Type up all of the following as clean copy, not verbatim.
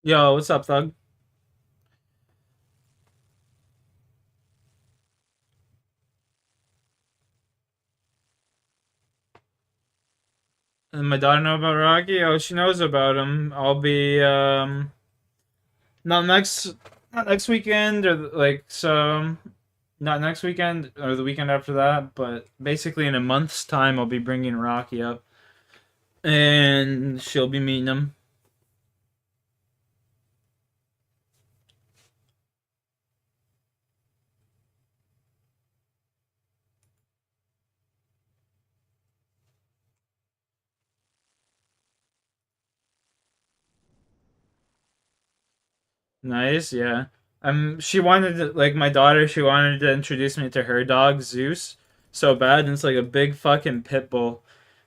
Yo, what's up, Thug? And my daughter know about Rocky? Oh, she knows about him. I'll be not next not next weekend or not next weekend or the weekend after that, but basically in a month's time I'll be bringing Rocky up and she'll be meeting him. Nice, yeah. She wanted to, like my daughter, she wanted to introduce me to her dog Zeus so bad, and it's like a big fucking pit bull.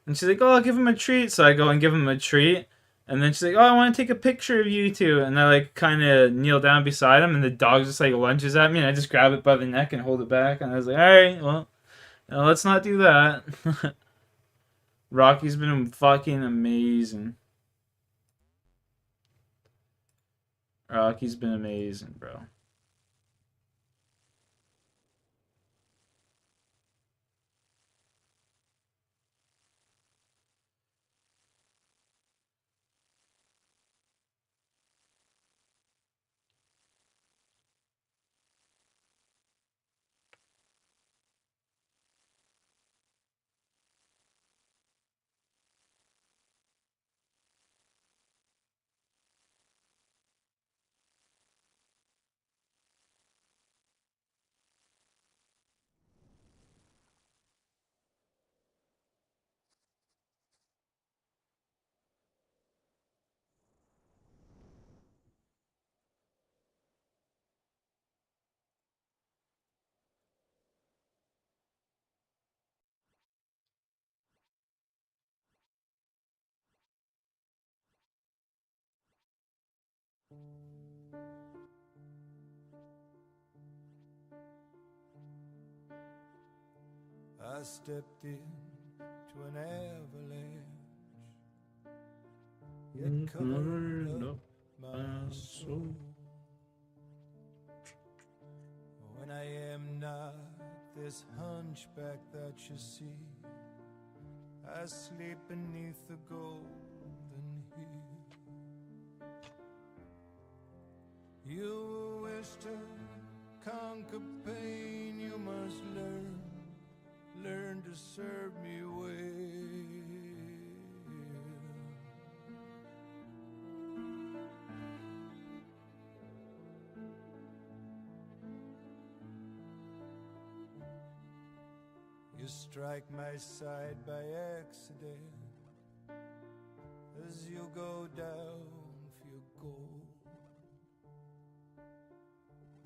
And she's like, "Oh, I'll give him a treat." So I go and give him a treat, and then she's like, "Oh, I want to take a picture of you two." And I like kind of kneel down beside him, and the dog just like lunges at me, and I just grab it by the neck and hold it back. And I was like, "All right, well, let's not do that." Rocky's been fucking amazing. Rocky's been amazing, bro. I stepped in to an avalanche. It covered up my soul. When I am not this hunchback that you see, I sleep beneath the golden hill. You wish to conquer pain, you must learn to serve me well. You strike my side by accident as you go down for your goal.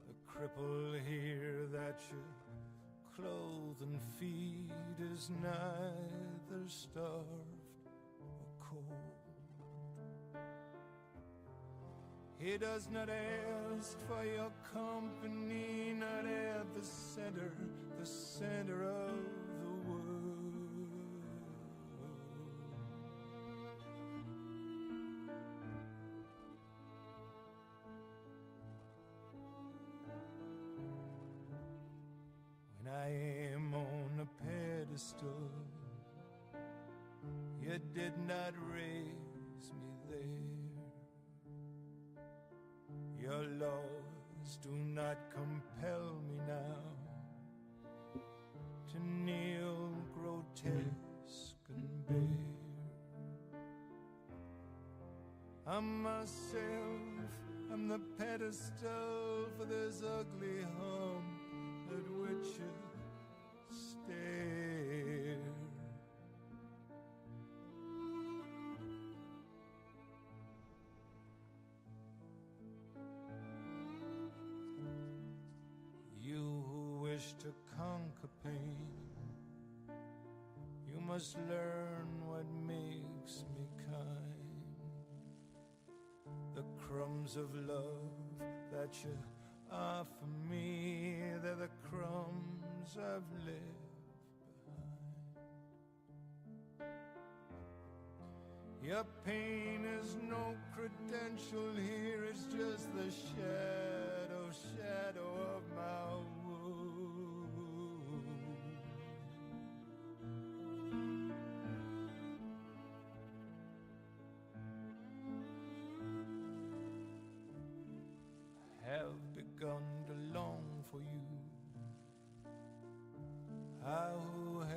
The cripple here that you clothe and feed is neither starved or cold. He does not ask for your company, not at the center of the world. When I am on a pedestal, you did not raise me there. Your laws do not compel me now to kneel grotesque and bare. I'm myself, I'm the pedestal for this ugly hump at which you stare. You who wish to conquer pain, you must learn what makes me kind. The crumbs of love that you offer me, they're the crumbs I've left behind. Your pain is no credential here, it's just the shadow of my wound. Have begun to long for you. I who have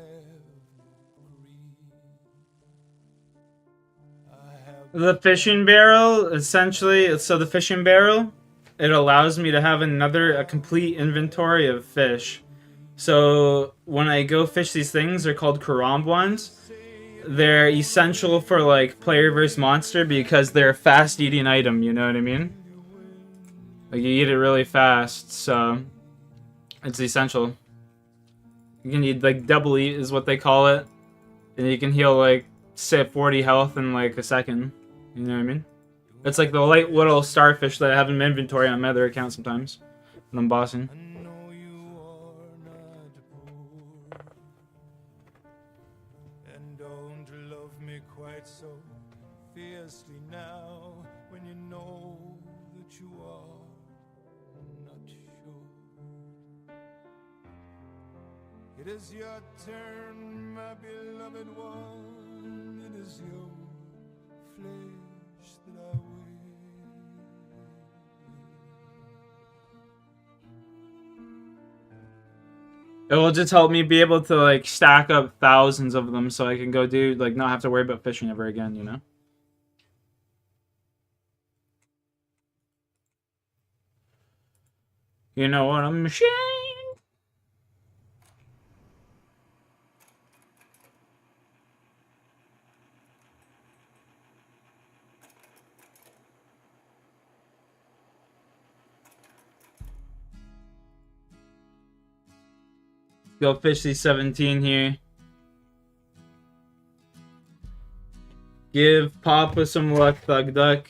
no greed. I have The fishing barrel, essentially, so the fishing barrel, it allows me to have a complete inventory of fish. So when I go fish these things, they're called Karamb ones. They're essential for like player versus monster because they're a fast eating item, you know what I mean? Like you eat it really fast, so it's essential. You can eat like double eat is what they call it. And you can heal like say 40 health in like a second. You know what I mean? It's like the light little starfish that I have in my inventory on my other account sometimes when I'm bossing. I know you are not poor, and don't love me quite so fiercely now when you know that you are not sure. It is your turn, my beloved one. It is your flesh that I wear. It will just help me be able to like stack up thousands of them so I can go do like not have to worry about fishing ever again, you know? You know what I'm saying? Go fish these 17 here. Give Papa some luck, Thug Duck.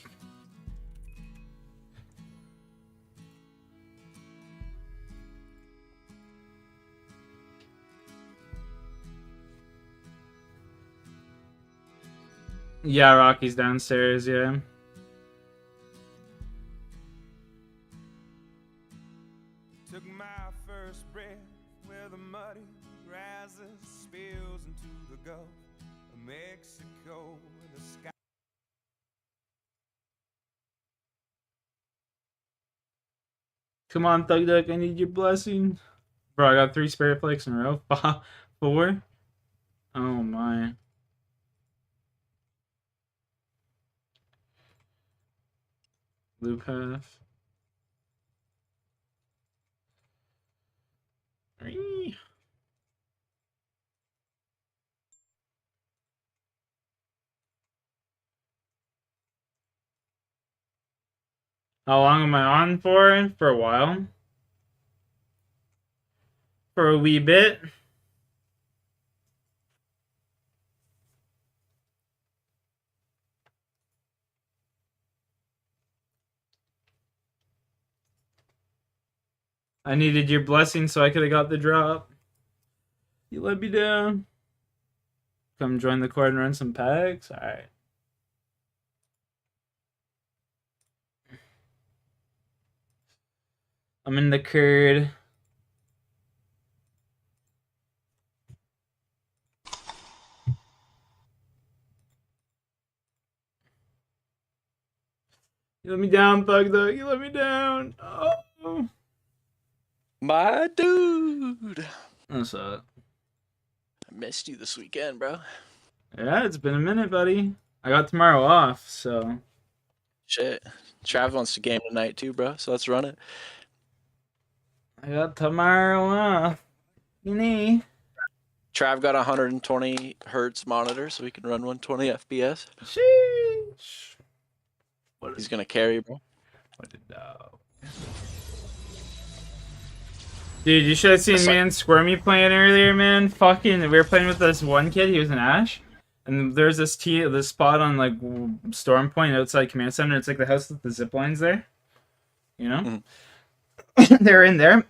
Yeah, Rocky's downstairs, yeah. Took my first breath where the muddy rises, spills into the Gulf of Mexico, where the sky. Come on, Thug Duck, I need your blessing. Bro, I got 3 Spirit Flakes in a row. 4? Oh my. Blue path. 3. How long am I on for? For a while. For a wee bit. I needed your blessing so I could have got the drop. You let me down. Come join the court and run some packs? Alright. I'm in the curd. You let me down, Thug Duck. You let me down. Oh. My dude. What's up? I missed you this weekend, bro. Yeah, it's been a minute, buddy. I got tomorrow off, so. Shit. Trav wants to game tonight too, bro, so let's run it. I got tomorrow off. You need. Trav got a 120 hertz monitor, so we can run 120 FPS. Sheesh. He's gonna carry, bro. What a dog. Dude, you should have seen me and Squirmy playing earlier, man. Fucking, we were playing with this one kid. He was an Ash, and there's this spot on like Storm Point outside Command Center. It's like the house with the zip lines there. You know, they're in there,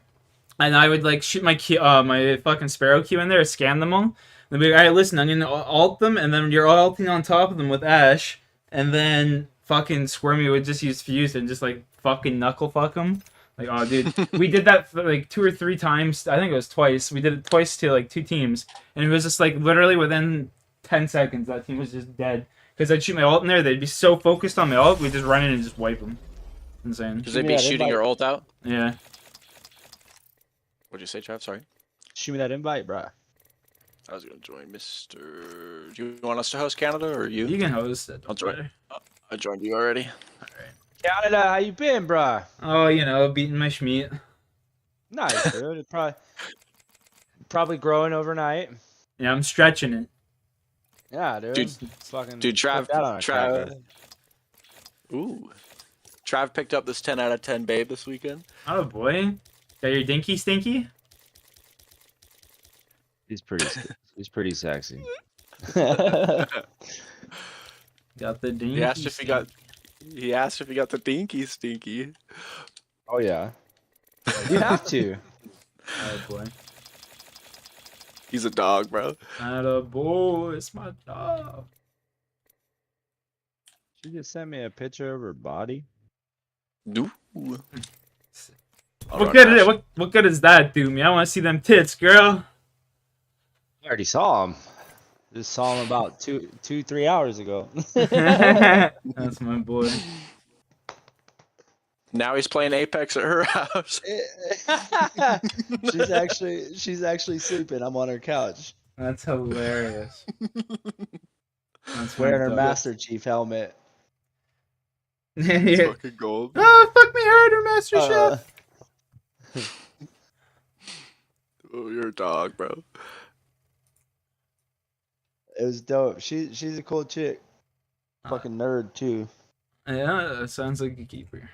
and I would like shoot my my fucking Sparrow Q in there, scan them all. They'll be like, alright, listen, I'm gonna ult them, and then you're ulting on top of them with Ashe, and then fucking Squirmy would just use Fuse and just like fucking knuckle fuck them. Like, oh, dude, we did that for like 2 or 3 times. I think it was twice. We did it twice to like 2 teams, and it was just like literally within 10 seconds, that team was just dead. Because I'd shoot my ult in there, they'd be so focused on my ult, we'd just run in and just wipe them. Insane. Because they'd be shooting your ult out? Yeah. What'd you say, Trav? Sorry. Shoot me that invite, bro. I was gonna join Mr. Do you want us to host Canada or you? You can host it. I'll join. I joined you already. Alright. Canada, how you been, bro? Oh, you know, beating my schmeat. Nice, dude. It's probably growing overnight. Yeah, I'm stretching it. Yeah, dude. Dude, It's fucking Dude, put that on a cracker. Ooh. Trav picked up this 10 out of 10 babe this weekend. Oh boy. Got your dinky stinky? He's pretty sexy. Got the dinky. He asked if he got the dinky stinky. Oh yeah. You have to. Oh boy. He's a dog, bro. Not a boy, it's my dog. She just sent me a picture of her body. Ooh. What good is that, do me? I want to see them tits, girl. I already saw him. Just saw him about 3 hours ago. That's my boy. Now he's playing Apex at her house. she's actually sleeping. I'm on her couch. That's hilarious. That's Wearing her fucked up. Master Chief helmet. It's Yeah. fucking gold. Oh, fuck me harder, Master Chef. Oh, you're a dog, bro. It was dope. She's a cool chick. Fucking nerd too. Yeah, that sounds like a keeper.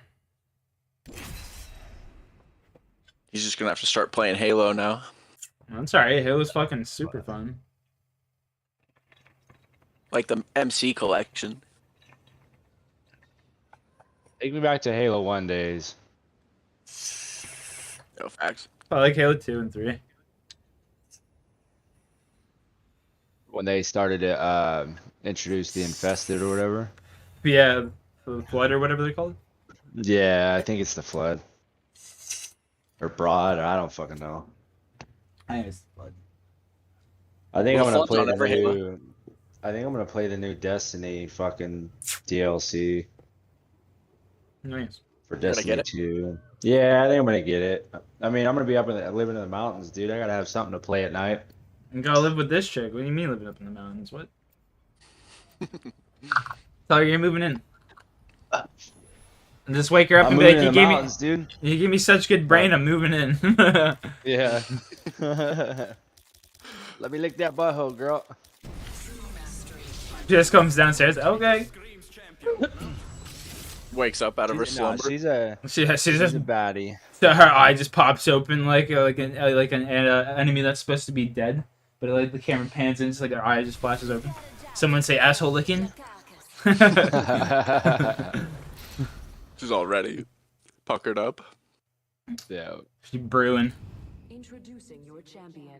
He's just gonna have to start playing Halo now. That's alright. Halo's fucking super fun. Like the MC collection. Take me back to Halo 1 days. No facts. I like Halo 2 and 3. When they started to introduce the Infested or whatever. But yeah, the Flood or whatever they call it. Yeah, I think it's the Flood. Or Broad, or I don't fucking know. I think it's the Flood. I think Well, I'm gonna Flood's play on the every Halo. new. I think I'm gonna play the new Destiny fucking DLC Nice. for gonna Destiny get it? 2. Yeah, I think I'm gonna get it. I mean, I'm gonna be living in the mountains, dude. I gotta have something to play at night. You gotta live with this chick. What do you mean living up in the mountains? What? Tell her you're moving in. And just wake her up I'm and be moving like, in the mountains, dude. you gave me such good brain, I'm moving in. Yeah. Let me lick that butthole, girl. Just comes downstairs. Okay. Wakes up out of her Nah, slumber. she's a She's she's just a baddie. so her eye just pops open like an enemy that's supposed to be dead, but like the camera pans in, just like her eye just flashes open. Someone say asshole licking. She's already puckered up. Yeah. She's brewing. Introducing your champion.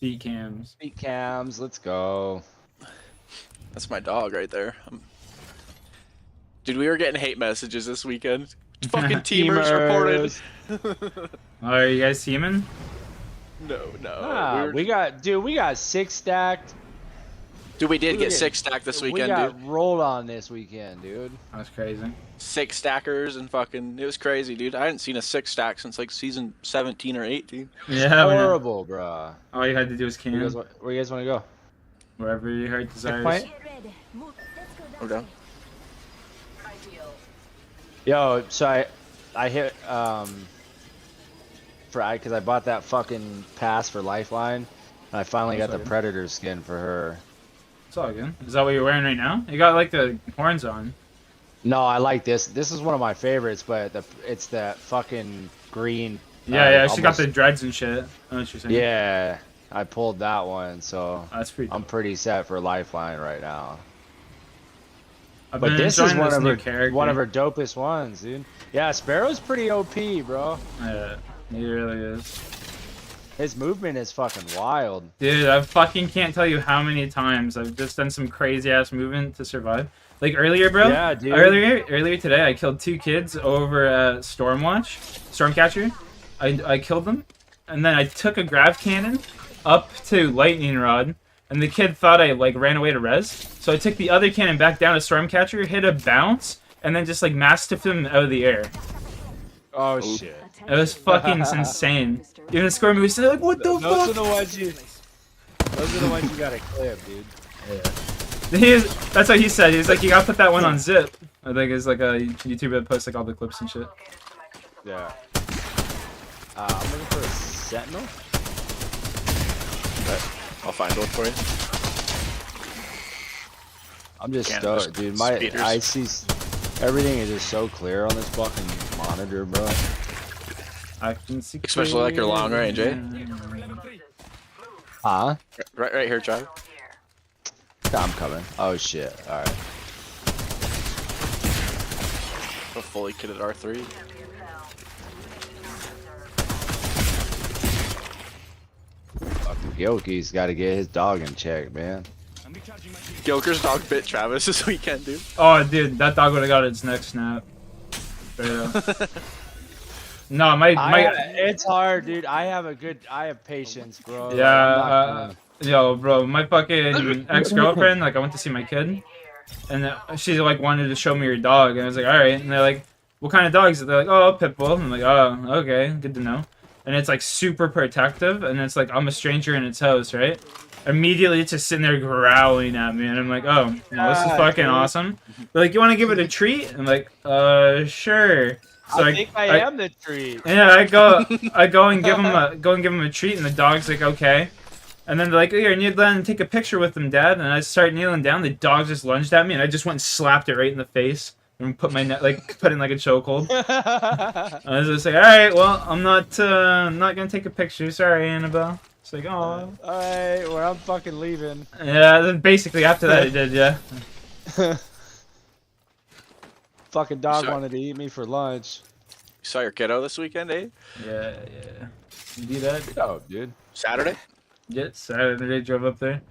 Beat cams. Beat cams, let's go. That's my dog right there. Dude, we were getting hate messages this weekend. Fucking teamers reported. Oh, are you guys teaming? No. We got 6 stacked. Dude, we did we get were 6 stacked this We weekend, got dude. rolled on this weekend, dude. That's crazy. 6 stackers and fucking, it was crazy, dude. I hadn't seen a 6 stack since like season 17 or 18. Yeah. Horrible, bruh. All you had to do was Where you cam. guys, where you guys want to go? Wherever your heart desires. Checkpoint? Get ready. Move. Let's go I'm down. Ideal. Yo, so I hit because I bought that fucking pass for Lifeline, and I finally got the Sorry. Predator skin for her. It's all good. Is that what you're wearing right now? You got like the horns on. No, I like this. This is one of my favorites, but it's that fucking green. Yeah, she got almost- the dreads and shit. I know what you're saying. Yeah, I pulled that one, so That's pretty. I'm pretty set for Lifeline right now. I've But been this is enjoying one this of new her character. one of her dopest ones, dude. Yeah, Sparrow's pretty OP, bro. Yeah, he really is. His movement is fucking wild. Dude, I fucking can't tell you how many times I've just done some crazy ass movement to survive. Like earlier, bro. Yeah, dude. Earlier today, I killed 2 kids over at Stormcatcher. I killed them, and then I took a grav cannon up to lightning rod, and the kid thought I like ran away to res. So I took the other cannon back down to Stormcatcher, hit a bounce, and then just like mastiffed him out of the air. Oh shit. It was fucking insane. Even the score movie said like, what the Those fuck? are the ones you. Those are the ones you gotta clip, dude. That's what he said. He was like, you gotta put that one on zip. I think it's like a YouTuber that posts like all the clips and shit. Yeah. I'm looking for a sentinel. I'll find one for you. I'm just Cannabis stoked, dude. speeders. I see everything is just so clear on this fucking monitor, bro. I can see. Especially like your long range, eh? Huh? Right here, Trav. I'm coming. Oh shit. All right. A fully kitted R3. Fucking Gilky's got to get his dog in check, man. Gilker's dog bit Travis this weekend, dude. Oh, dude, that dog would have got its neck snap. Straight up. No, my it's hard, dude. I have patience, bro. yeah, yo, bro, my fucking ex-girlfriend, like, I went to see my kid, and she, like, wanted to show me her dog, and I was like, alright, and they're like, what kind of dog is it? They're like, oh, pit bull. I'm like, oh, okay, good to know. And it's, like, super protective, and it's like, I'm a stranger in its house, right? Immediately, it's just sitting there growling at me, and I'm like, oh, well, this is fucking awesome. They're like, you want to give it a treat? I'm like, sure. So I think I am the treat. Yeah, I go and give him a treat, and the dog's like, okay. And then they're like, here, kneel down and take a picture with them, Dad. And I start kneeling down. The dog just lunged at me, and I just went and slapped it right in the face and put my neck, like, put in like a chokehold. I was just like, all right, well, I'm not gonna take a picture. Sorry, Annabelle. It's like, oh. All right, well, I'm fucking leaving. Yeah, then basically after that, I did, yeah. Fucking dog Sorry. wanted to eat me for lunch. You saw your kiddo this weekend, eh? Yeah. You do that? Oh, dude. Saturday? Yeah, Saturday drove up there.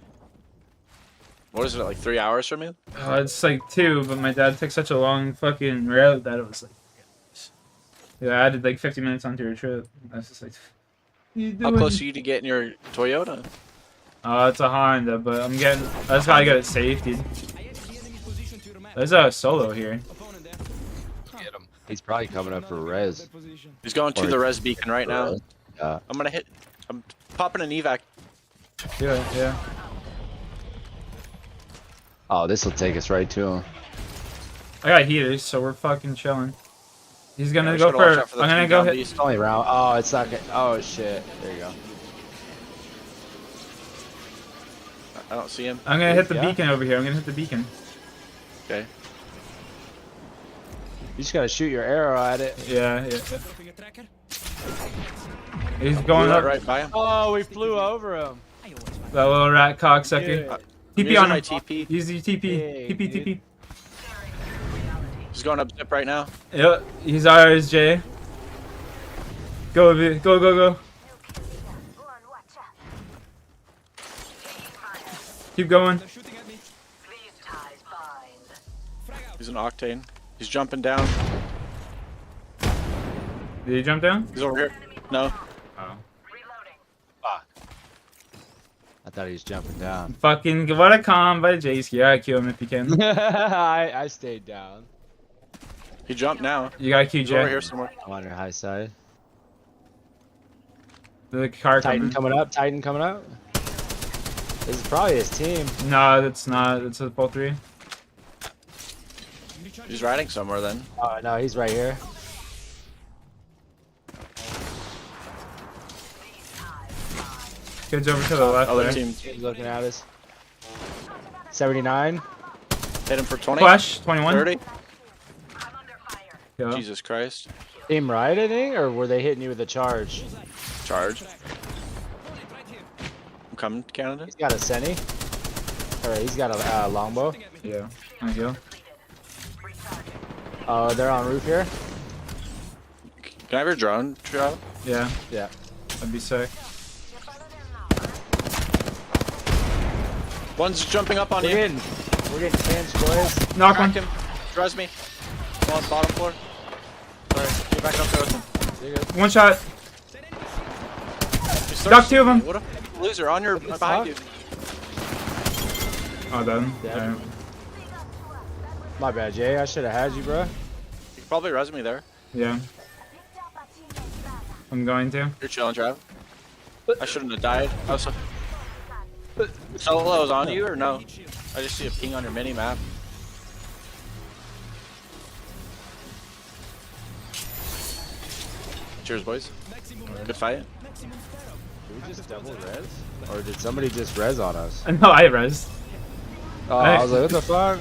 What is it, like 3 hours from you? Oh, it's like 2, but my dad took such a long fucking route that it was like, yeah, I added like 50 minutes onto your trip. I was just like, what are you doing? How close are you to getting your Toyota? It's a Honda, but I just gotta get it safe, dude. There's a solo here. Get him. He's probably coming up for res. He's going to the res beacon right now. Yeah. I'm popping an evac. Yeah. Oh, this will take us right to him. I got heaters, so we're fucking chilling. He's gonna Yeah, we go should watch for. out the I'm gonna team go down hit. beast. It's only round. Oh, it's not good. Oh shit. There you go. I don't see him. I'm gonna hit the Yeah. beacon over here. I'm gonna hit the beacon. Okay. You just gotta shoot your arrow at it. Yeah. He's going up. right by him. Oh, we flew over him. That little rat cocksucker. Yeah. I'm TP using on my him. TP. Use your TP. Hey, TP, dude. TP. He's going up zip right now. Yep, he's ours, Jay. Go, V. Go. Keep going. He's an octane. He's jumping down. Did he jump down? He's over here. No. Oh. I thought he was jumping down. Fucking, what a calm by Jay's. Yeah, kill him if you can. I stayed down. He jumped now. You got Q, He's over Jay. here somewhere. I'm on your high side. The car Titan coming. coming up. Titan coming up. This is probably his team. No, it's not. It's a full 3. He's riding somewhere then. Oh no, he's right here. Kid's over to the left Other there. team He's looking at us. 79. hit him for 20. Flash, 21. 30. Yeah. Jesus Christ. Team right, I think, or were they hitting you with a charge? Charge. I'm coming to Canada. He's got a Seni. Or he's got a longbow. Yeah. There you go. Oh, they're on roof here. Can I have your drone, Trav? Yeah, Yeah. that'd be sick. One's jumping up on you. We're getting pinched, boys. Knock Crack one. him. Res me. I'm on the bottom floor. Alright, get back up there with him. One shot. You Knock 2 of them. What a loser on your behind you. Oh, done. Yeah. Alright. My bad, Jay. I should have had you, bro. You can probably res me there. Yeah. I'm going to. You're chilling, Trav. I shouldn't have died. I was Solo's on you or no? I just see a ping on your mini map. Cheers, boys. Good fight. Did we just double res? Or did somebody just res on us? No, I res. Oh, I was like, what the fuck?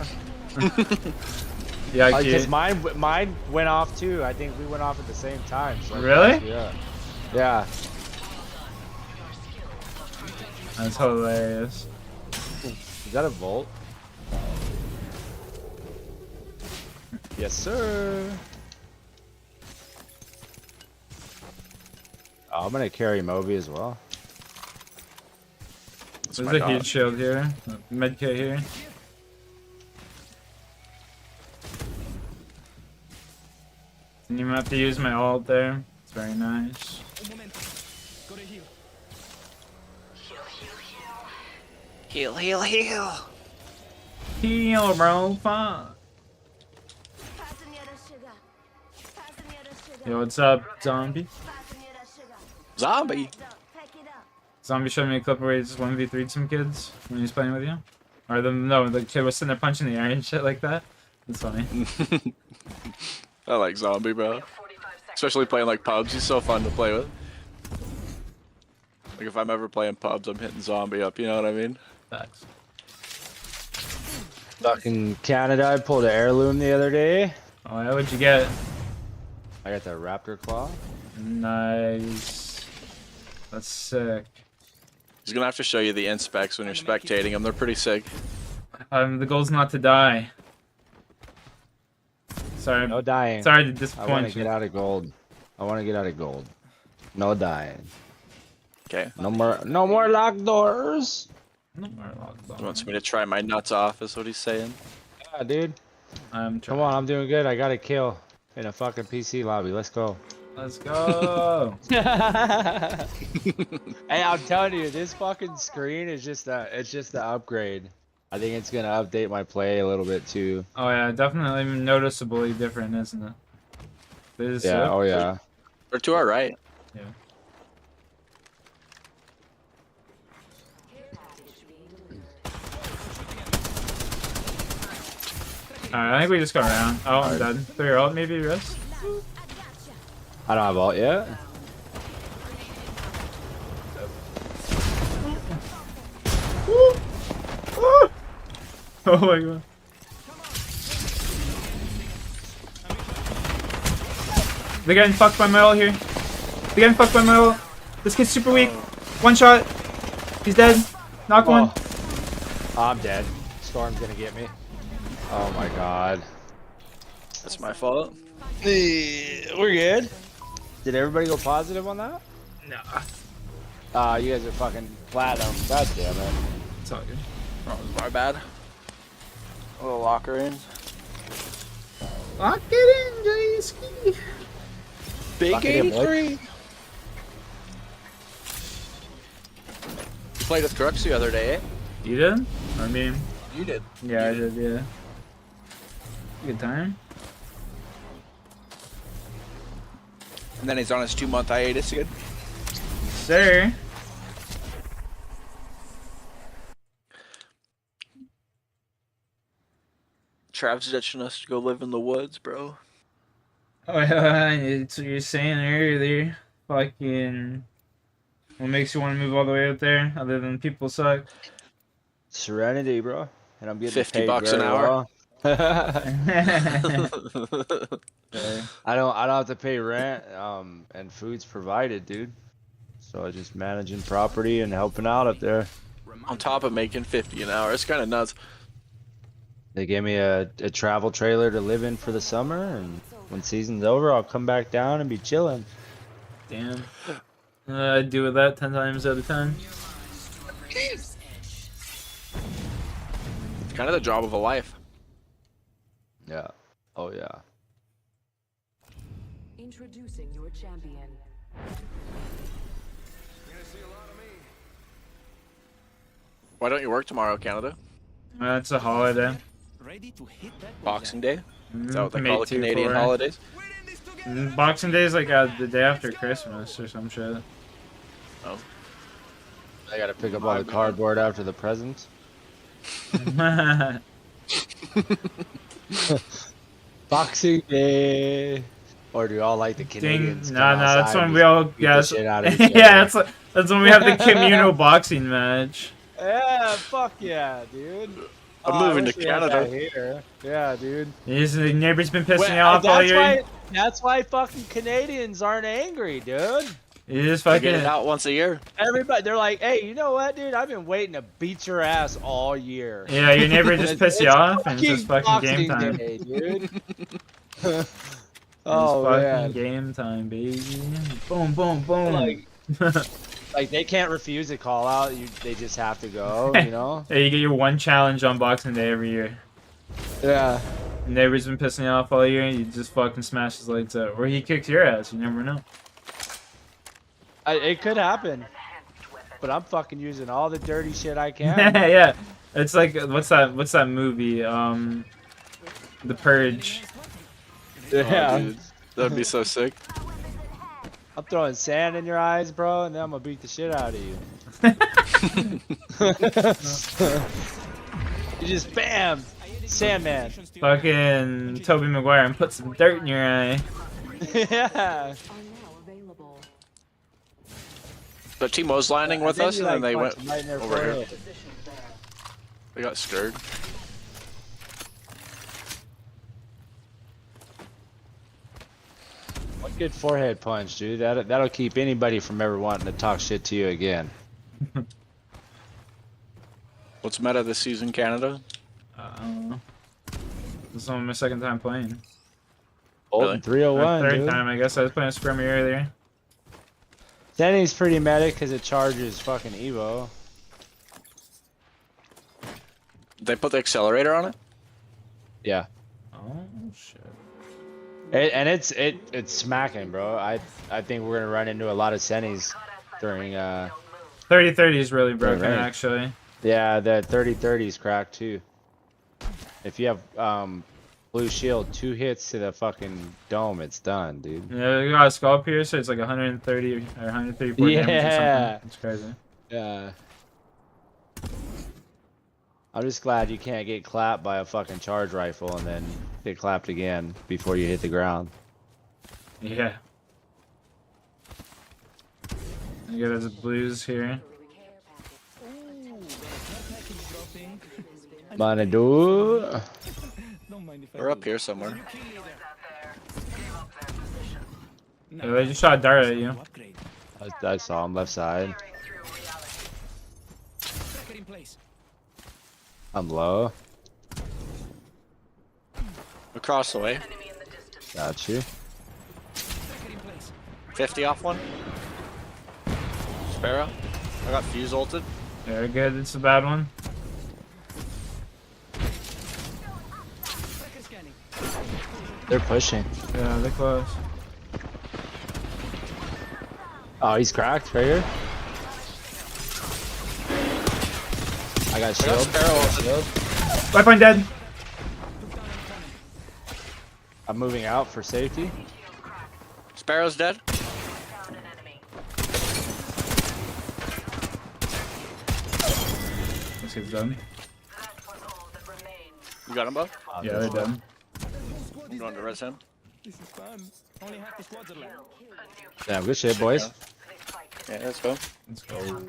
Yeah, Because mine went off too. I think we went off at the same time. So Really? Yeah. Yeah. That's hilarious. Is that a volt? Yes, sir. Oh, I'm gonna carry Moby as well. There's a heat shield here. Medkit here. Didn't even have to use my ult there. It's very nice. Heal, heal, heal. Heal, bro. Fuck. Yo, what's up, zombie? Zombie. Zombie showed me a clip where he just 1v3'd some kids when he was playing with you. Or the kid was sitting there punching the air and shit like that. It's funny. I like Zombie, bro. Especially playing like pubs. He's so fun to play with. Like if I'm ever playing pubs, I'm hitting Zombie up. You know what I mean? Facts. Fucking Canada, I pulled an heirloom the other day. Oh yeah, what'd you get? I got the raptor claw. Nice. That's sick. He's gonna have to show you the in-specs when you're spectating them. They're pretty sick. The goal's not to die. Sorry. No dying. Sorry to I want disappoint to you. get out of gold. I want to get out of gold. No dying. Okay. No more locked doors. No more lockdown. He wants me to try my nuts off, is what he's saying. Yeah, dude. I'm trying. Come on, I'm doing good. I got a kill in a fucking PC lobby. Let's go. Let's go. Hey, I'm telling you, this fucking screen is just it's just the upgrade. I think it's gonna update my play a little bit too. Oh yeah, definitely noticeably different, isn't it? This is Yeah, sick. oh yeah. Or to our right. Yeah. Alright, I think we just got around. Oh, I'm dead. Throw your ult, maybe, rest? I don't have ult yet. Oh my god. They're getting fucked by my ult here. They're getting fucked by my ult. This kid's super weak. One shot. He's dead. Knock one. I'm dead. Storm's gonna get me. Oh my god. That's my fault. We're good. Did everybody go positive on that? Nah. You guys are fucking platinum. God damn it. It's all good. Oh, it was my bad. A little locker in. Lock it in, J-Ski. Big Lock it in, boy. 83. You played with Crooks the other day, eh? You did? I mean, You did. yeah, I did, yeah. Good time. And then he's on his 2-month hiatus again. Sir. Trav's ditching us to go live in the woods, bro. Oh yeah, it's what you're saying earlier. Fucking, what makes you want to move all the way out there, other than people suck? Serenity, bro. And I'm getting 50 paid bucks an very hour. well. Yeah. I don't have to pay rent, and food's provided, dude. So I just managing property and helping out up there. On top of making 50 an hour. It's kind of nuts. They gave me a travel trailer to live in for the summer, and when season's over, I'll come back down and be chilling. Damn. I'd do with that 10 times out of 10. Kind of the job of a life. Yeah. Oh yeah. Introducing your champion. Why don't you work tomorrow, Canada? It's a holiday. Ready to hit that Boxing Day? Is that what they Mate call the 2 Canadian for- holidays? Boxing Day is like the day after Christmas or some shit. Oh. I gotta pick up all the cardboard after the presents. Boxing Day. Or do you all like the Ding. Canadians? No, that's when we all yeah. yes. Shit out of each Yeah, other? that's when we have the communal boxing match. Yeah, fuck yeah, dude. I'm Oh, I moving wish to we had that Canada. here. Yeah, dude. The neighbor's been pissing Wait, you off all year. that's why fucking Canadians aren't angry, dude. You just I get it fucking out once a year. Everybody, they're like, hey, you know what, dude? I've been waiting to beat your ass all year. yeah. Your neighbor just pissed you off, and it's just fucking game Boxing time. Day, dude. It's Oh fucking man. game time, baby. Boom, boom, boom. Like they can't refuse a call out. They just have to go. You know. Hey, you get your one challenge on Boxing Day every year. Yeah. Neighbor's been pissing you off all year, and you just fucking smash his lights out, or he kicks your ass. You never know. It could happen. But I'm fucking using all the dirty shit I can. Yeah, it's like what's that movie? The Purge. Yeah. Oh, dude. That'd be so sick. I'm throwing sand in your eyes, bro, and then I'm gonna beat the shit out of you. You just bam, Sandman. Fucking Toby Maguire and put some dirt in your eye. Yeah. Are now available. But Timo's landing with us, and then they went right in their over here. forehead. They got scared. One good forehead punch, dude. That'll keep anybody from ever wanting to talk shit to you again. What's meta this season, Canada? I don't know. This is only my second time playing. Bolton Really? 301, Third dude. time, I guess. I was playing Scrummy earlier. Denny's pretty meta because it charges fucking Evo. They put the accelerator on it? Yeah. Oh shit. It's smacking, bro. I think we're gonna run into a lot of Sennies during 30-30 is really broken, right. actually. yeah, the 30-30 is cracked too. If you have blue shield 2 hits to the fucking dome, it's done, dude. Yeah, you got a skull piercer. It's like 130 or 134 damage or Yeah. something. It's crazy. Yeah. I'm just glad you can't get clapped by a fucking charge rifle and then get clapped again before you hit the ground. Yeah. You get his blues here. Manadu. We're up here somewhere. Yeah, they just shot a dart at you. I saw him left side. I'm low. Across the way. Got you. 50 off one. Sparrow. I got fuse ulted. Very good. It's a bad one. They're pushing. Yeah, they're close. Oh, he's cracked right here. I got I got shield. Sparrow ulted. Lifeline dead. I'm moving out for safety. Sparrow's dead. This kid's done. You got them both? Yeah, they're done. I'm going to res him. Damn, good shit, boys. Yeah, let's go. Let's go.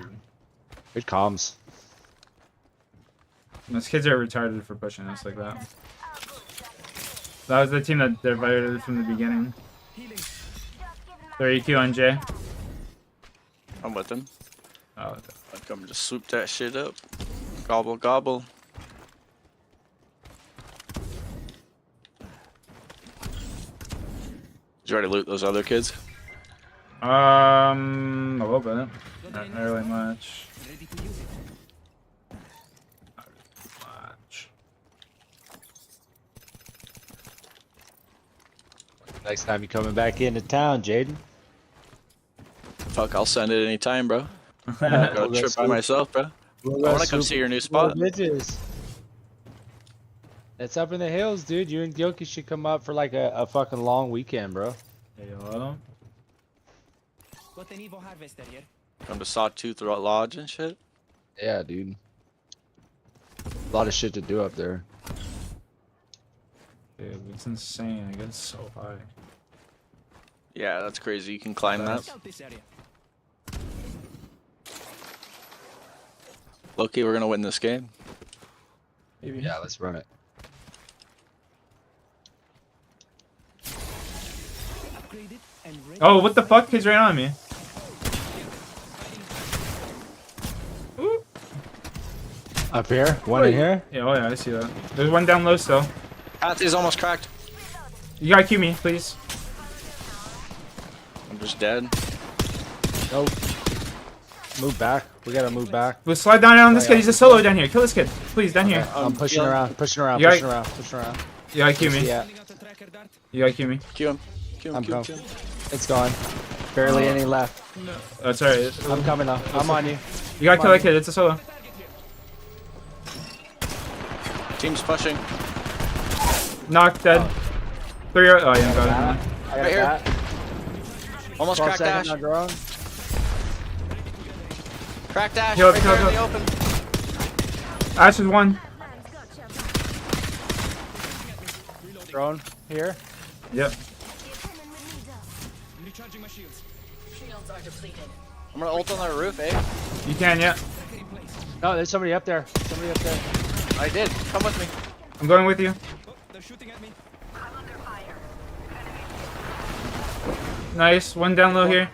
Good comms. Those kids are retarded for pushing us like that. That was the team that divided from the beginning. 30 EQ on Jay. I'm with him. Oh, I come to swoop that shit up. Gobble, gobble. Did you already loot those other kids? a little bit. Not really much. Not really much. Next time you coming back into town, Jaden. Fuck, I'll send it anytime, bro. Got a trip by myself, bro. I want to come see your new spot. Bitches. It's up in the hills, dude. You and Gilky should come up for like a fucking long weekend, bro. Hey, hello? Come to Sawtooth Lodge and shit. Yeah, dude. A lot of shit to do up there. Dude, it's insane. It gets so high. Yeah, that's crazy. You can climb that. Low-key, we're gonna win this game. Maybe. Yeah, let's run it. Oh, what the fuck? He's right on me. Ooh. Up here? One in here? Yeah, oh yeah, I see that. There's one down low still. Anthony's almost cracked. You gotta cue me, please. I'm just dead. Nope. Move back. We gotta move back. Let's slide down on this kid. He's a solo down here. Kill this kid. Please, down here. I'm pushing around, pushing around, You gotta- pushing around, pushing around. You gotta cue me. Yeah, You gotta cue me. Cue him. Cue him, I'm cue him, coming. cue him. It's gone. Barely any left. Oh, it's alright. I'm coming though. I'm on you. You gotta kill that kid. It's a solo. Team's pushing. Knocked, dead. 3 oh, yeah, got it. I got Right here. that. Almost 12 cracked Dash. seconds on drone. Cracked Dash. Kill it, Right kill it, there in the kill open. Ash is 1. Drone here. Yep. I'm gonna ult on the roof, eh? You can, yeah. No, there's somebody up there. Somebody up there. I did. Come with me. I'm going with you. Nice. One down low here.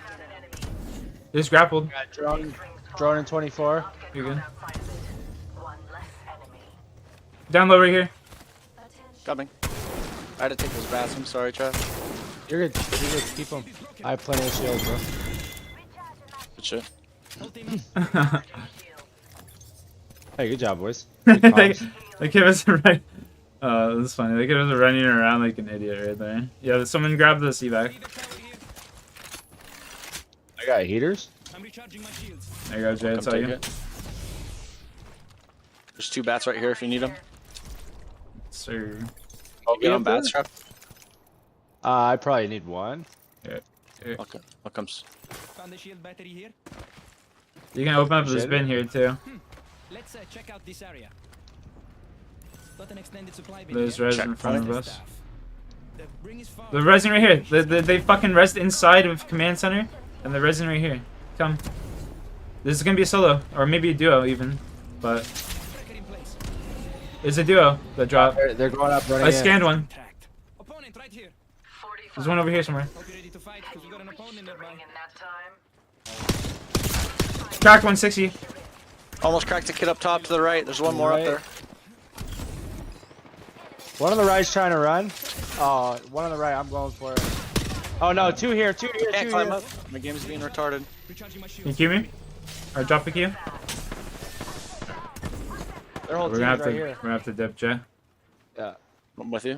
Just grappled. Got drone in 24. You're good. Down low right here. Coming. I had to take those bats. I'm sorry, Trav. You're good. You're good. Keep them. I have plenty of shields, bro. Good shit. Hey, good job, boys. they, Good comms. they kid was right. That's funny. They kid was running around like an idiot right there. Yeah, someone grabbed the evac. I got heaters. There you go, Jay. Come That's all take you. it. There's 2 bats right here if you need them. Sir. You get on bats, Trav? I probably need one. Okay. What comes? You can open up this Shit. bin here too. Let's check out this area. Got an extended supply bin There's here. res Check in front of point. us. The bring is far. The resin right here. They fucking rest inside of command center, and the resin right here. Come. This is gonna be a solo, or maybe a duo even, but Tracker in place. it's a duo that dropped. They're going up, running I in. scanned one. Tracked. Opponent right here. There's one over here somewhere. Hope you're ready to fight because we got an opponent nearby. Cracked 160. Almost cracked a kid up top to the right. There's one more up Right. there. One on the right's trying to run. Oh, one on the right. I'm going for it. Oh no, 2 here, 2 here, 2 Can't here. climb up. My game's being retarded. Recharging my Can shield. you cue me? Or drop the cue? Their whole We're team's gonna have right to. here. We're gonna have to dip, Jay. Yeah. I'm with you.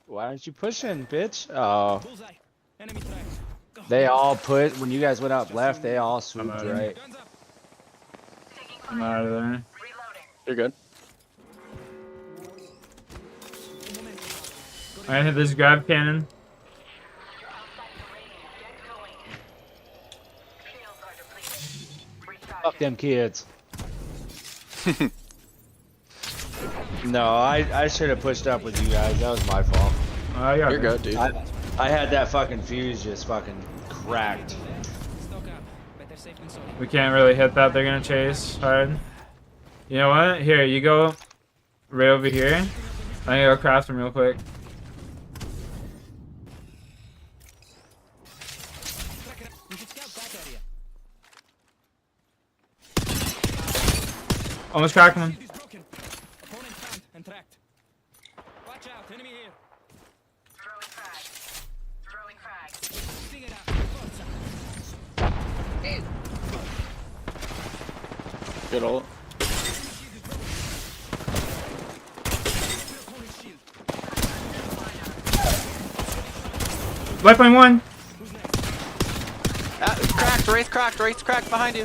Why aren't you pushing, bitch? Oh, Bullseye. Enemy tracked. they all put when you guys went up left. They all swooped out. right. Guns up. I'm out of there. You're good. I hit this grab cannon. Fuck them kids. No, I should have pushed up with you guys. That was my fault. Oh, yeah. You're good, dude. I had that fucking fuse just fucking cracked. Stock up. Better safe than sorry. We can't really hit that. They're gonna chase hard. You know what? Here, you go right over here. I'm gonna go craft them real quick. Tracker. We should scout that area. Almost cracking them. Shield is broken. Opponent found and tracked. Watch out. Enemy here. Sting it out. Forza. Good ult. Life line 1. Cracked, Wraith cracked behind you.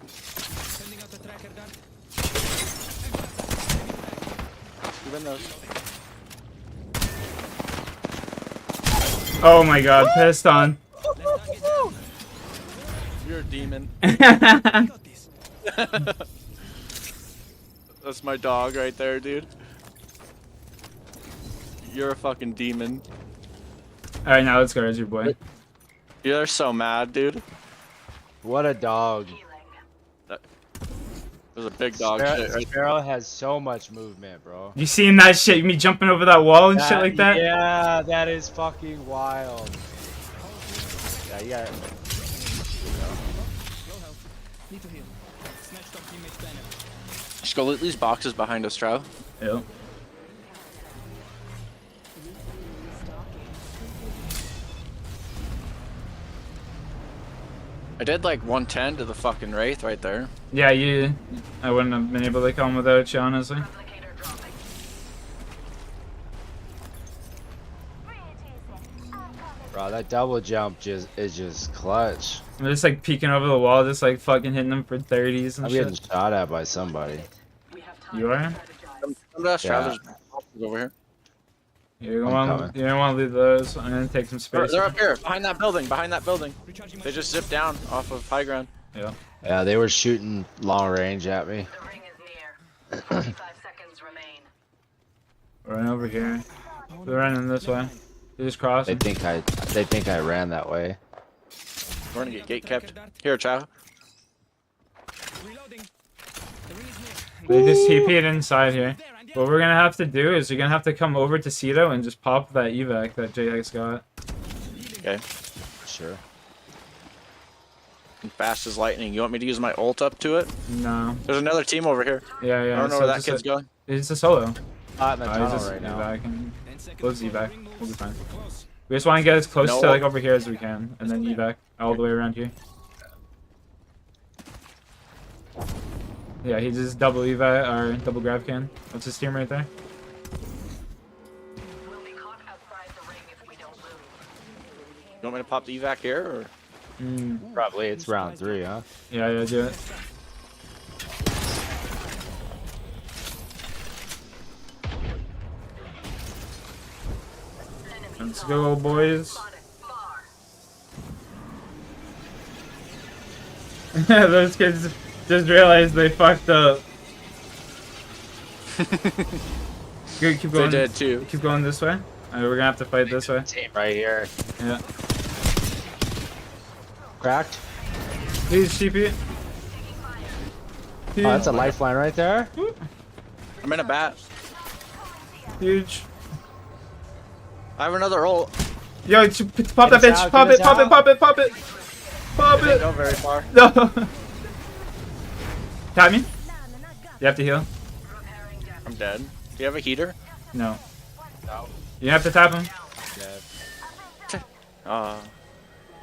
Sending out the tracker gun. You've been those. Oh my god, pissed on. You're a demon. Got this. That's my dog right there, dude. You're a fucking demon. Alright, now let's go, Razor Boy. You're so mad, dude. What a dog. There's a big dog shit right Sparrow has so much movement, bro. You seen that shit? Me jumping over that wall and shit like that? Yeah, that is fucking wild. Yeah, you got it. Low health. Need to heal. Snatched our teammate's banner. Just go loot these boxes behind us, Trow. Ew. I did like 110 to the fucking Wraith right there. Yeah, I wouldn't have been able to come without you, honestly. Bro, that double jump is just clutch. I'm just like peeking over the wall, just like fucking hitting them for 30s and I'm getting shit. shot at by somebody. You are? Come to us, Trow. Yeah. There's boxes over here. You don't I'm want coming. you don't want to leave those. I'm gonna take some space. They're up here, behind that building, behind that building. Recharging my They just zipped down off of high ground. Yeah. Yeah, they were shooting long range at me. The ring is near. 45 seconds remain. Right over here. They're running this way. They just They crossing. think I ran that way. We're gonna get gate kept. Here, Chow. Reloading. The ring is near. They just TP'd inside here. There, I'm What we're gonna have to do is you're gonna have to come over to Cedo and just pop that evac that JX got. Okay. Sure. Fast as lightning. You want me to use my ult up to it? No. There's another team over here. Yeah, yeah. I don't know so where that just kid's going. It's a solo. Not in the He's tunnel just right now. evac and 10 seconds close before evac. the ring We'll be moves. fine. We're close. We just want to get as close No. to like over here as we can, and then evac all the way around here. Yeah, he just double evac or double grab can. That's his team right there. We'll be caught outside the ring if we don't move. You want me to pop the evac here, or? Probably it's round 3, huh? Yeah, yeah, do it. Let's go, boys. Spotted. Far. Those kids just realized they fucked up. Good, keep They going. did too. Keep going this way. Alright, we're gonna have to fight this way. Team right here. Yeah. Cracked. Please, TP. Oh, that's a lifeline right there. I'm in a bat. Huge. I have another ult. Yo, pop that Get us bitch. out, Pop get it, us pop it, out. pop it, pop it. Pop Didn't it. go very far. No. Tap me. You have to heal. I'm dead. Do you have a heater? No. You have to tap him. Uh,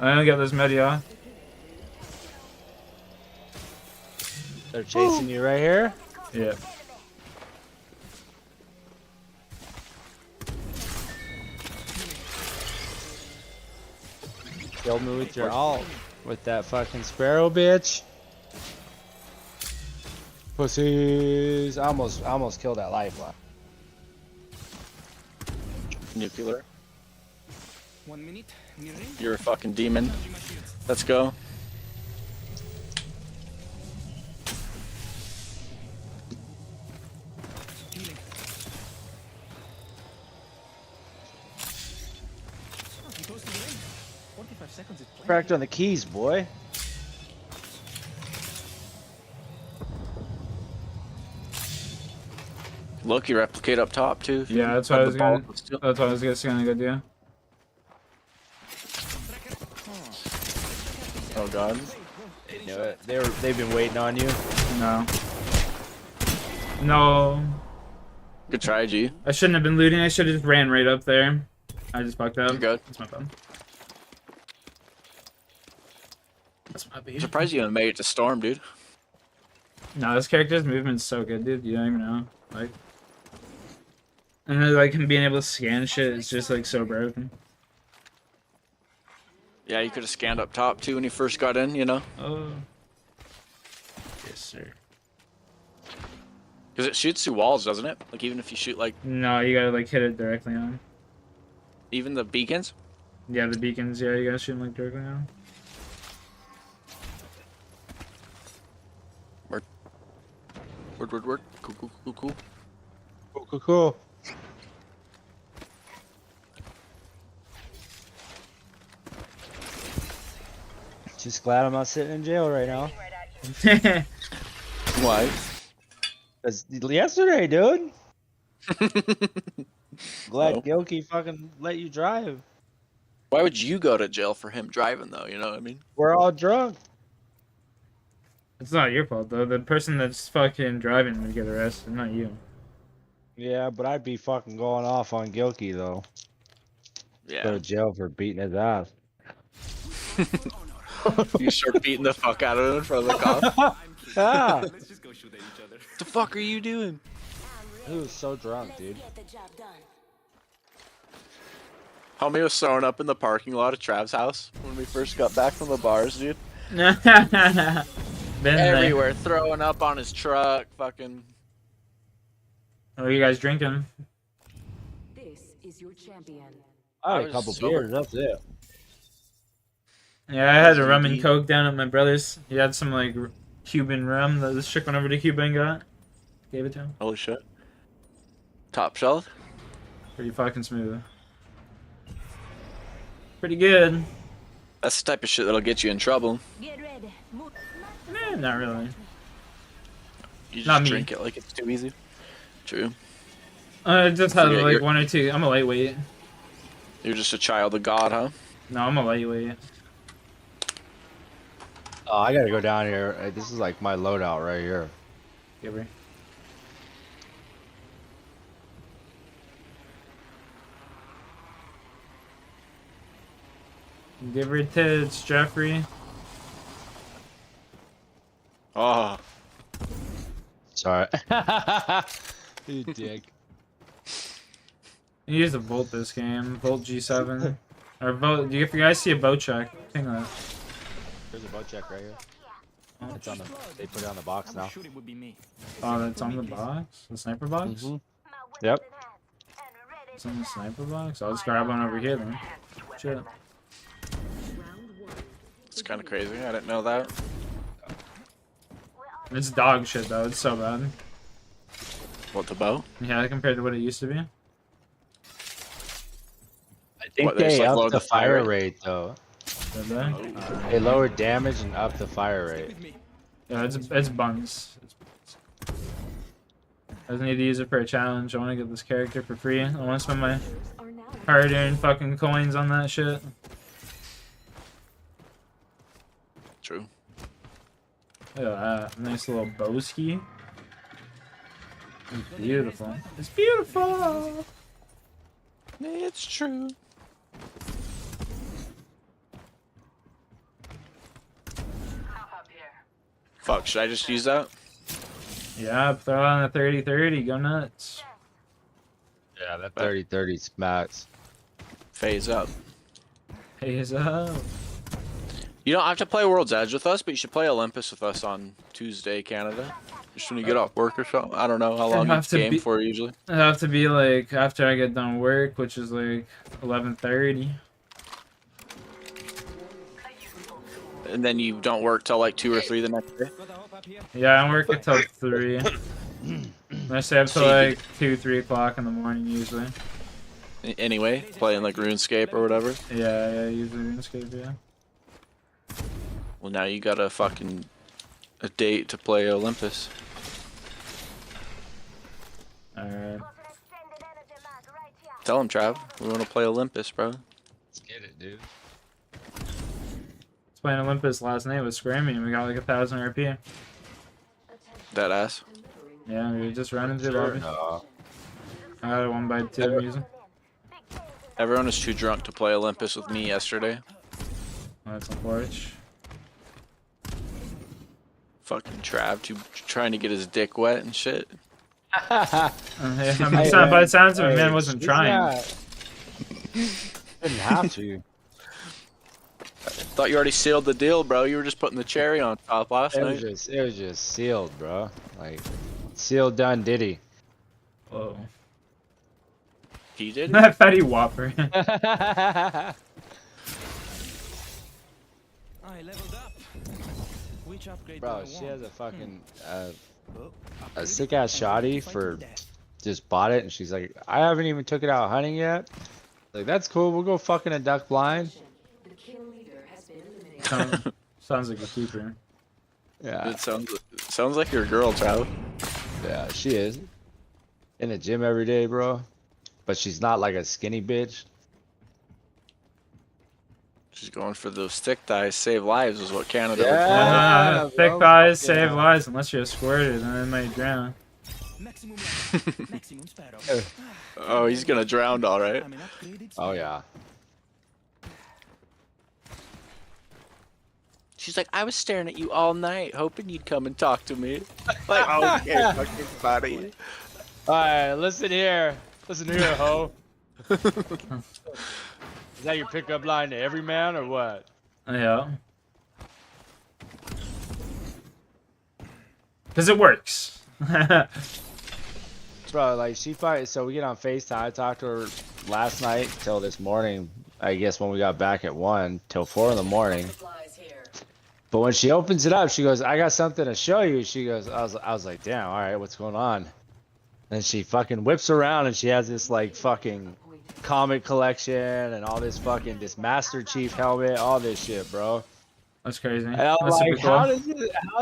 I'm gonna get this medi off. They're chasing you right here. Yeah. Killed me with your ult. With that fucking sparrow, bitch. Pussies. I almost killed that lifeline. nuclear. 1 minute. Near ring. You're a fucking demon. Recharging my shields. Let's go. Healing. I'm close to the ring. 45 seconds. It's plenty. Cracked on the keys, boy. Loki replicate up top too. if you Yeah, that's have what I the was gonna. ball still. That's what I was just gonna go do. Oh god. They knew it. They've been waiting on you. No. No. Good try, G. I shouldn't have been looting. I should have just ran right up there. I just fucked up. You're good. That's my phone. That's my I'm beat. surprised you even made it to Storm, dude. No, this character's movement's so good, dude. You don't even know. Like, and then like him being able to scan shit is just like so broken. Yeah, you could have scanned up top too when you first got in, you know? Oh. Yes, sir. Because it shoots through walls, doesn't it? Like, even if you shoot, like, No, you gotta like hit it directly on. even the beacons? Yeah, the beacons. Yeah, you gotta shoot them like directly on. Word. Word. Cool. Cool. Just glad I'm not sitting in jail right now. Why? Cause yesterday, dude. Glad Oh. Gilkey fucking let you drive. Why would you go to jail for him driving, though? You know what I mean? We're all drunk. It's not your fault though. The person that's fucking driving would get arrested, not you. Yeah, but I'd be fucking going off on Gilkey though. Go Yeah. to jail for beating his ass. You start beating the fuck out of him in front of the cop. Ah, Let's just go shoot at each other. What the fuck are you doing? he was so drunk, dude. Homie was throwing up in the parking lot of Trav's house when we first got back from the bars, dude. Been there. Everywhere, throwing up on his truck, fucking. What are you guys drinking? This is your champion. I I had a was couple sober. beers, that's it. Yeah, I had a rum and indeed. coke down at my brother's. He had some like Cuban rum that this chick went over to Cuba and got. Gave it to him. Holy shit. Top shelf? Pretty fucking smooth. Pretty good. That's the type of shit that'll get you in trouble. Get ready. Move. Not really. You Not just me. drink it like it's too easy. True. I just had Forget like your- one or two. I'm a lightweight. You're just a child of God, huh? No, I'm a lightweight. Oh, I gotta go down here. This is like my loadout right here. Give her. Give her tits, Jeffrey. Oh. Sorry. You dick. You use a Volt this game. Volt G7. Or Volt. If you guys see a boat check, ping that. There's a boat check right here. It's on the. They put it on the box now. Shoot, it would be me. Oh, that's on the box? The sniper box? Mhm. Yep. It's on the sniper box? I'll just grab one over here then. Shit. It's kind of crazy. I didn't know that. It's dog shit though. It's so bad. What, the bow? Yeah, compared to what it used to be. I think What, they just, they like, lower upped the the fire fire rate though. Did they? They lowered damage and upped the fire rate. With me. Yeah, it's buns. It's buns. I just need to use it for a challenge. I want to get this character for free. I want to spend my hard-earned fucking coins on that shit. True. Look at that. Nice little bowski. It's beautiful. It's beautiful! It's true. Up here. Fuck, should I just use that? Yeah, throw on a 30-30. Go nuts. Yeah, that 30-30 max. Phase up. Pays up. You don't have to play World's Edge with us, but you should play Olympus with us on Tuesday, Canada. Just when you get off work or something. I don't know how long you have to game be- for usually. It'd have to be like after I get done work, which is like 11:30. And then you don't work till like 2 or 3 the next day. Got a hope up here. Yeah, I work until 3. I stay up till like 2-3 o'clock in the morning usually. Anyway, playing like RuneScape or whatever. Yeah, usually RuneScape, yeah. Well, now you got a fucking a date to play Olympus. Alright. Tell him, Trav. We want to play Olympus, bro. Let's get it, dude. Was playing Olympus last night with Scrammy and we got like 1,000 RP. That ass. Yeah, we were just running through lobby. No. I got a 1x2 I'm using. Everyone was too drunk to play Olympus with me yesterday. Oh, that's unfortunate. Fucking Trav, trying to get his dick wet and shit. Yeah, I mean, by the sounds of it, man wasn't He's trying. not- Didn't have to. thought you already sealed the deal, bro. You were just putting the cherry on top last night. It was just sealed, bro. Like sealed, done, diddy. Whoa. He did. That fatty whopper. I leveled up. Which upgrade do I Bro, want? she has a fucking Oh, a upgrade sick it, ass and shoddy fight for to death. just bought it, and she's like, I haven't even took it out hunting yet. Like that's cool. We'll go fucking a duck blind. The kill leader has been eliminated. Sounds like a keeper. Yeah, It sounds like your girl, Trav. yeah, she is in the gym every day, bro. But she's not like a skinny bitch. She's going for those thick thighs, save lives, is what Canada would Yeah. call it. Thick bro. thighs Yeah. save lives unless you're a squirted and then might drown. Maximum life, maximum sparrow. Oh, he's gonna drown, all right. I'm an upgraded Oh yeah. She's like, I was staring at you all night, hoping you'd come and talk to me. Like, oh, okay, fucking buddy. All right, listen here, ho. Is that your pickup line to every man or what? Yeah. Because it works. Bro, like she fight. So we get on FaceTime. I talked to her last night till this morning. I guess when we got back at 1 till 4 in the morning. Supplies here. But when she opens it up, she goes, "I got something to show you." She goes, "I was like, damn, all right, what's going on?" And she fucking whips around and she has this like fucking comic collection and all this fucking this Master Chief helmet, all this shit, bro. That's crazy. And I'm That's like, super cool. how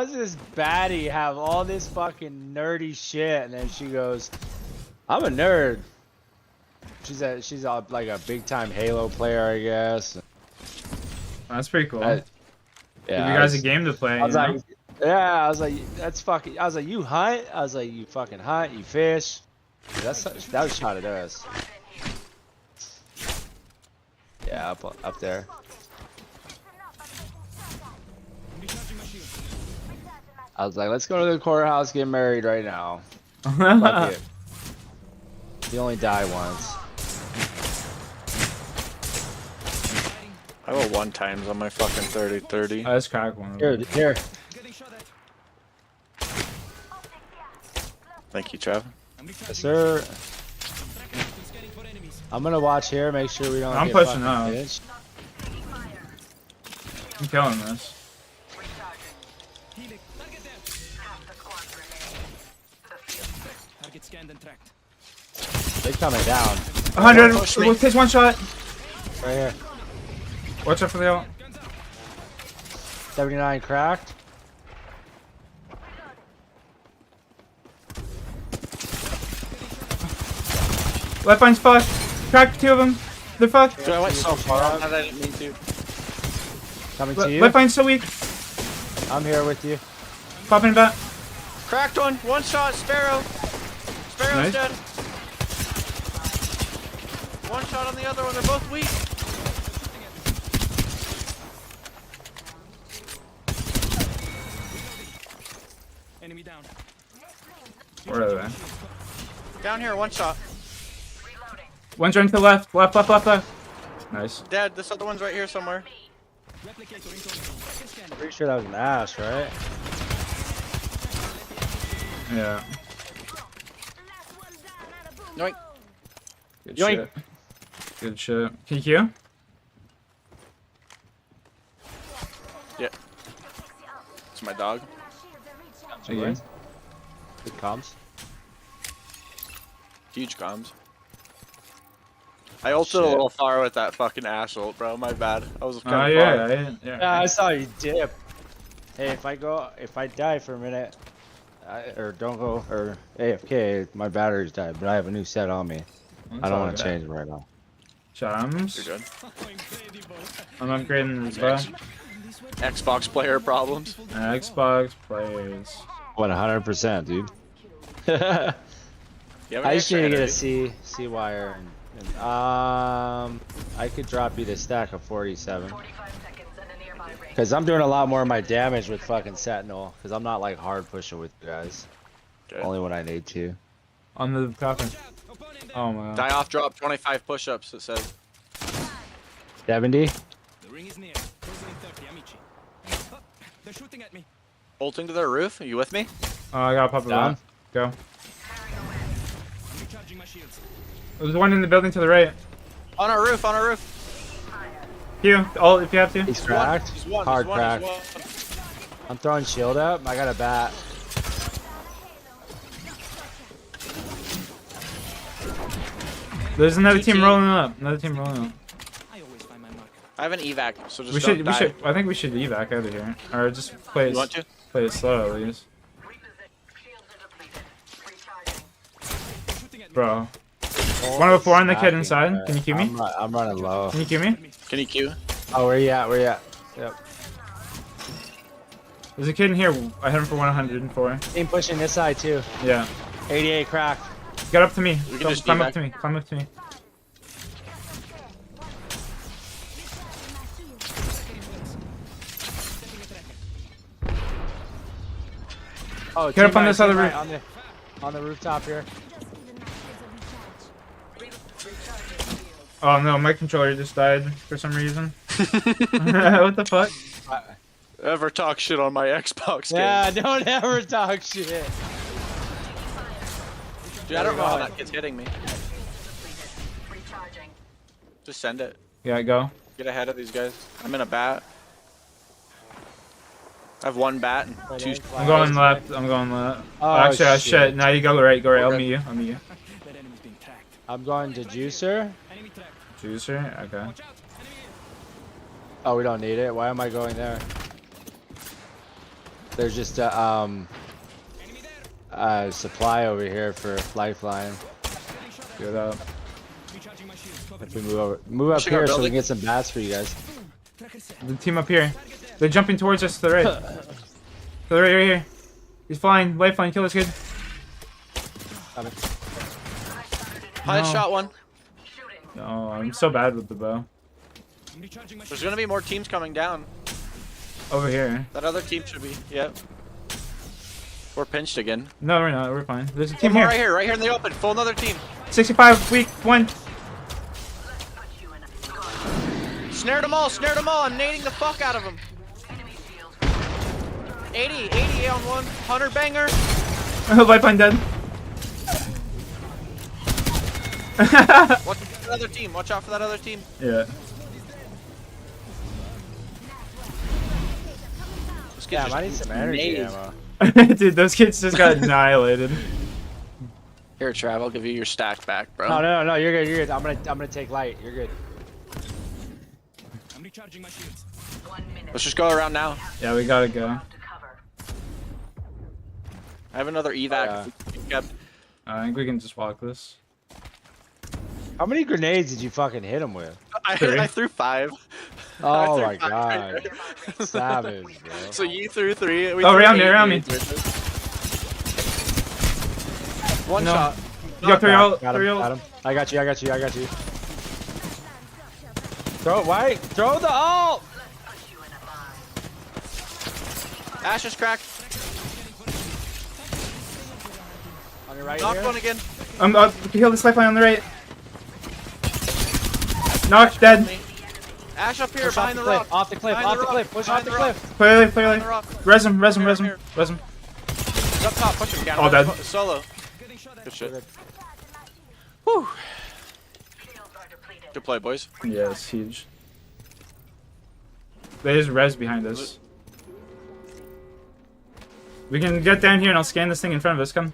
does this baddie have all this fucking nerdy shit? And then she goes, "I'm a nerd." She's like a big time Halo player, I guess. That's pretty cool. I- Give yeah, you guys a game to play. I was you like, know? yeah, I was like, that's fucking. I was like, you hunt? I was like, you fucking hunt, you fish. That was shot at us. Yeah, up there. recharging my shield. I was like, let's go to the courthouse, get married right now. Fuck it. You only die once. I roll 1 times on my fucking 30-30. Let's crack one. Here. Getting shot at. Thank you, Trav. I'm Yes, recharging. sir. Been scanning for enemies. I'm gonna watch here, make sure we don't I'm get pushing fucking up. pinched. I'm killing this. Healing. Target them. Target scanned and tracked. They coming down. 100. Push me. Takes one shot. Right here. Watch out for the ult. Guns up. 79 cracked. Left fucked. Cracked 2 of them. They're fucked. Dude, I went so far on that I didn't mean to. Coming to you. Left line's so weak. I'm here with you. Popping back. Cracked one. 1 shot. Sparrow. Sparrow's Nice. dead. 1 shot on the other one. They're both weak. Enemy down. Where are they? Down here. 1 shot. One's running to the left. Left. Nice. Dead. This other one's right here somewhere. Replicator incoming. Second scan. Pretty sure that was an ash, right? Yeah. Yoink. Good Yoink. shit. Good shit. PQ? Yeah. It's my dog. Okay. Good comms. Huge comms. I ulted a little far with that fucking ass ult, bro. My bad. I was Oh kind of yeah, far. Yeah, I saw you dip. Hey, if I die for a minute, or don't go, or AFK, my battery's died, but I have a new set on me. I don't want to change it right now. Chums. You're good. Incredible. I'm upgrading as well. Xbox player problems. Xbox players. 100%, dude. You have any I just need extra to get a energy? C wire. I could drop you the stack of 47. 45 seconds and a nearby ring. Because I'm doing a lot more of my damage with fucking Sentinel. Because I'm not like hard pushing with you guys. Okay. Only when I need to. On the coffin. Opponent Oh my god. Die off drop 25 push-ups, it says. 70? The ring is near. Closing in 30. They're shooting at me. Bolting to their roof. Are you with me? Oh, I gotta pop it Down. out. Go. I'm recharging my shields. There's one in the building to the right. On our roof. On our roof. Hugh, all if you have to. He's cracked. He's one. Hard he's one, cracked. he's one. I'm throwing shield up. I got a bat. There's another team GG. rolling up. Another team rolling up. I always find my mark. I have an evac, so just We don't should. die. We should. I think we should evac out of here, or just play You it. want to? Play it slow at least, Shields are depleted. Recharging. They're shooting at me. bro. 104 on the kid Stacking, inside. man. Can you cue me? I'm running low. Can you cue me? Can you queue? Oh, where you at? Where you at? Yep. There's a kid in here. I hit him for 104. Team pushing this side too. Yeah. 88 crack. Get up to me. We can Go, just climb evac. up to me. Climb up to me. Oh, Get up team on right, this other team roof. right, on the rooftop here. Oh no, my controller just died for some reason. What the fuck? Ever talk shit on my Xbox game? Yeah, don't ever talk shit. Dude, I don't know how that kid's hitting me. Recharging. Just send it. Yeah, go. Get ahead of these guys. I'm in a bat. I have one bat and two. I'm going left. I'm going left. Oh, Actually, shit. shit. Now you go right. Go right. I'll Okay. meet you. I'll meet you. That enemy's being tracked. I'm going to juicer. Enemy tracked. Juicer. Okay. Watch out. Enemy here. Oh, we don't need it. Why am I going there? There's just a Enemy there. supply over here for lifeline. Getting shot at. Get up. Recharging my shields. Cover If me. we move up Pushing our here so we building. can get some bats for you guys. Tracker set. The team up here. They're jumping towards us to the right. To the right here. He's flying. Lifeline. Kill this kid. High No. shot one. Oh, I'm so bad with the bow. I'm recharging my There's shields. gonna be more teams coming down. Over here. That other team should be. Yep. We're pinched again. No, we're not. We're fine. There's a One team more here. right here in the open. Full another team. 65. Weak. One. Snared them all. Snared them all. I'm nading the fuck out of them. 80 on one. 100 banger. Lifeline dead. Watch for that other team. Watch out for that other team. Yeah. This kid's Damn, just I need some energy nading. ammo. Dude, those kids just got annihilated. Here, Trav. I'll give you your stack back, bro. No, you're good, you're good. I'm gonna take light. You're good. I'm recharging my shields. 1 minute Let's just go around now. Yeah, we gotta go. to cover. I have another evac. Yep. I think we can just walk this. How many grenades did you fucking hit him with? I threw 5. Oh threw my 5 god. there. Savage, bro. So you threw 3. We Oh, threw around me, 8 around me. grenades, Richard. One No. shot. You got 3 ult. Got 3 him, ult. got him. I got you. Throw it, White. Throw the ult! Ash is cracked. On your right Knocked here. one again. Heal this lifeline on the right. Knocked, dead. Ash up here Push behind the cliff, rock. off the cliff, Behind off the the rock, cliff. Push behind off the the rock. cliff. Clearly. Behind the rock. Res him. Here, here. Res him. He's up top. Push him. Gannon. All dead. Solo. Getting shot at. Good shit. Good. Whew. Shields are depleted. Good play, boys. Yeah, it's huge. There's res behind us. We can get down here and I'll scan this thing in front of us. Come.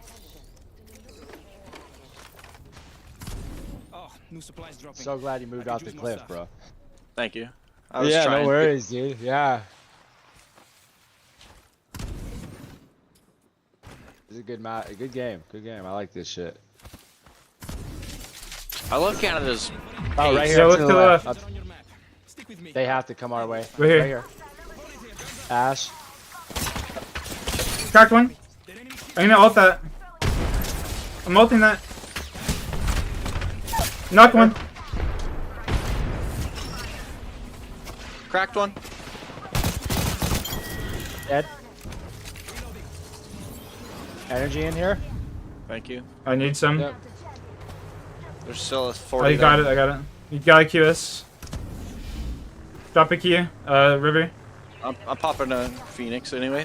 Oh, new supplies dropping. So glad you moved I off could the use more cliff, stuff. bro. Thank you. I was Yeah, trying. no worries, dude. Yeah. It's a good match. A good game. Good game. I like this shit. I love Canada's. Oh, right here Yeah, to look the to the left. left. They're on your map. Stick with me. They have to come our way. Right here. Ash. Cracked one. That enemy shield. I'm gonna ult that. I'm ulting that. Knocked one. Cracked one. Dead. Energy in here. Thank you. I need some. Yep. There's still a 40. Oh, you got it. I got it. You gotta queue us. Drop a key. River. I'm popping a Phoenix anyway.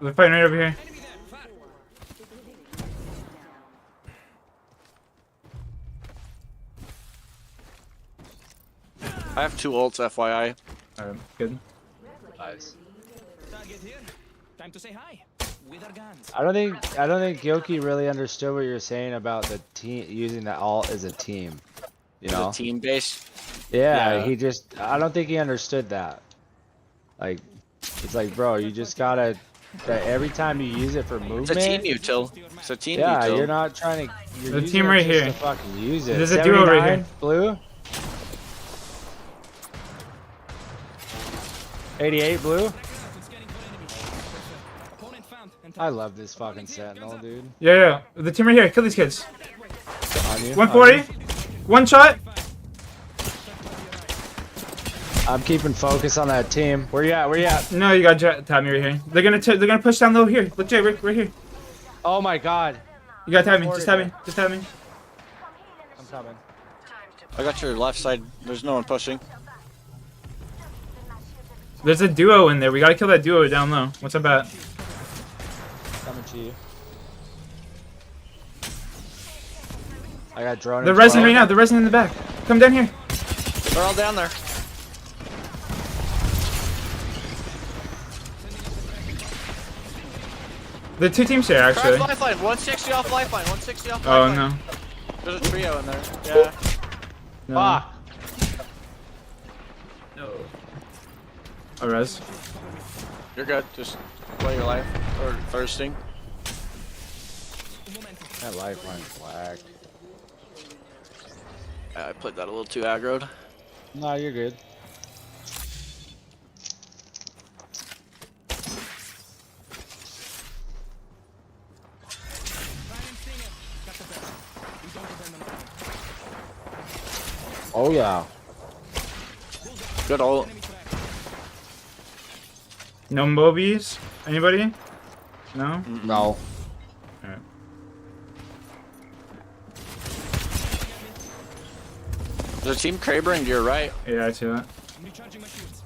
They're fighting right over here. I have 2 ults, FYI. Alright, good. Nice. Target here. Time to say hi. With our guns. I don't think Gyoki really understood what you're saying about the team using the alt as a team. You know? The team base. Yeah, Yeah. he just I don't think he understood that. Like it's like, bro, you just gotta that every time you use it for movement. It's a team util. It's a team yeah, util. you're not trying to. You're The using team it right just here. to fucking use it. There's a duo right 79, here. Blue. 88 blue. Opponent found and I love this fucking sentinel, dude. Yeah. The team right here. Kill these kids. On you, 140. on you. One shot. I'm keeping focus on that team. Where you at? Where you at? No, you got Tommy right here. They're gonna push down low here. Look, Jay, right here. Oh my god. You got Tommy. Just tap me. Just tap me. I'm coming. I got your left side. There's no one pushing. There's a duo in there. We gotta kill that duo down low. What's up at? Coming to you. I got drone. They're in resin 12. right now. They're resin in the back. Come down here. They're all down there. The 2 teams here actually. Crash lifeline. 160 off lifeline. 160 off Oh lifeline. no. There's a trio in there. Yeah. No. Fuck. No. A res. You're good. Just play your life. Or thirsting. That lifeline's whack. I played that a little too aggroed. No, you're good. Oh yeah. Good ult. No Mobies? Anybody? No? No. Alright. There's a team Kraber to your right. Yeah, I see that. I'm recharging my shields.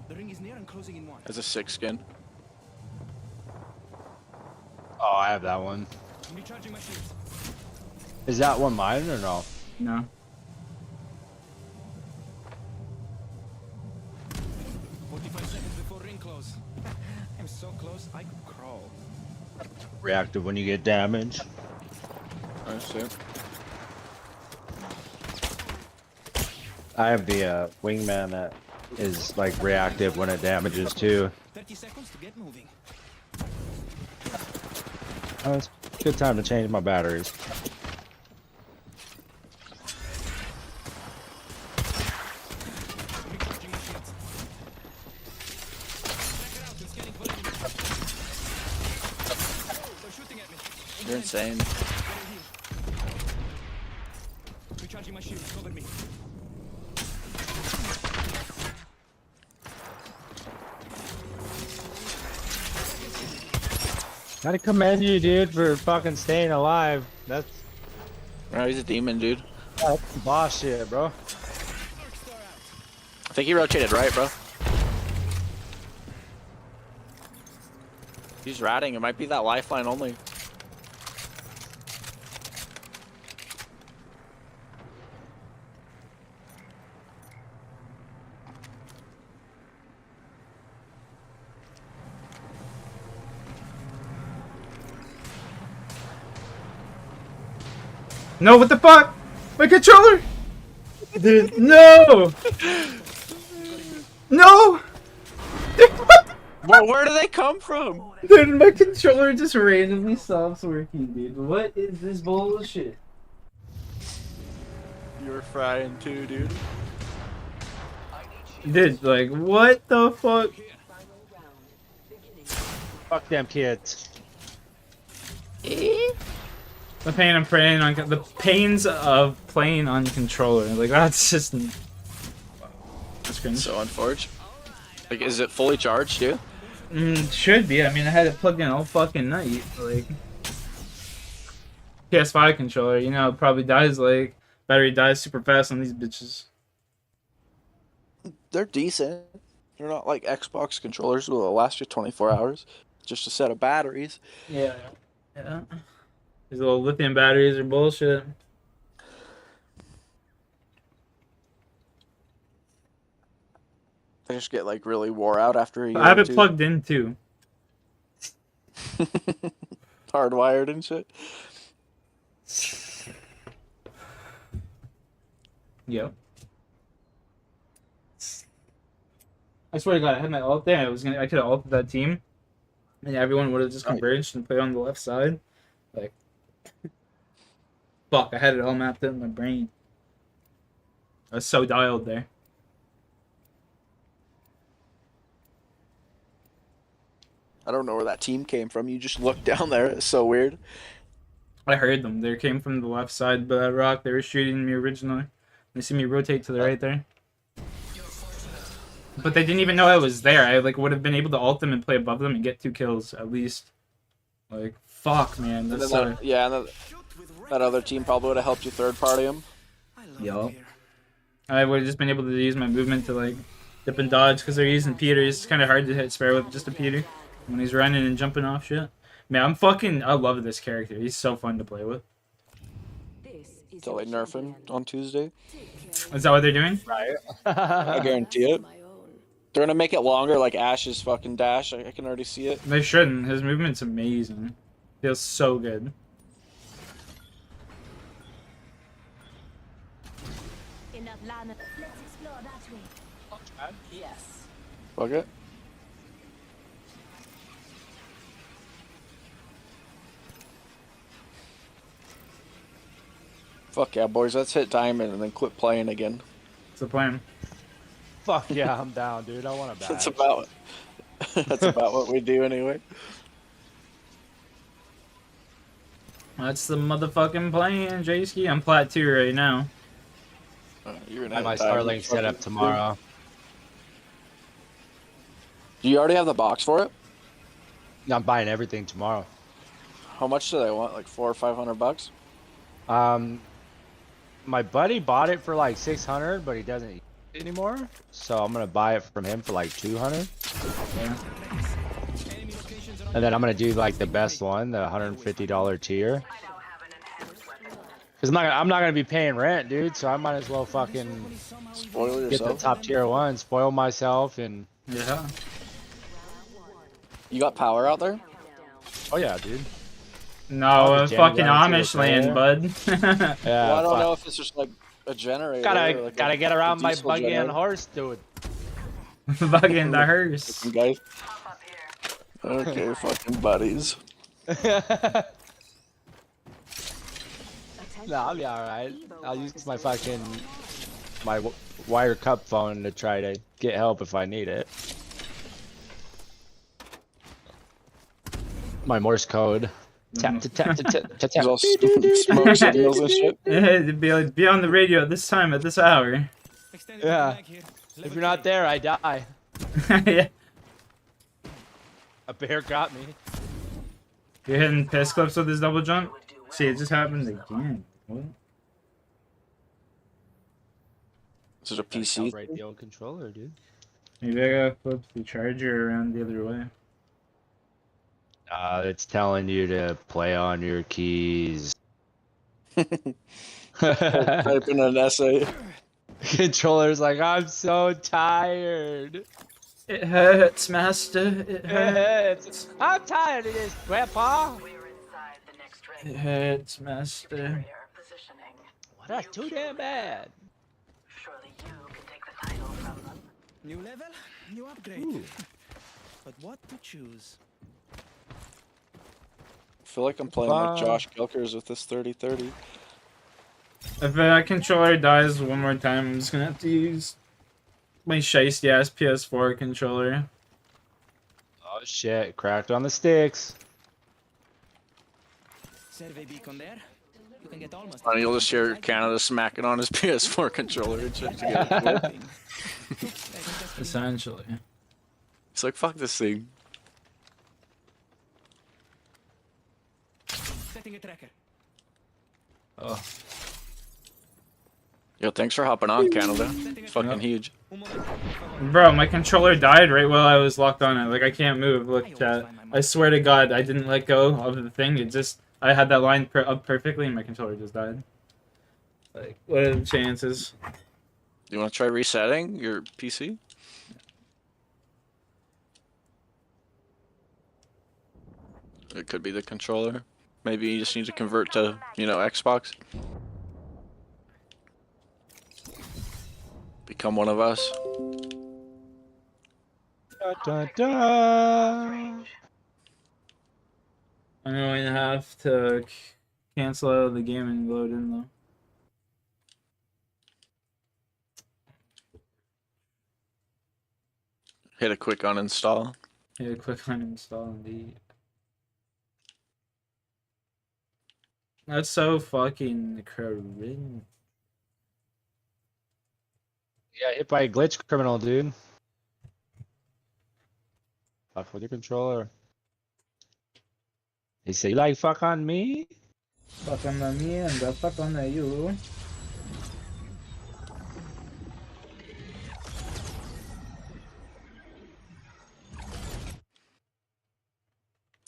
The ring is near and closing in 1. There's a 6 skin. Oh, I have that one. I'm recharging my shields. Is that one mine or no? No. 45 seconds before ring close. I'm so close I could crawl. Reactive when you get damaged. I see. I have the wingman that is like reactive when it damages too. 30 seconds to get moving. Oh, it's a good time to change my batteries. Recharging my shields. Check it out, it's getting full enemy. They're shooting at me. You're insane. Recharging my shields, cover me. Gotta commend you, dude, for fucking staying alive. That's Oh, he's a demon, dude. boss shit, bro. I think he rotated right, bro. He's ratting. It might be that lifeline only. No, what the fuck? My controller! Dude, no! No! Well, where do they come from? Dude, my controller just randomly stops working, dude. What is this bullshit? You were frying too, dude. Dude, like, what the fuck? Fuck them kids. The pain I'm praying on the pains of playing on controller. Like that's just That's cringe. So unfortunate. Like, is it fully charged too? Should be. I mean, I had it plugged in all fucking night. Like, PS5 controller, you know, it probably dies like battery dies super fast on these bitches. They're decent. They're not like Xbox controllers will last you 24 hours. Just a set of batteries. Yeah. Yeah. These little lithium batteries are bullshit. They just get like really wore out after a year. I have or it two. plugged in too. Hardwired and shit. Yep. I swear to God, I had my ult there. I could have ulted that team, and everyone would have just converged and played on the left side. Like, fuck! I had it all mapped out in my brain. I was so dialed there. I don't know where that team came from. You just looked down there. It's so weird. I heard them. They came from the left side, but that rock, they were shooting me originally. They see me rotate to the right there. But they didn't even know I was there. I like would have been able to ult them and play above them and get 2 kills at least. Like, fuck, man. And That's then that other team probably would have helped you third party him. Yup. I would have just been able to use my movement to like dip and dodge because they're using Peter. It's kind of hard to hit Spare with just a Peter when he's running and jumping off shit. Man, I love this character. He's so fun to play with. Until they nerf him on Tuesday. Is that what they're doing? Right. I guarantee it. They're gonna make it longer, like Ash's fucking dash. I can already see it. They shouldn't. His movement's amazing. Feels so good. Let's explore that way. Yes. Fuck it. Fuck yeah, boys. Let's hit diamond and then quit playing again. What's the plan? Fuck yeah, I'm down, dude. I want to That's about what we do anyway. That's the motherfucking plan, J-Ski. I'm plat 2 right now. You're gonna I have my diamond Starlink set up fucking- tomorrow. Do you already have the box for it? I'm buying everything tomorrow. How much do they want? Like $400 or $500? My buddy bought it for like 600, but he doesn't use it anymore. So I'm gonna buy it from him for like 200. Yeah. And then I'm gonna do like the best one, the $150 tier. Cause I'm not gonna be paying rent, dude. So I might as well fucking Spoil get the yourself. top tier one, spoil myself, and Yeah. You got power out there? oh yeah, dude. No, the fucking generator Amish to land, there. bud. Yeah. Well, I don't fuck. know if it's just like a generator. Gotta or like gotta get around my diesel buggy and generator. horse, dude. Fucking the hearse. You guys. Okay, fucking buddies. No, I'll be alright. I'll use my fucking wire cup phone to try to get help if I need it. My Morse code. Tap tap tap tap tap tap. There's all smoke signals and shit. It'd be like, be on the radio at this time, at this hour. Extended Yeah. back here. If you're not there, I die. Yeah. A bear got me. You're hitting piss clips with this double jump? See, it just happened again. What? This is a PC. Right the old controller, dude. Maybe I gotta flip the charger around the other way. It's telling you to play on your keys. Type in an essay. Controller's like, I'm so tired. It hurts, master. It hurts. I'm tired of this, Grandpa. We're inside the next It ring. hurts, master. Superior positioning. Well, that's too damn bad. Surely you can take the title from them. New level, new upgrade. But what to choose? I feel like I'm playing like Josh Gilkers with this 30-30. If that controller dies one more time, I'm just gonna have to use my shiesty ass PS4 controller. Oh shit, cracked on the sticks. Survey beacon there. You can get almost. And you'll just hear Canada smacking on his PS4 controller and shit to get it cool. Essentially. It's like, fuck this thing. Setting a tracker. Oh. Yo, thanks for hopping on, Canada. Fucking Yep. huge. Bro, my controller died right while I was locked on it. Like, I can't move. Look, chat. I swear to God, I didn't let go of the thing. It just... I had that line up perfectly, and my controller just died. Like, what are the chances? You want to try resetting your PC? It could be the controller. Maybe you just need to convert to, you know, Xbox. Become one of us. Da, da, da. I'm going to have to cancel out of the game and load in, though. Hit a quick uninstall. Yeah, click uninstall indeed. That's so fucking cringe. Yeah, hit by a glitch criminal, dude. Fuck with your controller. He said, "You like fuck on me?" Fuck on me and the fuck on you.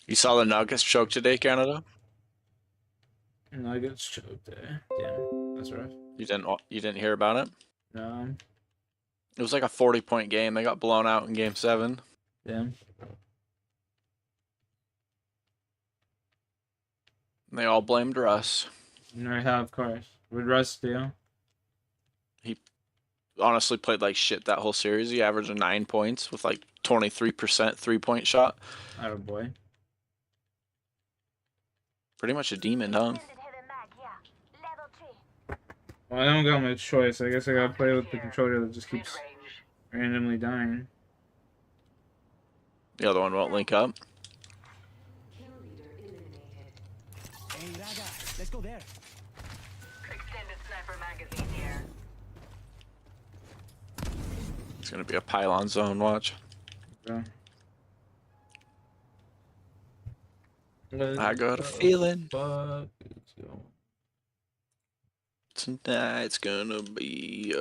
You saw the Nuggets choke today, Canada? Nuggets choked there. Damn, that's rough. You didn't hear about it? No, It was like a 40-point game. They got blown out in Game 7. damn. And they all blamed Russ. Right, of course. Would Russ do? Honestly played like shit that whole series. He averaged 9 points with like 23% three-point shot. Oh boy. Pretty much a demon, huh? Well, I don't got much choice. I guess I gotta play with the controller that just keeps randomly dying. The other one won't link up. Hey, Raga, let's go there. Extended sniper magazine here. It's gonna be a pylon zone, watch. So. I got a feeling Fuck is going- tonight's gonna be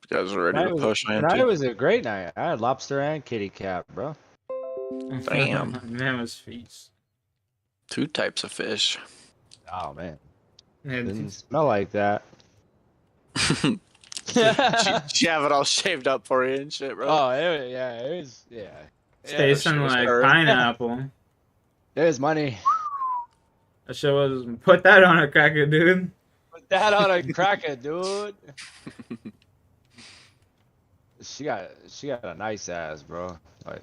you guys are ready to push, I am Tonight too. was a great night. I had lobster and kitty cat, bro. Damn. Man was feast. 2 types of fish. Oh man, Yeah, didn't smell like that. she have it all shaved up for you and shit, bro. Oh, it was, yeah. tasting was like her. pineapple. There's money. That shit was put that on a cracker, dude. Put that on a cracker, dude. She got a nice ass, bro. Like,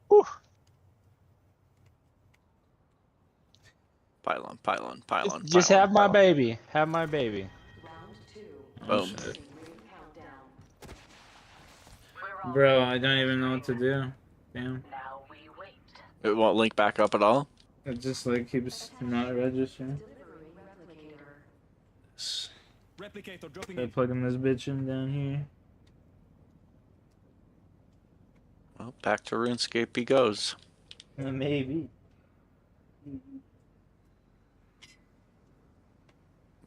whew. Pylon. Just have my baby. Have my baby. Oh, Boom. shit. Bro, I don't even know what to do. Damn. Now we wait. It won't link back up at all. It just like keeps not registering. Replicator dropping Gotta in. plug in this bitch in down here. Well, back to RuneScape he goes. Maybe.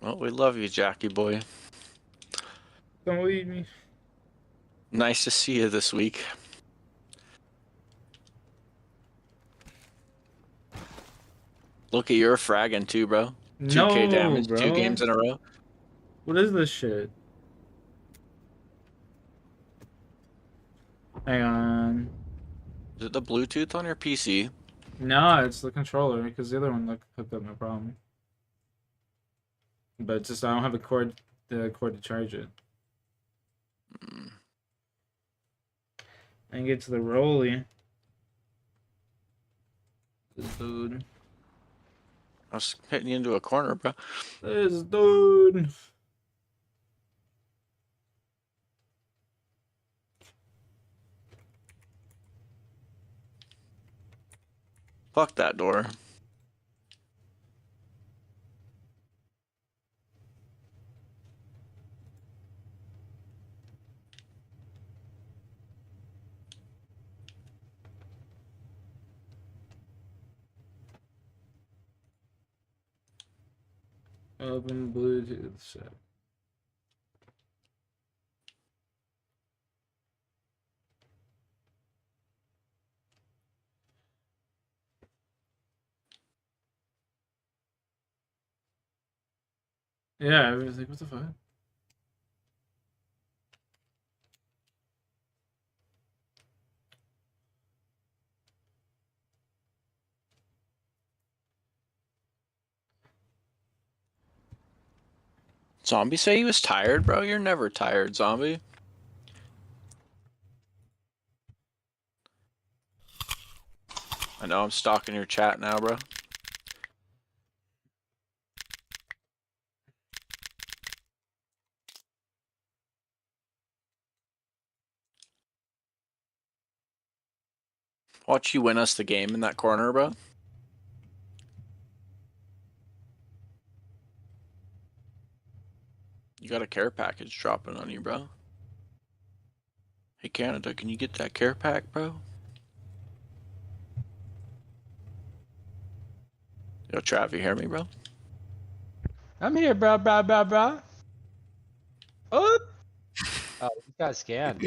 Well, we love you, Jackie boy. Don't leave me. Nice to see you this week. Look at your fragging too, bro. 2k damage, bro. 2 games in a row. What is this shit? Hang on. Is it the Bluetooth on your PC? No, it's the controller because the other one hooked up no problem. But just I don't have the cord to charge it. And get to the rolly. This dude. I was hitting you into a corner, bro. This dude. Fuck that door. Open Bluetooth set. Yeah, I was like, what the fuck? Zombie say he was tired, bro? You're never tired, zombie. I know I'm stalking your chat now, bro. Watch you win us the game in that corner, bro. You got a care package dropping on you, bro. Hey, Canada, can you get that care pack, bro? Yo, Trav, you hear me, bro? I'm here, bro. Oh, this guy's scanned.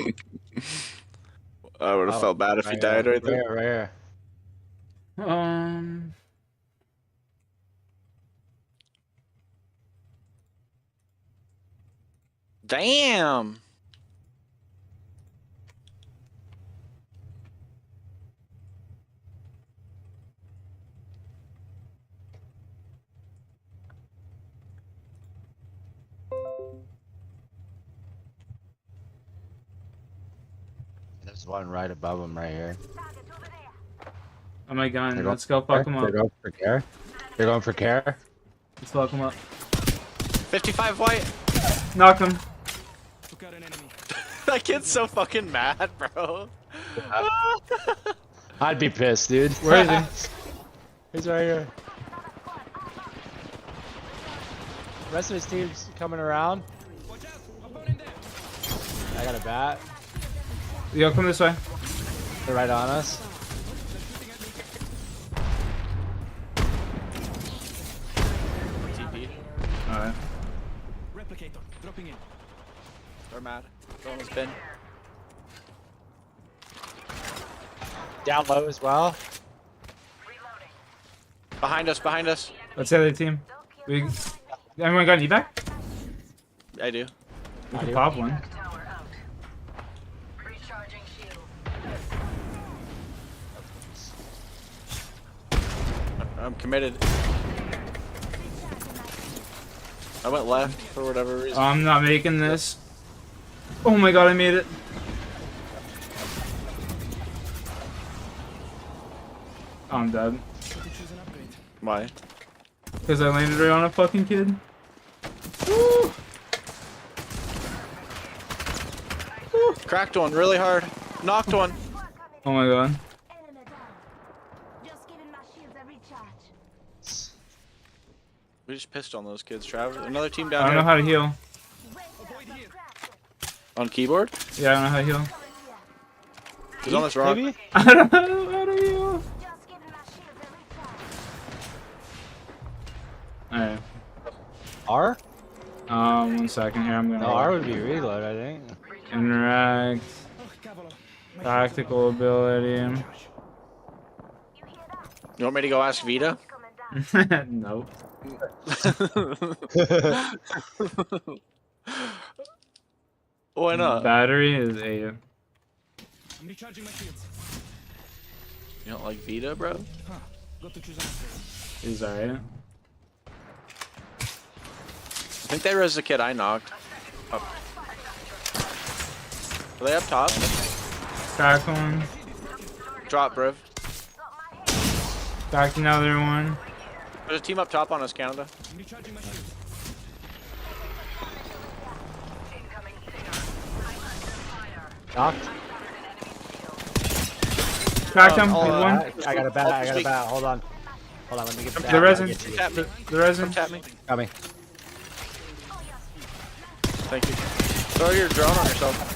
I would have felt bad if he died right there. Right here. Damn! There's one right above him right here. Oh my god, They're let's go fuck him up. They're going for care. They're going for care. Let's fuck him up. 55 white! Knock him. Took out an enemy. That kid's so fucking mad, bro. I'd be pissed, dude. Where is he? He's right here. The rest of his team's coming around. Watch out! Opponent there! I got a bat. Yo, come this way. They're right on us. TP. Alright. Replicator, dropping in. They're mad. Throwing his bin. Down low as well. Behind us, behind us. Let's the other team. Everyone got an evac? I do. We can pop one. Tower out. Recharging shield. I'm committed. I went left for whatever reason. I'm not making this. Oh my god, I made it. Oh, I'm dead. Got to choose an upgrade. Why? Because I landed right on a fucking kid. Woo! Cracked one really hard. Knocked one. Oh my god. Enemy down. Just giving my shields a recharge. We just pissed on those kids, Trav. Another team I down don't know here. how to heal. On keyboard? Yeah, I don't know how to heal. He's on this rock. Maybe? I don't know how to heal. Just giving my shields a recharge. Alright. R? 1 second here, I'm gonna No, R would be reload, I think. interact. Oh, Cavolo. My Tactical ability. You hear that? You want me to go ask Vita? Coming down. Nope. Why not? Battery is a. I'm recharging my shields. You don't like Vita, bro? Huh. Got to choose an upgrade. Is alright. I think there was the kid I knocked. Up. Are they up top? Back one. Drop, bruv. Back another one. There's a team up top on us, Canada. Recharging my shield. Knocked. Cracked him. Oh, He's one. I got a bat. I got a bat. Hold on. Hold on. Let me get the bat. The resin. I'll get you. Tap me. The resin. Tap me. Coming. Thank you. Throw your drone on yourself.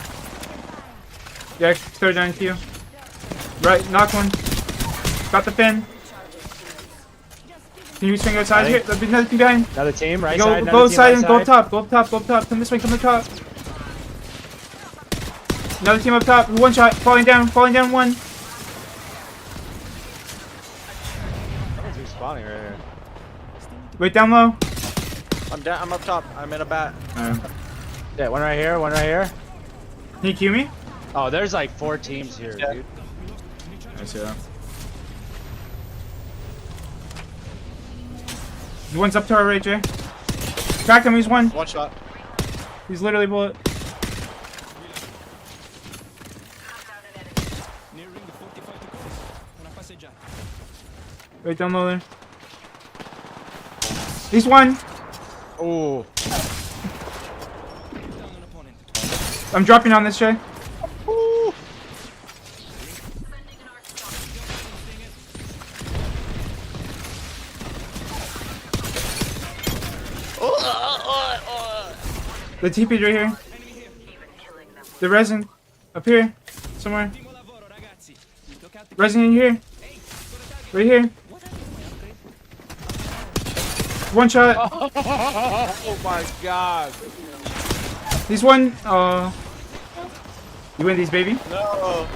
Yeah, throw it down to you. Right, knock one. Got the fin. Can you swing outside here? There'll be another team behind. Another team, right Go, side. go Another team, outside right and go up side. top. Go up top. Go up top. Come this way. Come to the top. Another team up top. One shot. Falling down. Falling down one. Someone's respawning right here. Wait, down low. I'm down. I'm up top. I'm in a bat. Yeah, one right here. One right here. Can you cue me? Oh, there's like 4 teams here, Yeah. dude. I see that. One's up to our right, Jay. Cracked him. He's one. One shot. He's literally bullet. Nearing the 45 to course. Una passeggiata. Right down low there. He's one. Oh, Down an opponent. I'm dropping on this, Jay. The TP's right here. The resin. Up here. Somewhere. Ottimo lavoro, ragazzi. Look out the Resin in here. Right here. One shot. oh my God. He's one. You win these, baby? No.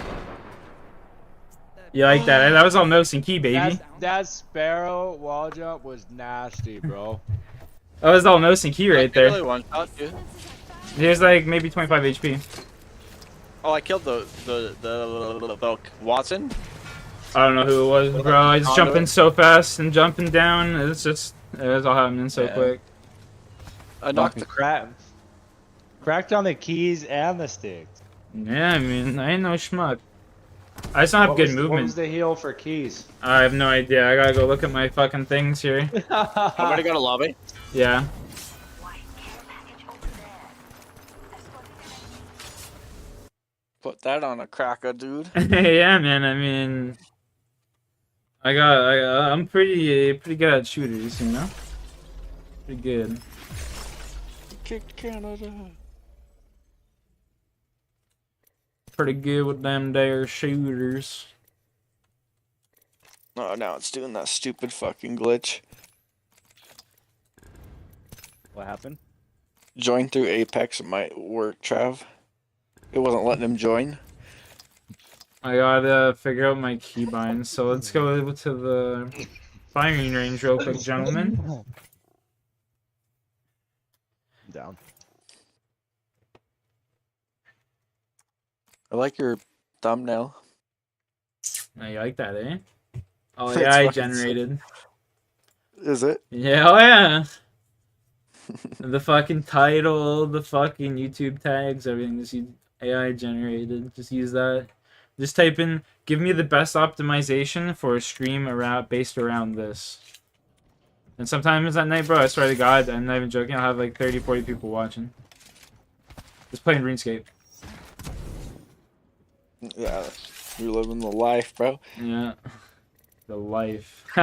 You like that? That was all mouse and key, baby. That Sparrow wall jump was nasty, bro. That was all mouse and key right Really there. one shot, dude. Here's like maybe 25 HP. Oh, I killed the Watson. I don't know who it was, bro. I just jumping so fast and jumping down. It's just, it was all happening so Yeah. quick. I knocked the Cracked on the keys and the sticks. Yeah, I mean, I ain't no schmuck. I just don't have good What was movement. the heal for keys? I have no idea. I gotta go look at my fucking things here. Somebody got a lobby. Yeah. Put that on a cracker, dude. Yeah, man. I mean, I'm pretty good at shooters, you know. Pretty good. Kick Canada. Pretty good with them there shooters. Oh, now it's doing that stupid fucking glitch. What happened? Join through Apex might work, Trav. It wasn't letting him join. I gotta figure out my keybinds. So let's go to the firing range real quick, gentlemen. I'm down. I like your thumbnail. I like that, eh? Oh, That's AI fucking generated. Is it? Yeah, oh yeah. The fucking title, the fucking YouTube tags, everything just AI generated. Just use that. Just type in, give me the best optimization for a stream based around this. And sometimes at night, bro, I swear to God, I'm not even joking, I'll have like 30, 40 people watching. Just playing RuneScape. Yeah, you're living the life, bro. Yeah. The life. They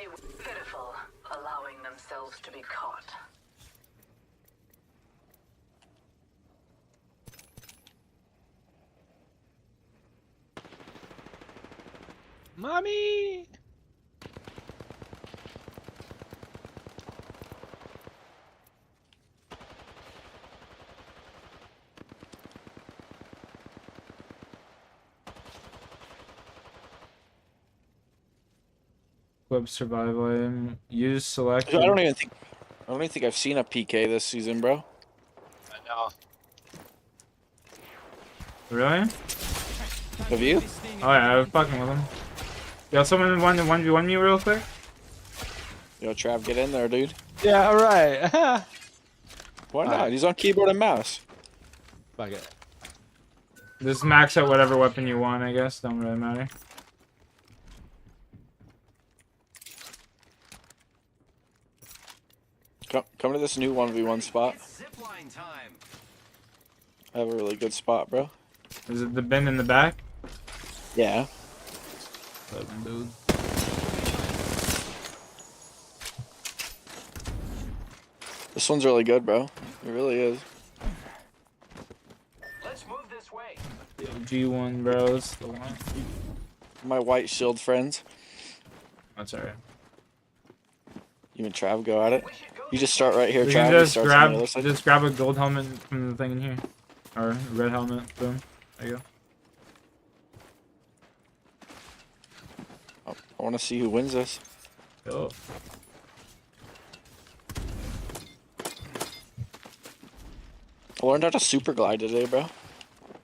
were pitiful, allowing themselves to be caught. Mommy! Web survival. Use select. I don't even think I've seen a PK this season, bro. I know. Really? Have you? Oh yeah, I was fucking with him. Yo, someone want to 1v1 me real quick? Yo, Trav, get in there, dude. Yeah, alright. Why not? Alright. He's on keyboard and mouse. Fuck it. Just max out whatever weapon you want, I guess. Don't really matter. Come to this new 1v1 spot. Zipline time. I have a really good spot, bro. Is it the bin in the back? Yeah. Dude. This one's really good, bro. It really is. Let's move this way. G1, bro. It's the one. My white shield friends. That's alright. You and Trav go at it. You just start right here, You Trav. can He just starts on the other grab, side. just grab a gold helmet from the thing in here. Or a red helmet. Boom. There you go. Oh, I want to see who wins this. Go. I learned how to super glide today, bro.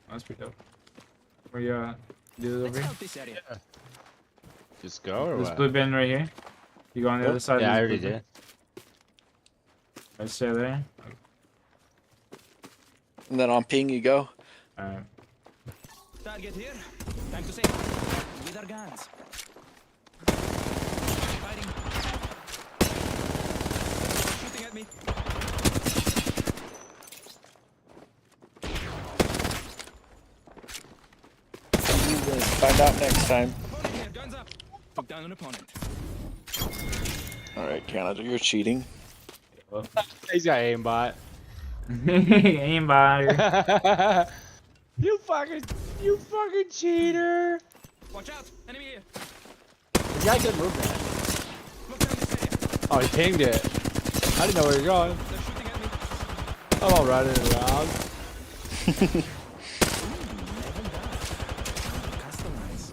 That's pretty dope. Where you at? Do it Let's over here? scout this area. Just go or This what? blue bin right here. You go on the other side. Yeah, of I this already blue bin. did. I stay there. And then on ping you go. Alright. Target here. Time to say hi. With our guns. Fighting. Shooting at me. Find out next time. Opponent here. Guns up. Took down an opponent. Alright, Canada, you're cheating. He's got aimbot. Aimbot. you fucking cheater. Watch out. Enemy here. He's got good movement. Look down this area. Oh, he pinged it. I didn't know where you're going. They're shooting at me. I'm all running around. Customize.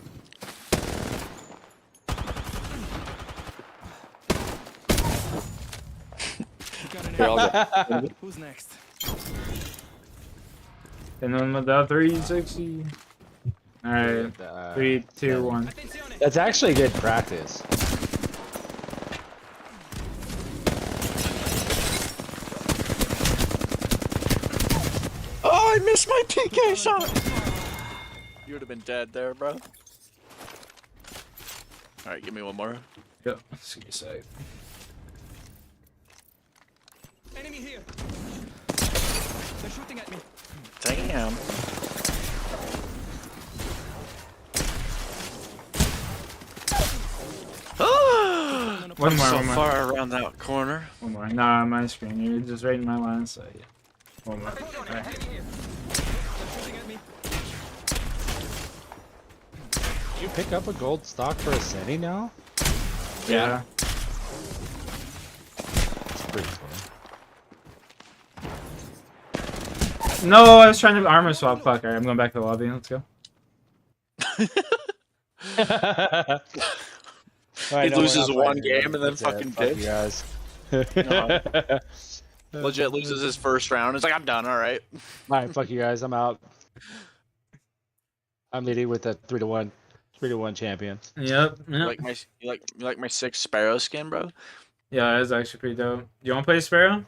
Got an Here, I'll enemy. go. Who's next? And then with that 360. Alright. 3, 2, 1. Attenzione. That's actually good practice. Oh, I missed my PK shot! You would have been dead there, bro. Alright, give me one more. Go. See you side. Enemy here. They're shooting at me. Damn. One more, So one more. far around that corner. One more. Nah, my screen. You're just right in my line, so yeah. One more. Opponent, Alright. enemy here. They're shooting at me. Did you pick up a gold stock for a city now? Yeah. It's pretty cool. No, I was trying to armor swap. Fuck, alright, I'm going back to the lobby. Let's go. Alright, He no, we're loses not one playing game and then That's it. fucking Fuck you dips. guys. Legit loses his first round. It's like, I'm done, alright. Alright, fuck you guys. I'm out. I'm leading with a 3-1 champion. Yep. You Yep. like my you like my 6 Sparrow skin, bro? Yeah, that's actually pretty dope. You want to play Sparrow?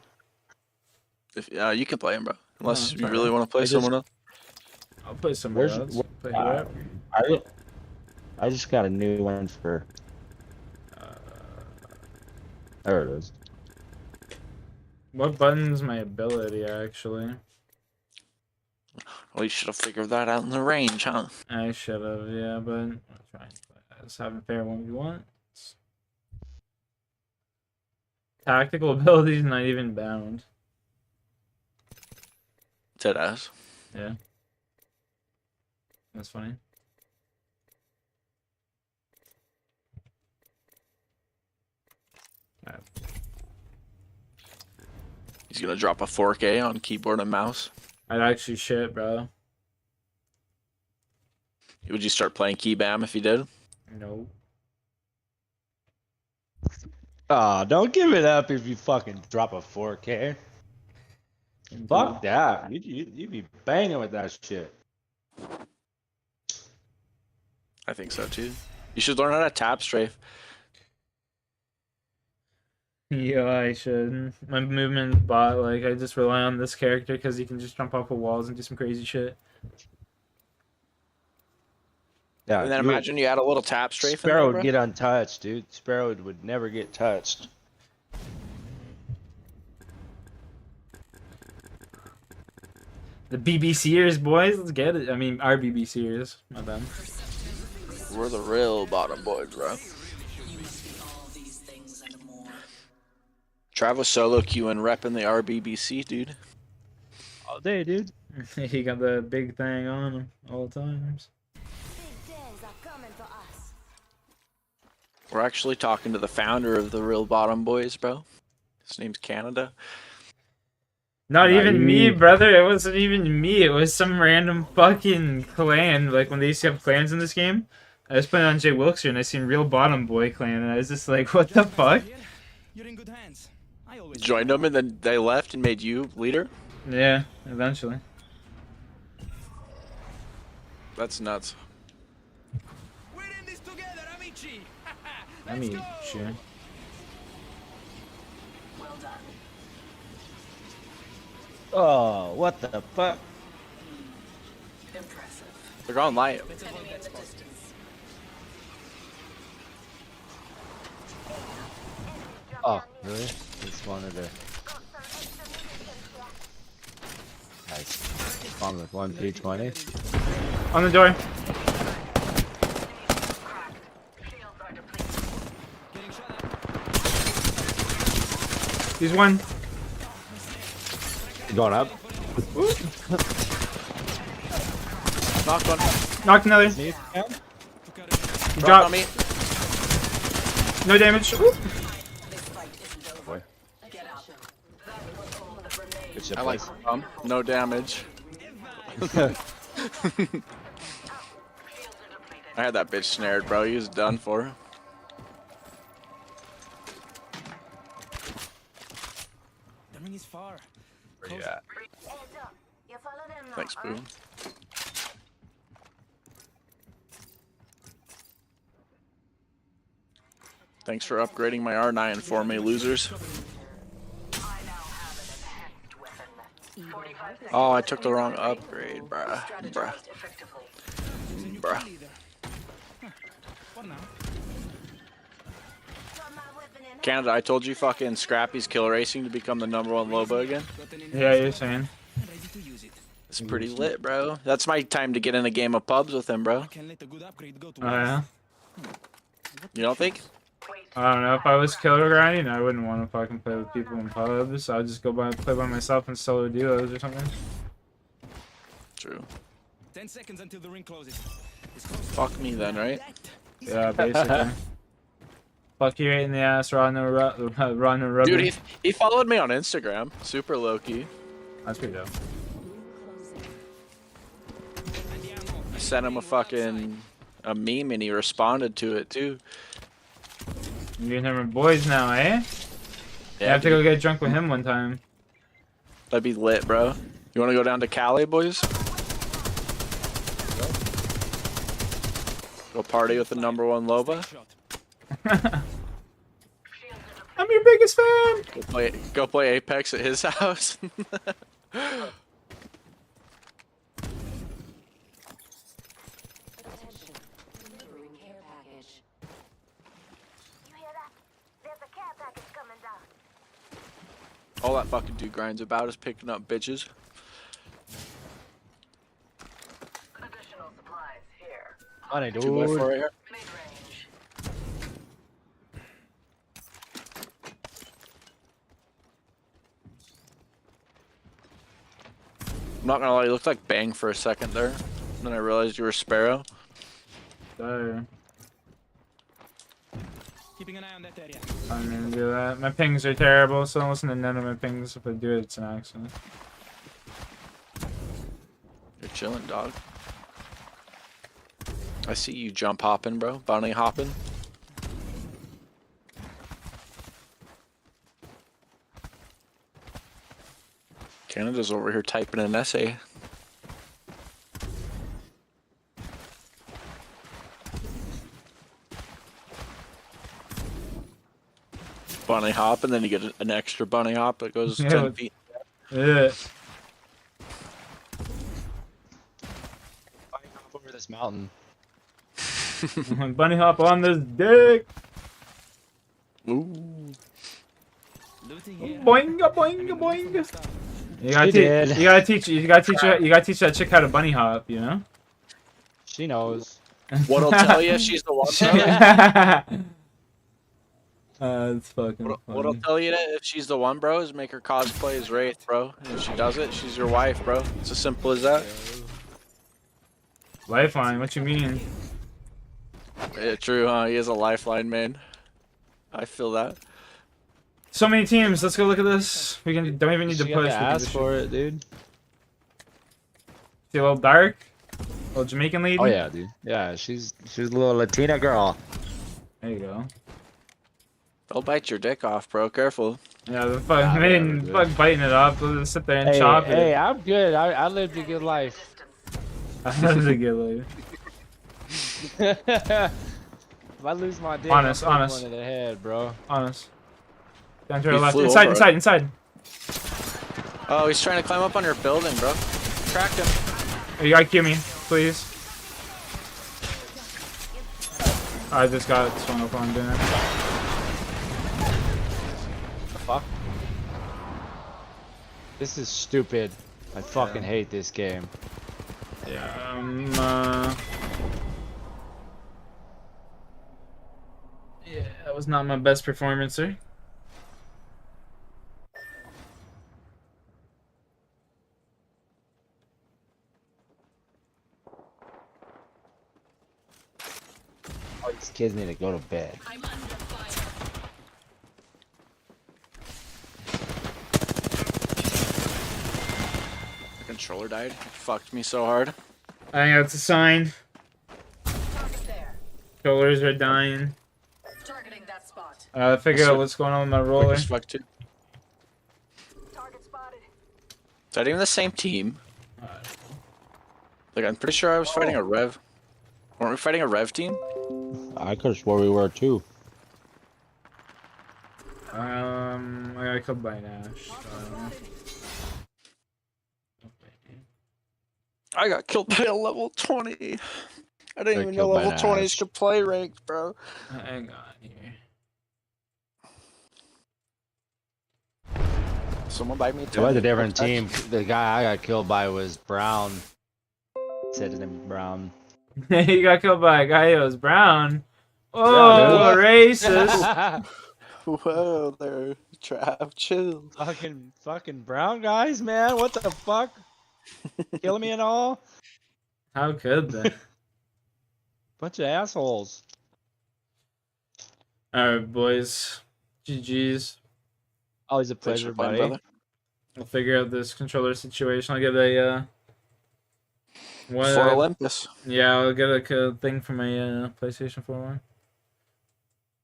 If you can play him, bro. Unless that's you alright. really want to play I just- someone else. I'll play somewhere Where's- else. Play whoever. I just got a new one for. There it is. What button's my ability, actually? Well, you should have figured that out in the range, huh? I should have, yeah, but I'll try. Let's have a fair 1v1. Tactical ability's not even bound. Dead ass. Yeah. That's funny. Alright. He's gonna drop a 4K on keyboard and mouse. I'd actually shit, bro. Would you start playing Keybam if you did? No. Aw, don't give it up if you fucking drop a 4K. Fuck that. You be banging with that shit. I think so too. You should learn how to tap strafe. Yeah, I should. My movement bot, like, I just rely on this character because he can just jump off of walls and do some crazy shit. Yeah, And then imagine you had a little tap strafe in Sparrow there, would bro. get untouched, dude. Sparrow would never get touched. The BBCers, boys, let's get it. I mean, our BBCers, my bad. We're the real bottom boys, bro. Travis solo queuing, repping the RBBC, dude. All day, dude. He got the big thing on him all the times. Big days are coming for us. We're actually talking to the founder of the real bottom boys, bro. His name's Canada. Not even me, Naive. brother. It wasn't even me. It was some random fucking clan. Like when they used to have clans in this game, I was playing on Jay Wilkshire and I seen Real Bottom Boy clan, and I was just like, what the fuck? You're in good hands. I always Joined them and then they left and made you leader? Yeah, eventually. That's nuts. We're in this together, amici. I mean, sure. Well done. Oh, what the fuck? Impressive. They're going light. Let's avoid that spot. Oh, really? Just wanted to. Nice. Spawn with 1P20. On the door. Getting shot at. He's one. You going up? Knocked one. Knocked another. Took out a He Dropped on dropped. me. No damage. Ooh. Boy. Good shit, I like boys. no damage. I had that bitch snared, bro. He was done for. The ring is far. Where you Close. at? Heads up. You follow them now, Thanks, alright? Boom. Thanks for upgrading my R9 for me, losers. Oh, I took the wrong upgrade, bruh. Bruh. Bruh. Leader. Huh. What now? Got my weapon in hand. Canada, I told you fucking Scrappy's kill racing to become the #1 Loba again. Got an Yeah, you're saying. ready to use it. It's pretty lit, bro. That's my time to get in a game of pubs with him, bro. Can't let a good upgrade go to Oh, waste. yeah? You don't think? I don't know. If I was killer grinding, I wouldn't want to fucking play with people in pubs. I'd just go play by myself in solo duos or something. True. 10 seconds until the ring closes. It's close. Fuck me then, right? Yeah, basically. Fuck you right in the ass, raw no rubber. Dude, he followed me on Instagram. Super low-key. That's pretty dope. And the ammo. I sent him a meme and he responded to it too. You and him are boys now, eh? I Yeah, have to dude, go get drunk with him one time. that'd be lit, bro. You want to go down to Cali, boys? Go party with the #1 Loba. Shot. I'm your biggest fan! Go play Apex at his house. Attention. Delivering care package. You hear that? There's a care package coming down. All that fucking dude grinds about is picking up bitches. Additional supplies here. Money, 2x4 dude. right here. Mid-range. I'm not gonna lie, you looked like Bang for a second there. And then I realized you were Sparrow. So, Keeping an eye on that area. I'm gonna do that. My pings are terrible, so don't listen to none of my pings. If I do it, it's an accident. You're chilling, dog. I see you jump hopping, bro. Bunny hopping. Canada's over here typing an essay. bunny hop, and then you get an extra bunny hop that goes 10 feet. Yeah. Bunny hop over this mountain. Bunny hop on this dick. Ooh. Looting here. Boinga, boinga, boinga. You gotta, She did. you gotta teach that chick how to bunny hop, you know? She knows. What'll tell you if she's the one, bro? That's fucking What'll funny. tell you that if she's the one, bro, is make her cosplay as Wraith, bro. And if she does it, she's your wife, bro. It's as simple as that. Lifeline, what you mean? Yeah, true, huh? He is a lifeline, man. I feel that. So many teams, let's go look at this. We don't even need to She got push. to We can ask just for it, dude. See a little dark? A little Jamaican lady? Oh yeah, dude. Yeah, she's a little Latina girl. There you go. Don't bite your dick off, bro. Careful. Yeah, the fuck, Ah, man, whatever, fuck biting it off. We'll just sit there and Hey, chop hey, it. I'm good. I lived a good life. That was a good lady. If I lose my dick, Honest, I'll take honest. one to the head, bro. Honest. Down to our He left. flew Inside, over inside, inside. Oh, he's trying to climb up on your building, bro. Cracked him. Oh, you gotta cue me, please. I just got swung up on doing it. Fuck. This is stupid. I fucking hate this game. Yeah, yeah, that was not my best performance, sir. All these kids need to go to bed. The controller died. It fucked me so hard. I think that's a sign. Controllers are dying. Targeting that spot. Figure out what's going on with my Quick roller. as fuck, too. Target spotted. Is that even the same team? Like, I'm pretty sure I was fighting a Rev. Weren't we fighting a Rev team? I could have swore we were too. I got killed by an Ash. I got killed by a level 20. I didn't Got even know killed by level an 20s Ash. could play ranked, bro. Hang on here. Someone buy me It was a 10. different team. The guy I got killed by was Brown. Said his name was Brown. You got killed by a guy who was brown. Oh, racist. Whoa there, Trav, chill. fucking Brown guys, man. What the fuck? Killing me and all? How could they? Bunch of assholes. Alright, boys. GG's. Always a Thanks pleasure, for playing, buddy. brother. I'll figure out this controller situation. I'll get a, what, For Olympus. yeah, I'll get a thing for my PlayStation 4 one.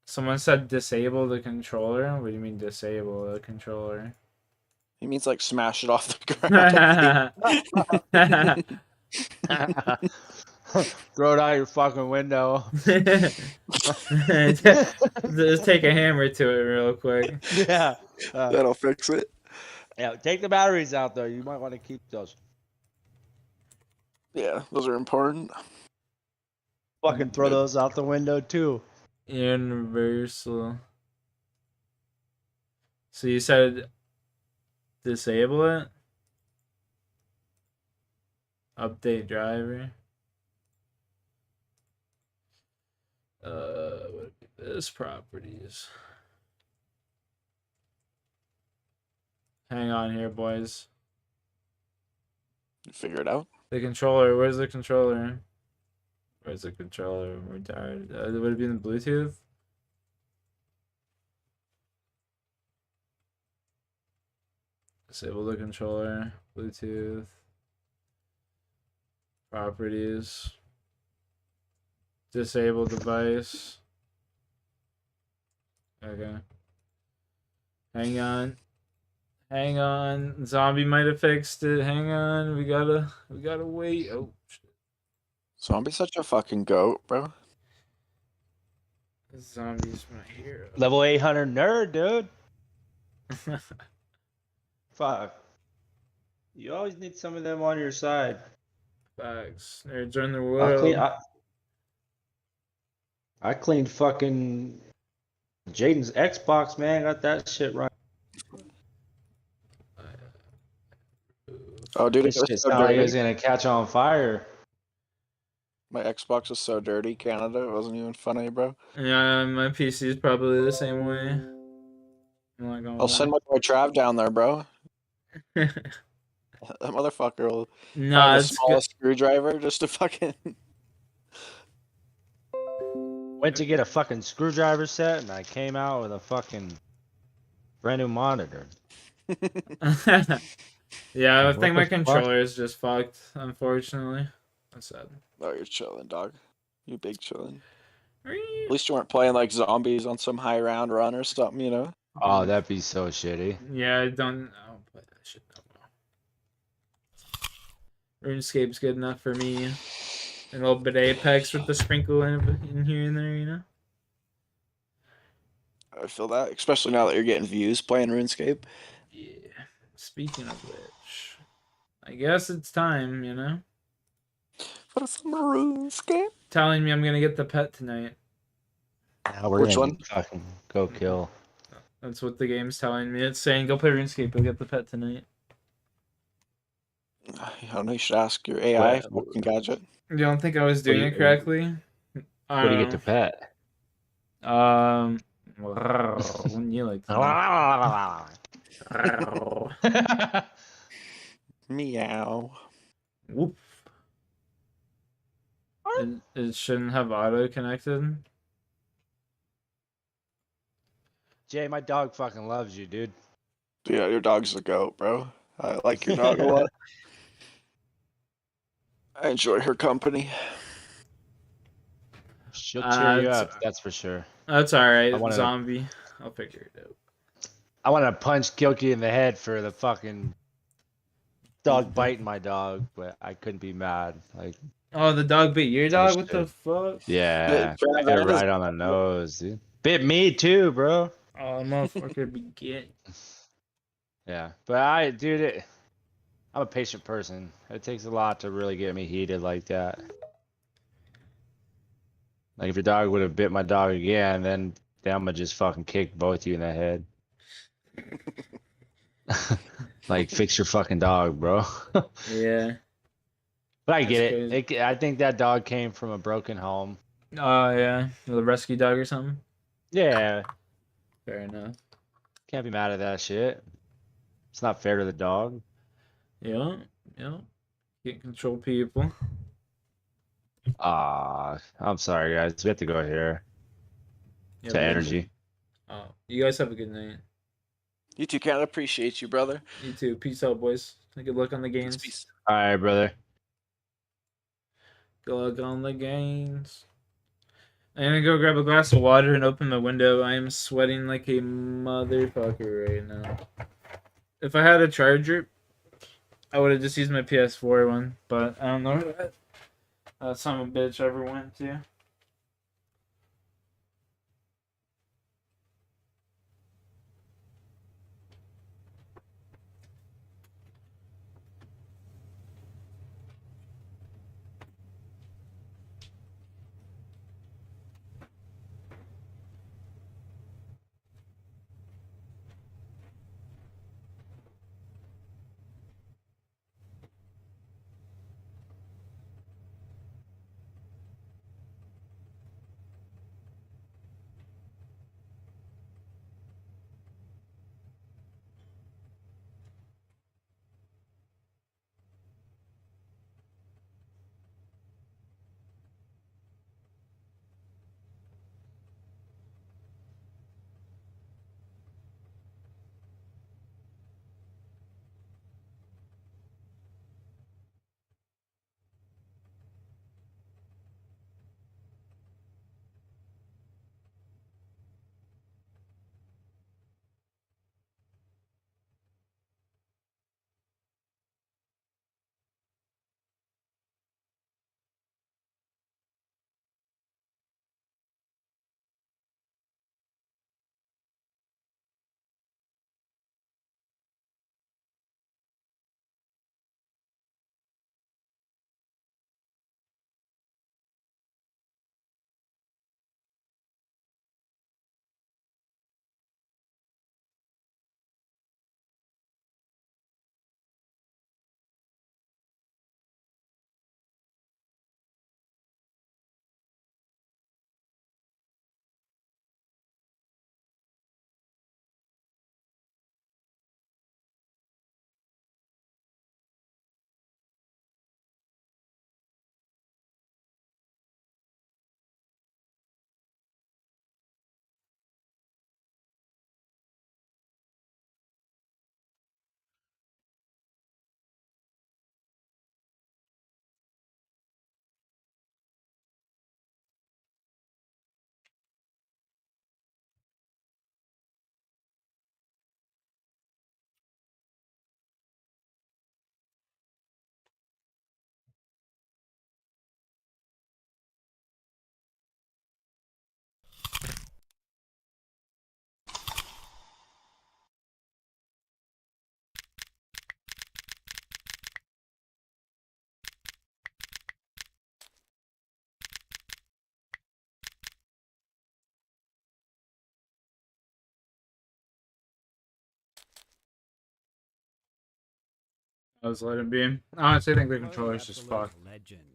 Someone said disable the controller. What do you mean disable the controller? He means like smash it off the ground. Throw it out your fucking window. Just take a hammer to it real quick. Yeah. That'll fix it. Yeah. Take the batteries out though. You might want to keep those. Yeah, those are important. Fucking throw those out the window too. Universal. So you said disable it? Update driver. What would be this properties? Hang on here, boys. You figure it out. The controller. Where's the controller? Where's the controller? We're tired. Would it be in the Bluetooth? Disable the controller. Bluetooth. Properties. Disable device. Okay. Hang on. Hang on. Zombie might have fixed it. Hang on. We gotta wait. Oh shit. Zombie's such a fucking goat, bro. Zombies my hero. Level 800 nerd, dude. Fuck. You always need some of them on your side. Facts. Nerds are in the I clean. world. I cleaned fucking Jaden's Xbox, man. Got that shit right. Oh, dude, it This was shit so sounded like it was dirty. gonna catch on fire. My Xbox was so dirty, Canada. It wasn't even funny, bro. Yeah, my PC is probably the same way. I'm not gonna I'll send my boy Trav down there, bro. lie. That motherfucker will find Nah, the it's good. smallest screwdriver just to fucking. Went to get a fucking screwdriver set, and I came out with a fucking brand new monitor. Yeah, I Like, think what my the fuck? controller is just fucked, unfortunately. That's sad. Oh, you're chilling, dog. You big chilling. At Whee! least you weren't playing like zombies on some high round run or something, you know? Oh, that'd be so shitty. Yeah, I don't play that shit no more. RuneScape's good enough for me. A little bit of Apex with the sprinkle in here and there, you know? I feel that, especially now that you're getting views playing RuneScape. Yeah. Speaking of which, I guess it's time, you know? For some RuneScape. Telling me I'm gonna get the pet tonight. Now we're Which gonna one? fucking go kill. That's what the game's telling me. It's saying go play RuneScape, you'll get the pet tonight. I don't know. You should ask your AI What, fucking gadget. You don't think I was doing it correctly? I what do you don't get to pet? know. Wouldn't you like to know? Meow. Whoop. It shouldn't have auto connected. Jay, my dog fucking loves you, dude. Yeah, your dog's a goat, bro. I like your dog a lot. I enjoy her company. She'll cheer you It's- up, that's for sure. That's alright, I wanna- zombie. I'll figure it out. I want to punch Kilky in the head for the fucking dog biting my dog, but I couldn't be mad. Like, Oh, the dog bit your dog? What the Understood. fuck? yeah, Trav, I that hit it is- right on the nose, dude. Bit me too, bro. Oh, motherfucker be getting. Yeah, but I'm a patient person. It takes a lot to really get me heated like that. Like if your dog would have bit my dog again, then I'm gonna just fucking kick both of you in the head. Like fix your fucking dog, bro. Yeah. But I That's get crazy. it. I think that dog came from a broken home. Oh, yeah. The rescue dog or something? Yeah, Fair enough. can't be mad at that shit. It's not fair to the dog. Yeah. Can't control people. I'm sorry, guys. We have to go here. Yeah, To but- energy. Oh, you guys have a good night. You two can't appreciate you, brother. You too. Peace out, boys. Good luck on the games. Peace. All right, brother. Good luck on the games. I'm gonna go grab a glass of water and open the window. I am sweating like a motherfucker right now. If I had a charger, I would have just used my PS4 one, but I don't know where that son of a bitch ever went to. I'll just let it be. I honestly think the Holy controller's just absolute fucked. Legends.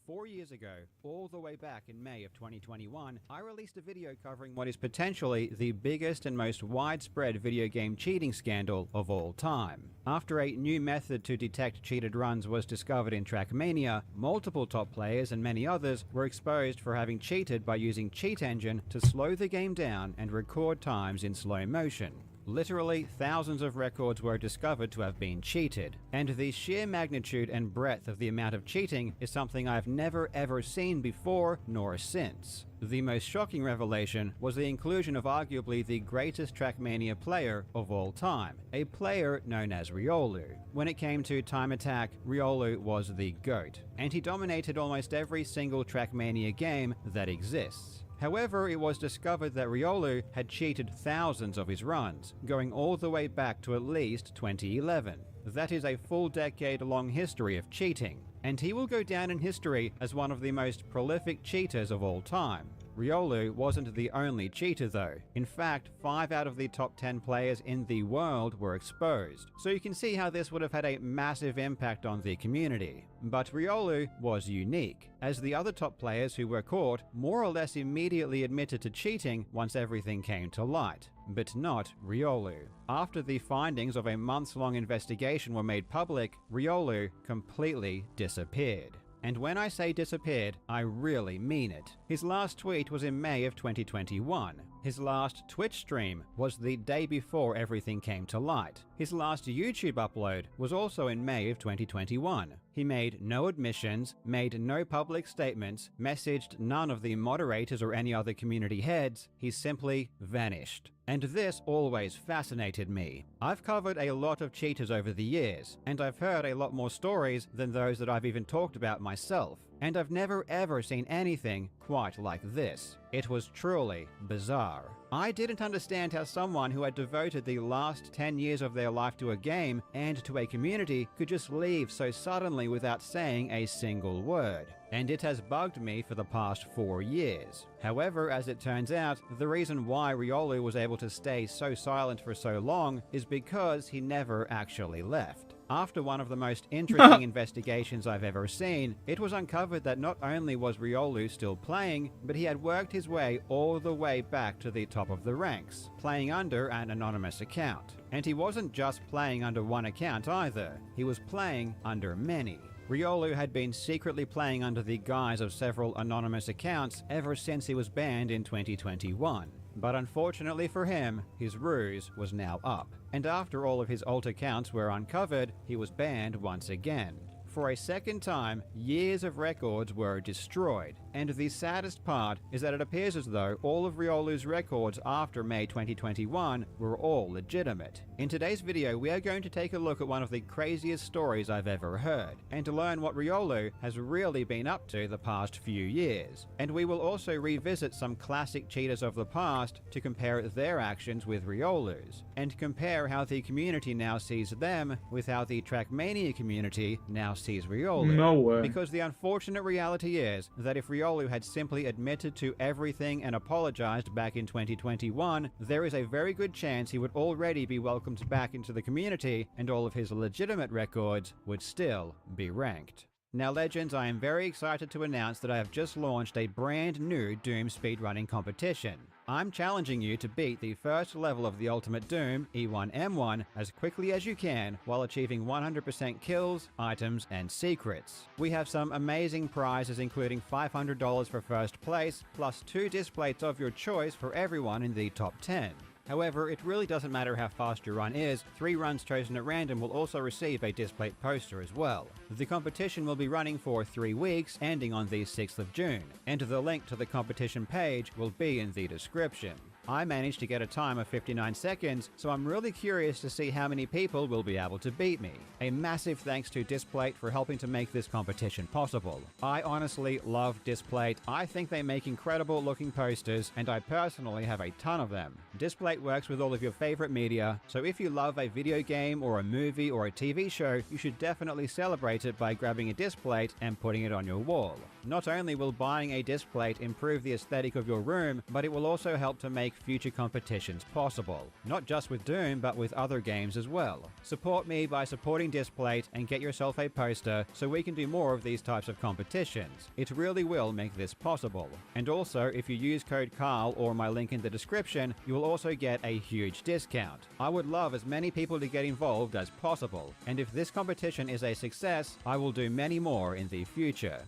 4 years ago, all the way back in May of 2021, I released a video covering what is potentially the biggest and most widespread video game cheating scandal of all time. After a new method to detect cheated runs was discovered in Trackmania, multiple top players and many others were exposed for having cheated by using Cheat Engine to slow the game down and record times in slow motion. Literally, thousands of records were discovered to have been cheated, and the sheer magnitude and breadth of the amount of cheating is something I've never ever seen before nor since. The most shocking revelation was the inclusion of arguably the greatest Trackmania player of all time, a player known as Riolu. When it came to time attack, Riolu was the GOAT, and he dominated almost every single Trackmania game that exists. However, it was discovered that Riolu had cheated thousands of his runs, going all the way back to at least 2011. That is a full decade-long history of cheating, and he will go down in history as one of the most prolific cheaters of all time. Riolu wasn't the only cheater though. In fact, 5 out of the top 10 players in the world were exposed, so you can see how this would have had a massive impact on the community. But Riolu was unique, as the other top players who were caught more or less immediately admitted to cheating once everything came to light. But not Riolu. After the findings of a months-long investigation were made public, Riolu completely disappeared. And when I say disappeared, I really mean it. His last tweet was in May of 2021. His last Twitch stream was the day before everything came to light. His last YouTube upload was also in May of 2021. He made no admissions, made no public statements, messaged none of the moderators or any other community heads. He simply vanished. And this always fascinated me. I've covered a lot of cheaters over the years, and I've heard a lot more stories than those that I've even talked about myself. And I've never ever seen anything quite like this. It was truly bizarre. I didn't understand how someone who had devoted the last 10 years of their life to a game and to a community could just leave so suddenly without saying a single word. And it has bugged me for the past 4 years. However, as it turns out, the reason why Riolu was able to stay so silent for so long is because he never actually left. After one of the most interesting investigations I've ever seen, it was uncovered that not only was Riolu still playing, but he had worked his way all the way back to the top of the ranks, playing under an anonymous account. And he wasn't just playing under one account either, he was playing under many. Riolu had been secretly playing under the guise of several anonymous accounts ever since he was banned in 2021. But unfortunately for him, his ruse was now up, and after all of his alt accounts were uncovered, he was banned once again. For a second time, years of records were destroyed, and the saddest part is that it appears as though all of Riolu's records after May 2021 were all legitimate. In today's video, we are going to take a look at one of the craziest stories I've ever heard, and to learn what Riolu has really been up to the past few years. And we will also revisit some classic cheaters of the past to compare their actions with Riolu's, and compare how the community now sees them with how the Trackmania community now sees Riolu. No way. Because the unfortunate reality is that if Riolu had simply admitted to everything and apologized back in 2021, there is a very good chance he would already be welcomed back into the community and all of his legitimate records would still be ranked. Now legends, I am very excited to announce that I have just launched a brand new Doom speedrunning competition. I'm challenging you to beat the first level of the Ultimate Doom, E1M1, as quickly as you can while achieving 100% kills, items, and secrets. We have some amazing prizes including $500 for first place, plus 2 displays of your choice for everyone in the top 10. However, it really doesn't matter how fast your run is, 3 runs chosen at random will also receive a display poster as well. The competition will be running for 3 weeks, ending on the 6th of June, and the link to the competition page will be in the description. I managed to get a time of 59 seconds, so I'm really curious to see how many people will be able to beat me. A massive thanks to Displate for helping to make this competition possible. I honestly love Displate. I think they make incredible looking posters, and I personally have a ton of them. Displate works with all of your favorite media, so if you love a video game or a movie or a TV show, you should definitely celebrate it by grabbing a Displate and putting it on your wall. Not only will buying a disc plate improve the aesthetic of your room, but it will also help to make future competitions possible. Not just with Doom, but with other games as well. Support me by supporting Displate and get yourself a poster so we can do more of these types of competitions. It really will make this possible. And also, if you use code Carl or my link in the description, you will also get a huge discount. I would love as many people to get involved as possible, and if this competition is a success, I will do many more in the future.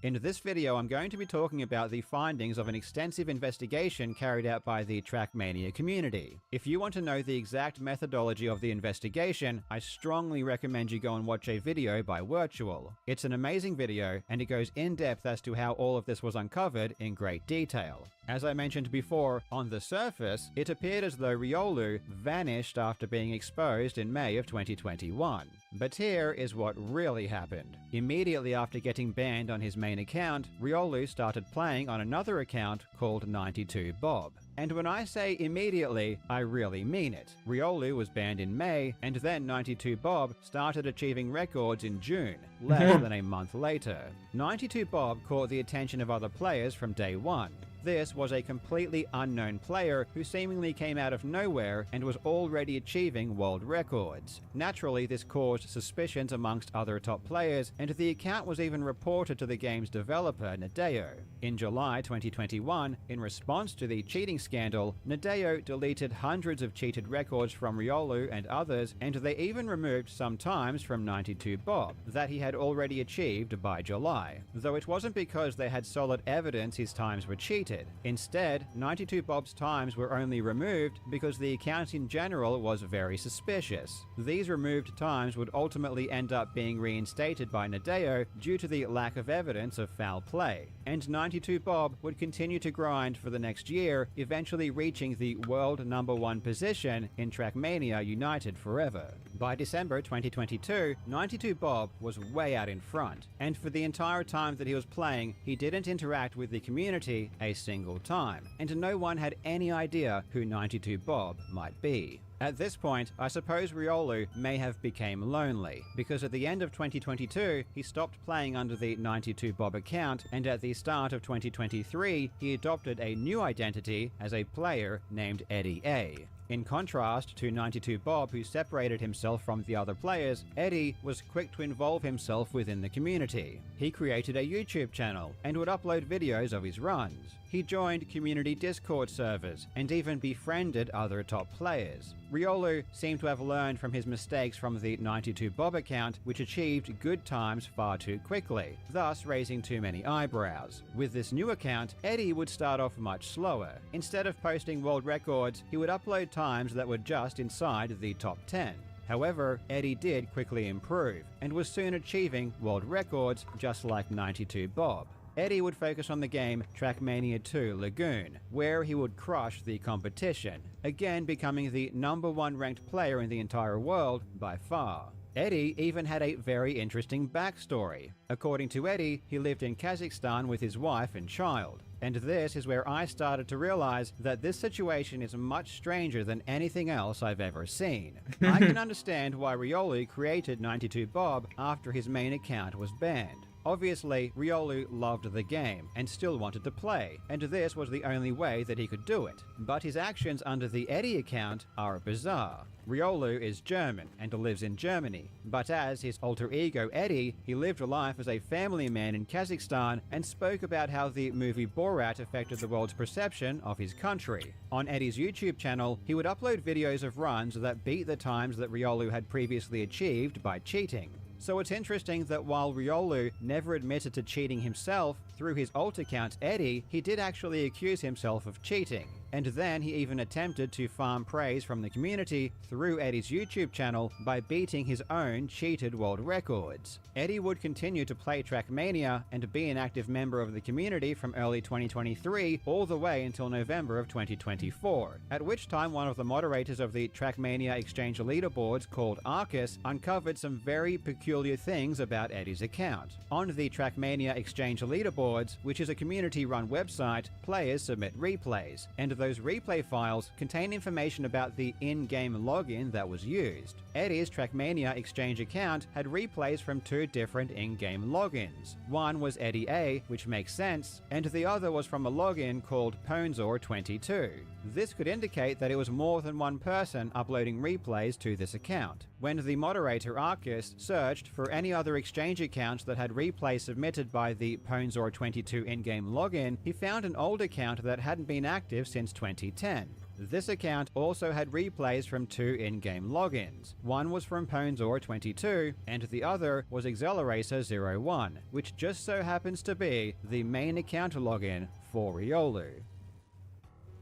In this video, I'm going to be talking about the findings of an extensive investigation carried out by the Trackmania community. If you want to know the exact methodology of the investigation, I strongly recommend you go and watch a video by Virtual. It's an amazing video, and it goes in depth as to how all of this was uncovered in great detail. As I mentioned before, on the surface, it appeared as though Riolu vanished after being exposed in May of 2021. But here is what really happened. Immediately after getting banned on his main account, Riolu started playing on another account called 92Bob. And when I say immediately, I really mean it. Riolu was banned in May, and then 92Bob started achieving records in June, less than a month later. 92Bob caught the attention of other players from day one. This was a completely unknown player who seemingly came out of nowhere and was already achieving world records. Naturally, this caused suspicions amongst other top players, and the account was even reported to the game's developer, Nadeo. In July 2021, in response to the cheating scandal, Nadeo deleted hundreds of cheated records from Riolu and others, and they even removed some times from 92Bob that he had already achieved by July, though it wasn't because they had solid evidence his times were cheated. Instead, 92Bob's times were only removed because the account in general was very suspicious. These removed times would ultimately end up being reinstated by Nadeo due to the lack of evidence of foul play, and 92Bob would continue to grind for the next year, eventually reaching the world #1 position in Trackmania United Forever. By December 2022, 92Bob was way out in front, and for the entire time that he was playing, he didn't interact with the community a single time, and no one had any idea who 92Bob might be. At this point, I suppose Riolu may have become lonely, because at the end of 2022, he stopped playing under the 92Bob account, and at the start of 2023, he adopted a new identity as a player named Eddie A. In contrast to 92Bob, who separated himself from the other players, Eddie was quick to involve himself within the community. He created a YouTube channel and would upload videos of his runs. He joined community Discord servers and even befriended other top players. Riolu seemed to have learned from his mistakes from the 92Bob account, which achieved good times far too quickly, thus raising too many eyebrows. With this new account, Eddie would start off much slower. Instead of posting world records, he would upload times that were just inside the top 10. However, Eddie did quickly improve, and was soon achieving world records just like 92Bob. Eddie would focus on the game Trackmania 2 Lagoon, where he would crush the competition, again becoming the #1 ranked player in the entire world by far. Eddie even had a very interesting backstory. According to Eddie, he lived in Kazakhstan with his wife and child. And this is where I started to realize that this situation is much stranger than anything else I've ever seen. I can understand why Riolu created 92Bob after his main account was banned. Obviously, Riolu loved the game and still wanted to play, and this was the only way that he could do it. But his actions under the Eddie account are bizarre. Riolu is German and lives in Germany, but as his alter ego Eddie, he lived life as a family man in Kazakhstan and spoke about how the movie Borat affected the world's perception of his country. On Eddie's YouTube channel, he would upload videos of runs that beat the times that Riolu had previously achieved by cheating. So it's interesting that while Riolu never admitted to cheating himself, through his alt account Eddie, he did actually accuse himself of cheating. And then he even attempted to farm praise from the community through Eddie's YouTube channel by beating his own cheated world records. Eddie would continue to play Trackmania and be an active member of the community from early 2023 all the way until November of 2024, at which time one of the moderators of the Trackmania exchange leaderboards called Arcus uncovered some very peculiar things about Eddie's account. On the Trackmania exchange leaderboards, which is a community-run website, players submit replays, and those replay files contain information about the in-game login that was used. Eddie's Trackmania Exchange account had replays from 2 different in-game logins. One was Eddie A, which makes sense, and the other was from a login called Ponzor22. This could indicate that it was more than one person uploading replays to this account. When the moderator Arcus searched for any other exchange accounts that had replays submitted by the Ponzor22 in-game login, he found an old account that hadn't been active since 2010. This account also had replays from 2 in-game logins. One was from Ponzor22, and the other was Accelerator01, which just so happens to be the main account login for Riolu.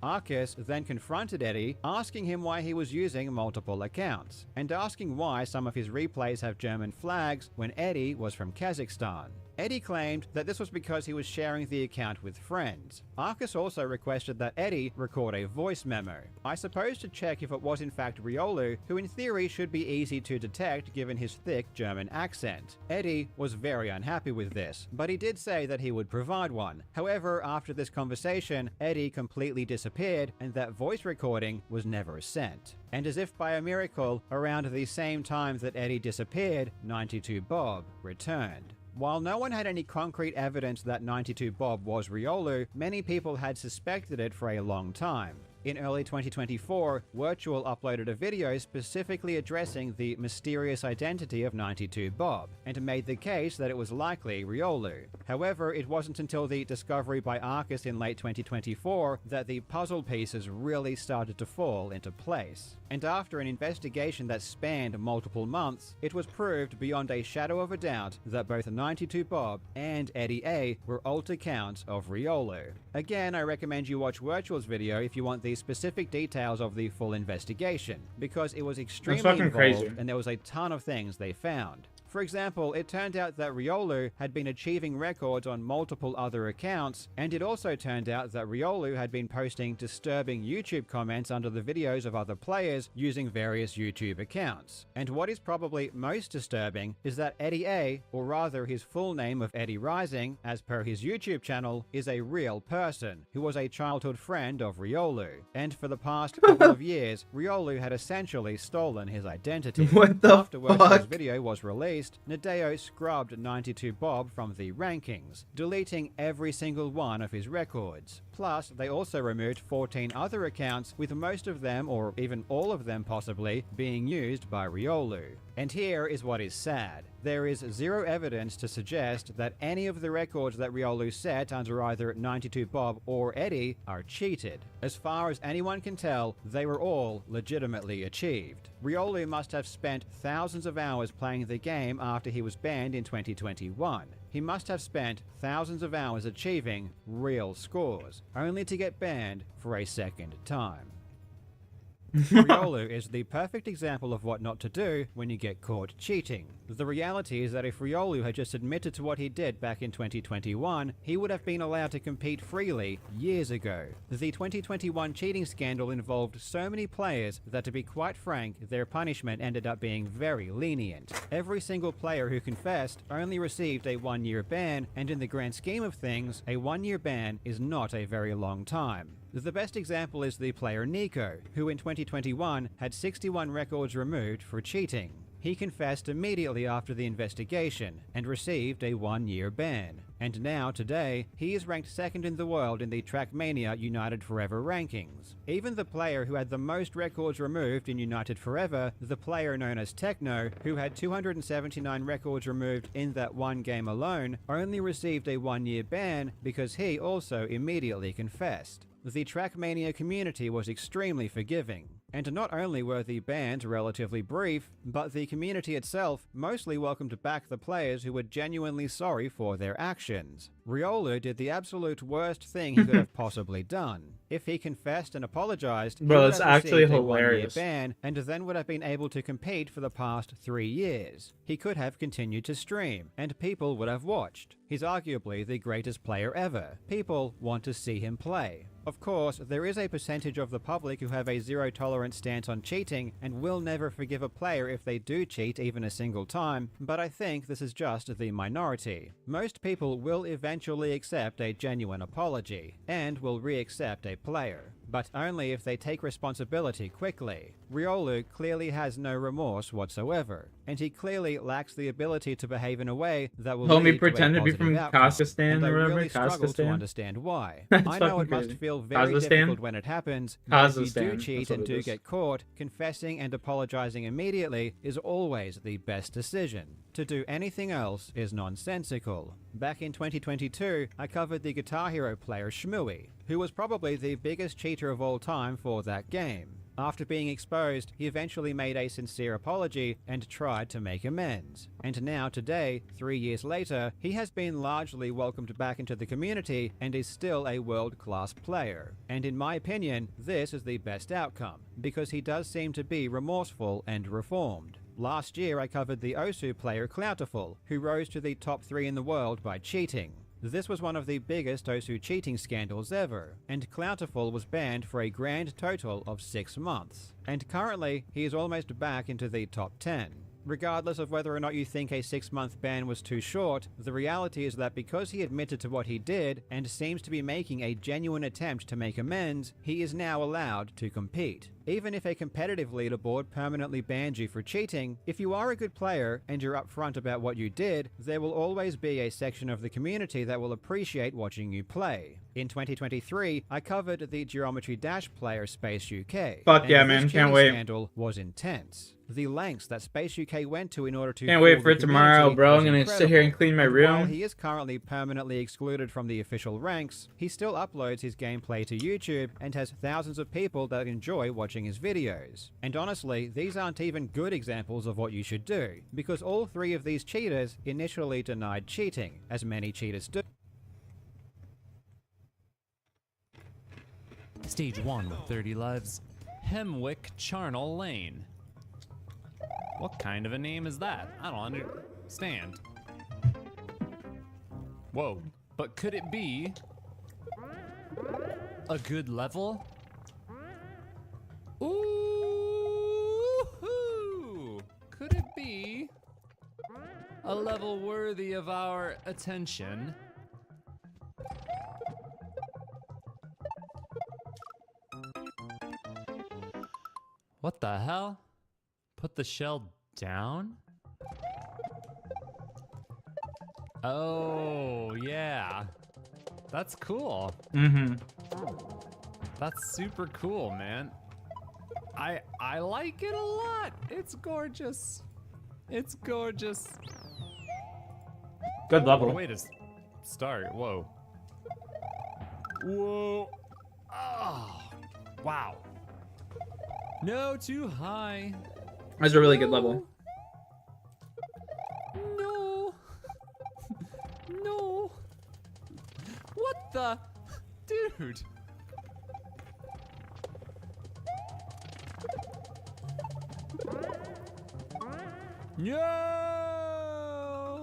Arcus then confronted Eddie, asking him why he was using multiple accounts, and asking why some of his replays have German flags when Eddie was from Kazakhstan. Eddie claimed that this was because he was sharing the account with friends. Arcus also requested that Eddie record a voice memo, I suppose to check if it was in fact Riolu, who in theory should be easy to detect given his thick German accent. Eddie was very unhappy with this, but he did say that he would provide one. However, after this conversation, Eddie completely disappeared and that voice recording was never sent. And as if by a miracle, around the same time that Eddie disappeared, 92 Bob returned. While no one had any concrete evidence that 92 Bob was Riolu, many people had suspected it for a long time. In early 2024, Virtual uploaded a video specifically addressing the mysterious identity of 92 Bob, and made the case that it was likely Riolu. However, it wasn't until the discovery by Arcus in late 2024 that the puzzle pieces really started to fall into place. And after an investigation that spanned multiple months, it was proved beyond a shadow of a doubt that both 92 Bob and Eddie A were alt accounts of Riolu. Again, I recommend you watch Virtual's video if you want the specific details of the full investigation, because it was extremely involved crazy. and there was a ton of things they found. For example, it turned out that Riolu had been achieving records on multiple other accounts, and it also turned out that Riolu had been posting disturbing YouTube comments under the videos of other players using various YouTube accounts. And what is probably most disturbing is that Eddie A, or rather his full name of Eddie Rising, as per his YouTube channel, is a real person who was a childhood friend of Riolu. And for the past couple of years, Riolu had essentially stolen his identity. What the Afterwards, fuck? his video was released, Nadeo scrubbed 92 Bob from the rankings, deleting every single one of his records. Plus, they also removed 14 other accounts, with most of them, or even all of them possibly, being used by Riolu. And here is what is sad. There is zero evidence to suggest that any of the records that Riolu set under either 92 Bob or Eddie are cheated. As far as anyone can tell, they were all legitimately achieved. Riolu must have spent thousands of hours playing the game after he was banned in 2021. He must have spent thousands of hours achieving real scores, only to get banned for a second time. Riolu is the perfect example of what not to do when you get caught cheating. The reality is that if Riolu had just admitted to what he did back in 2021, he would have been allowed to compete freely years ago. The 2021 cheating scandal involved so many players that, to be quite frank, their punishment ended up being very lenient. Every single player who confessed only received a 1-year ban, and in the grand scheme of things, a 1-year ban is not a very long time. The best example is the player Nico, who in 2021 had 61 records removed for cheating. He confessed immediately after the investigation and received a 1-year ban. And now, today, he is ranked second in the world in the Trackmania United Forever rankings. Even the player who had the most records removed in United Forever, the player known as Techno, who had 279 records removed in that one game alone, only received a 1-year ban because he also immediately confessed. The Trackmania community was extremely forgiving, and not only were the bans relatively brief, but the community itself mostly welcomed back the players who were genuinely sorry for their actions. Riolu did the absolute worst thing he could have possibly done. If he confessed and apologized, he Bro, would that's have actually received a 1-year hilarious. ban, and then would have been able to compete for the past 3 years. He could have continued to stream, and people would have watched. He's arguably the greatest player ever. People want to see him play. Of course, there is a percentage of the public who have a zero-tolerance stance on cheating and will never forgive a player if they do cheat even a single time, but I think this is just the minority. Most people will eventually accept a genuine apology, and will re-accept a player. but only if they take responsibility quickly. Riolu clearly has no remorse whatsoever, and he clearly lacks the ability to behave in a way that will Homie lead pretend to to a be positive from outcome. Kazakhstan And I or whatever. really struggle to Kazakhstan? understand why. That's I know fucking it must crazy. feel very Kazakhstan? difficult when it happens, but if you Kazakhstan, do that's cheat what and it do is. get caught, confessing and apologizing immediately is always the best decision. To do anything else is nonsensical. Back in 2022, I covered the Guitar Hero player Shmooey, who was probably the biggest cheater of all time for that game. After being exposed, he eventually made a sincere apology and tried to make amends. And now today, 3 years later, he has been largely welcomed back into the community and is still a world-class player. And in my opinion, this is the best outcome, because he does seem to be remorseful and reformed. Last year I covered the Osu player Clouterful, who rose to the top 3 in the world by cheating. This was one of the biggest Osu cheating scandals ever, and Clouterful was banned for a grand total of 6 months. And currently, he is almost back into the top 10. Regardless of whether or not you think a 6-month ban was too short, the reality is that because he admitted to what he did and seems to be making a genuine attempt to make amends, he is now allowed to compete. Even if a competitive leaderboard permanently bans you for cheating, if you are a good player and you're upfront about what you did, there will always be a section of the community that will appreciate watching you play. In 2023, I covered the Geometry Dash player Space UK. Fuck and yeah, this man, can't cheating wait. Scandal was intense. The lengths that Space UK went to in order to Can't wait fool for the it tomorrow, community bro. I'm was gonna sit here and incredible. clean my And room. While he is currently permanently excluded from the official ranks, he still uploads his gameplay to YouTube and has thousands of people that enjoy watching his videos. And honestly, these aren't even good examples of what you should do, because all 3 of these cheaters initially denied cheating, as many cheaters do. Stage 1 with 30 lives. Hemwick Charnel Lane. What kind of a name is that? I don't understand. Whoa, but could it be a good level? Ooh, could it be a level worthy of our attention? What the hell? Put the shell down? Oh, yeah. That's cool. Mm-hmm. That's super cool, man. I like it a lot. It's gorgeous. It's gorgeous. Good level. Way to start. Whoa. Whoa. Oh, wow. No, too high. That's a really good level. No. No. What the? Dude. No!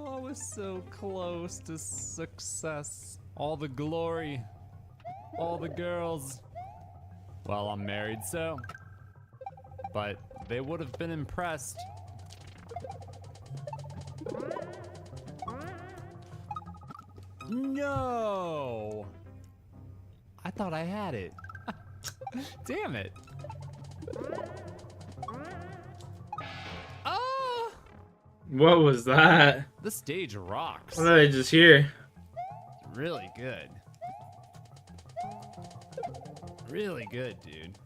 I was so close to success. All the glory. All the girls. Well, I'm married, so. But they would have been impressed. No! I thought I had it. Damn it. Oh! What was that? The stage rocks. What did I just hear? Really good. Really good, dude.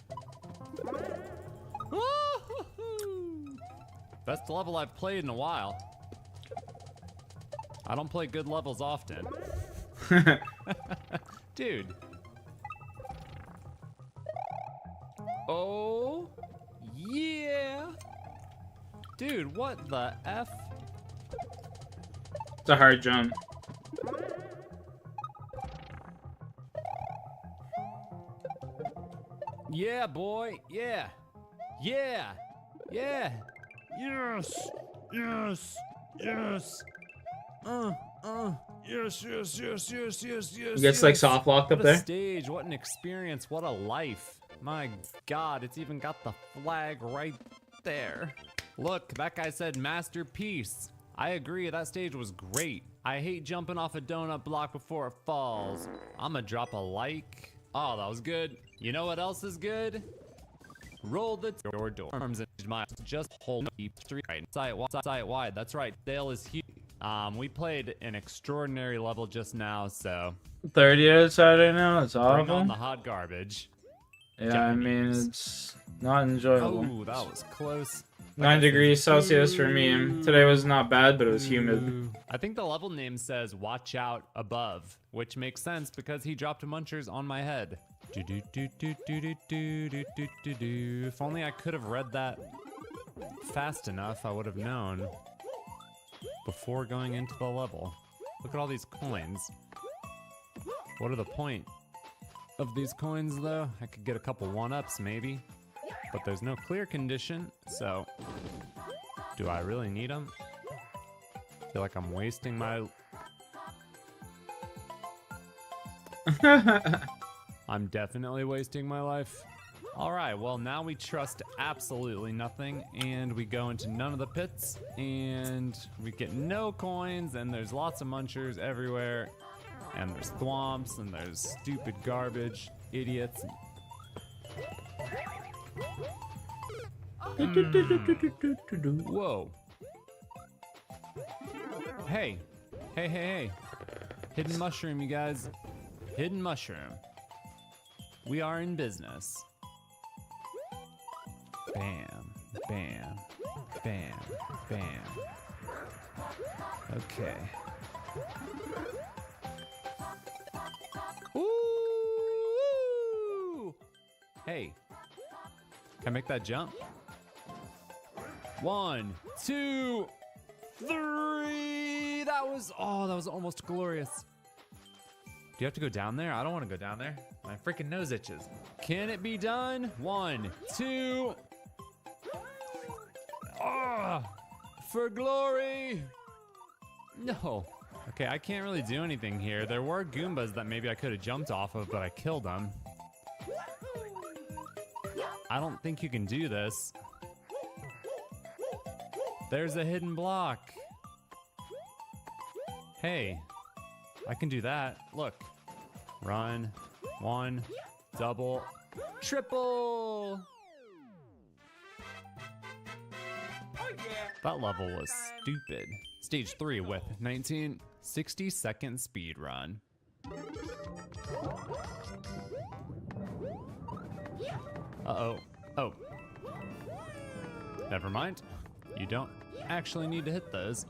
Best level I've played in a while. I don't play good levels often. Dude. Oh, yeah. Dude, what the F? It's a hard jump. Yeah, boy. Yeah. Yeah. Yeah. Yes. Yes. Yes. Yes, yes, yes, yes, yes, yes. You gets like soft locked up What a there. stage, what an experience, what a life. My God, it's even got the flag right there. Look, that guy said masterpiece. I agree, that stage was great. I hate jumping off a donut block before it falls. I'ma drop a like. Oh, that was good. You know what else is good? Roll the dorms and my just hold three right site wide. That's right. Dale is huge. We played an extraordinary level just now, so 30 outside right now. It's bring on the awful. hot garbage. Yeah, I mean it's not enjoyable. Oh, that was close. 9 degrees Celsius for me. Today was not bad, but it was humid. I think the level name says "Watch out above," which makes sense because he dropped munchers on my head. If only I could have read that fast enough, I would have known before going into the level. Look at all these coins. What are the point of these coins, though? I could get a couple one-ups, maybe. But there's no clear condition, so do I really need them? I feel like I'm wasting my... I'm definitely wasting my life. Alright, well now we trust absolutely nothing, and we go into none of the pits, and we get no coins, and there's lots of munchers everywhere, and there's thwomps, and there's stupid garbage, idiots. Whoa. Hey. Hey. Hidden mushroom, you guys. Hidden mushroom. We are in business. Bam. Bam. Bam. Bam. Okay. Ooh! Hey. Can I make that jump? 1, 2, 3. That was almost glorious. Do you have to go down there? I don't want to go down there. My freaking nose itches. Can it be done? 1, 2. Ah, for glory. No. Okay, I can't really do anything here. There were Goombas that maybe I could have jumped off of, but I killed them. I don't think you can do this. There's a hidden block. Hey, I can do that. Look. Run. 1, double, triple. That level was stupid. Stage 3 with 19 60-second speed run. Uh-oh. Oh. Never mind. You don't actually need to hit those.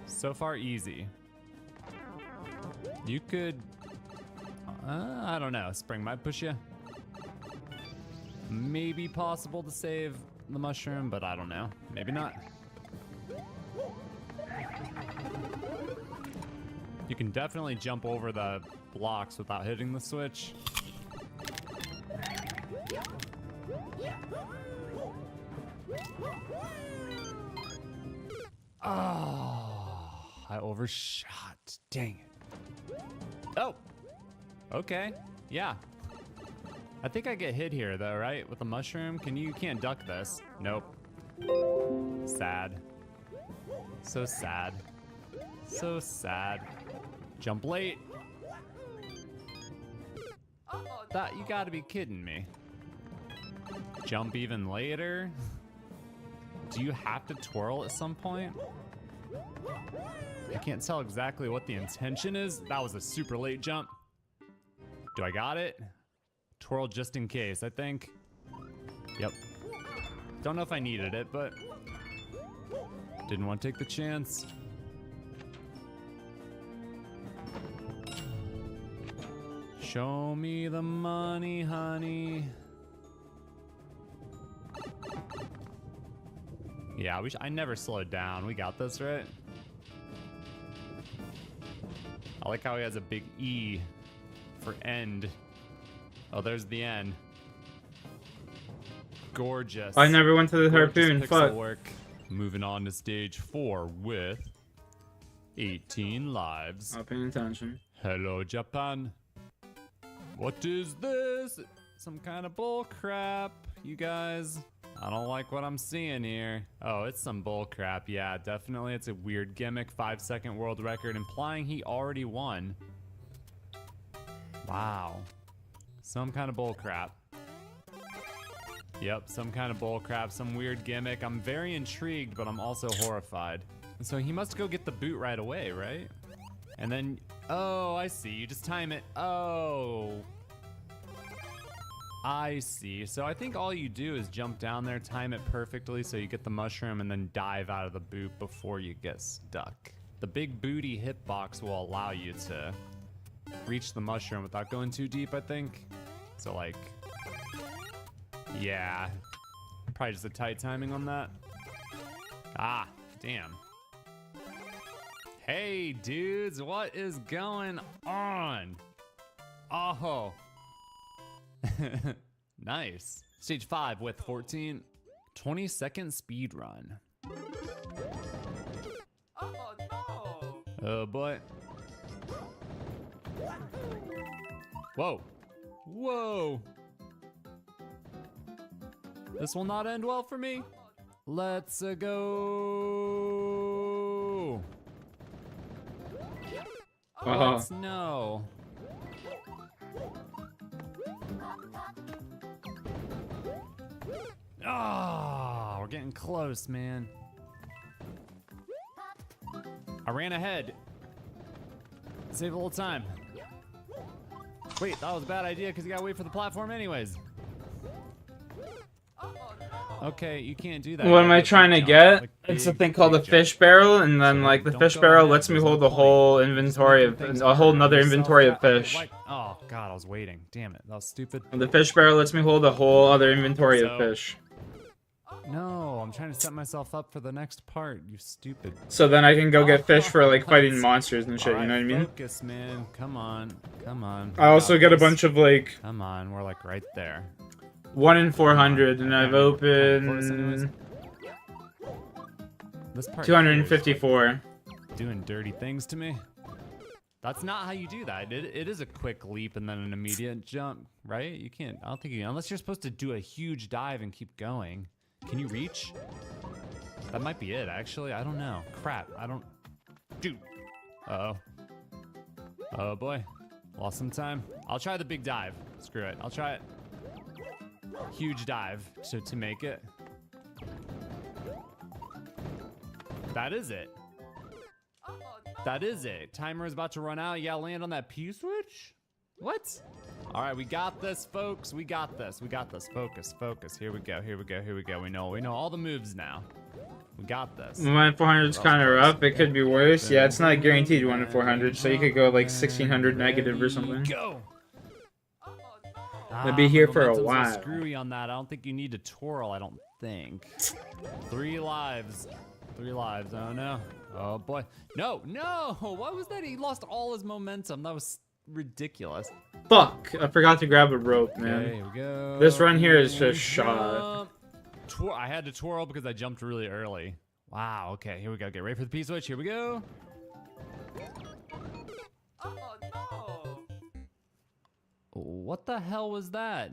So far, easy. You could... I don't know. Spring might push you. Maybe possible to save the mushroom, but I don't know. Maybe not. You can definitely jump over the blocks without hitting the switch. Oh, I overshot. Dang it. Oh, okay. Yeah. I think I get hit here though, right? With the mushroom. You can't duck this. Nope. Sad. So sad. So sad. Jump late. That, you gotta be kidding me. Jump even later? Do you have to twirl at some point? I can't tell exactly what the intention is. That was a super late jump. Do I got it? Twirl just in case, I think. Yep. Don't know if I needed it, but didn't want to take the chance. Show me the money, honey. Yeah, I never slowed down. We got this, right? I like how he has a big E for end. Oh, there's the end. Gorgeous. I never went to the harpoon. Pixel Fuck. work. Moving on to stage 4 with 18 lives. Not paying attention. Hello, Japan. What is this? Some kind of bull crap, you guys. I don't like what I'm seeing here. Oh, it's some bull crap. Yeah, definitely. It's a weird gimmick. 5-second world record implying he already won. Wow. Some kind of bull crap. Yep, some kind of bull crap, some weird gimmick. I'm very intrigued, but I'm also horrified. So he must go get the boot right away, right? And then, oh, I see. You just time it. Oh. I see. So I think all you do is jump down there, time it perfectly so you get the mushroom, and then dive out of the boot before you get stuck. The big booty hitbox will allow you to reach the mushroom without going too deep, I think. So like, yeah, probably just a tight timing on that. Ah, damn. Hey dudes, what is going on? Oh. Nice. Stage 5 with 14. 20-second speed run. Oh no! Oh boy. Whoa. Whoa. This will not end well for me. Let's go. Let's no. Ah, we're getting close, man. I ran ahead. Save a little time. Wait, that was a bad idea because you gotta wait for the platform anyways. Okay, you can't do that. What am I trying to get? It's a thing called a fish barrel, and then like the fish barrel lets me hold a whole inventory of a whole nother inventory of fish. Oh god, I was waiting. Damn it, that was stupid. The fish barrel lets me hold a whole other inventory of fish. No, I'm trying to set myself up for the next part, you stupid. So then I can go get fish for like fighting monsters and shit, you know what I mean? Focus, man. Come on. Come on. I also get a bunch of like... Come on, we're like right there. 1 in 400, and I've opened... This part 254. doing dirty things to me. That's not how you do that. It is a quick leap and then an immediate jump, right? You can't, I don't think you, unless you're supposed to do a huge dive and keep going. Can you reach? That might be it, actually. I don't know. Crap, I don't... Dude. Uh-oh. Oh, boy. Lost some time. I'll try the big dive. Screw it. I'll try it. Huge dive to make it. That is it. That is it. Timer is about to run out. Yeah, land on that P switch? What? All right, we got this, folks. We got this. We got this. Focus, focus. Here we go. Here we go. Here we go. We know all the moves now. We got this. 1 in 400 is kind of rough. It could be worse. Yeah, it's not guaranteed 1 in 400, so you could go like 1600 negative or something. Go. They'll be here for a momentum's while. So screwy on that. I don't think you need to twirl. I don't think. 3 lives. 3 lives. Oh no. Oh boy. No, no. What was that? He lost all his momentum. That was ridiculous. Fuck! I forgot to grab a rope, man. Okay, here we go. This run here is just shot. I had to twirl because I jumped really early. Wow. Okay, here we go. Get ready for the P switch. Here we go. Oh no! What the hell was that?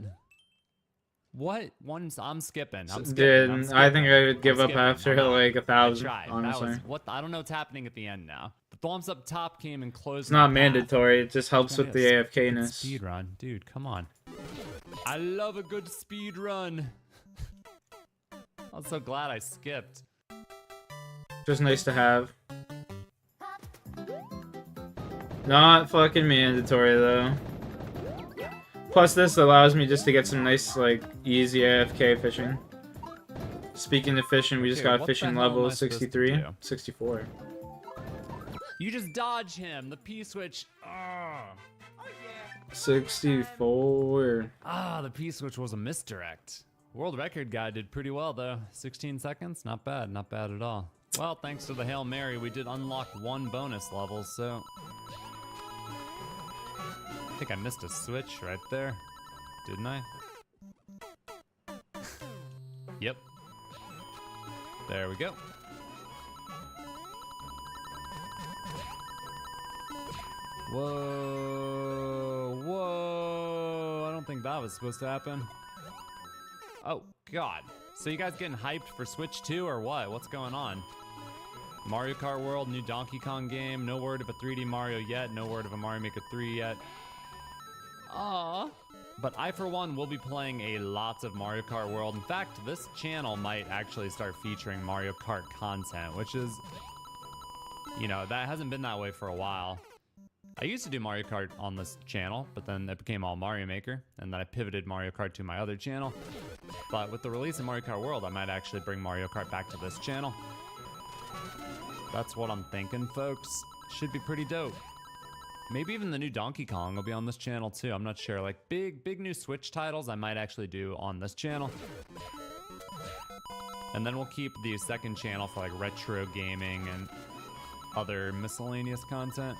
What? I'm skipping. I'm skipping. Dude, I think I would give up after like 1,000, honestly. That was, what? I don't know what's happening at the end now. The thumbs up top came and closed. It's not my path. mandatory. It just helps with the AFK-ness. Speed run, dude. Come on. I love a good speed run. I'm so glad I skipped. Just nice to have. Not fucking mandatory though. Plus this allows me just to get some nice like easy AFK fishing. Speaking of fishing, we just got fishing level 63, 64. You just dodge him. The P switch. Oh. 64. Ah, the P switch was a misdirect. World record guy did pretty well though. 16 seconds, not bad, not bad at all. Well, thanks to the Hail Mary, we did unlock 1 bonus level, so... I think I missed a switch right there, didn't I? Yep. There we go. Whoa, whoa, I don't think that was supposed to happen. Oh, God. So you guys getting hyped for Switch 2 or what? What's going on? Mario Kart World, new Donkey Kong game. No word of a 3D Mario yet. No word of a Mario Maker 3 yet. Aww. But I, for one, will be playing a lot of Mario Kart World. In fact, this channel might actually start featuring Mario Kart content, which is, you know, that hasn't been that way for a while. I used to do Mario Kart on this channel, but then it became all Mario Maker, and then I pivoted Mario Kart to my other channel. But with the release of Mario Kart World, I might actually bring Mario Kart back to this channel. That's what I'm thinking, folks. Should be pretty dope. Maybe even the new Donkey Kong will be on this channel too. I'm not sure. Like big new Switch titles I might actually do on this channel. And then we'll keep the second channel for like retro gaming and other miscellaneous content.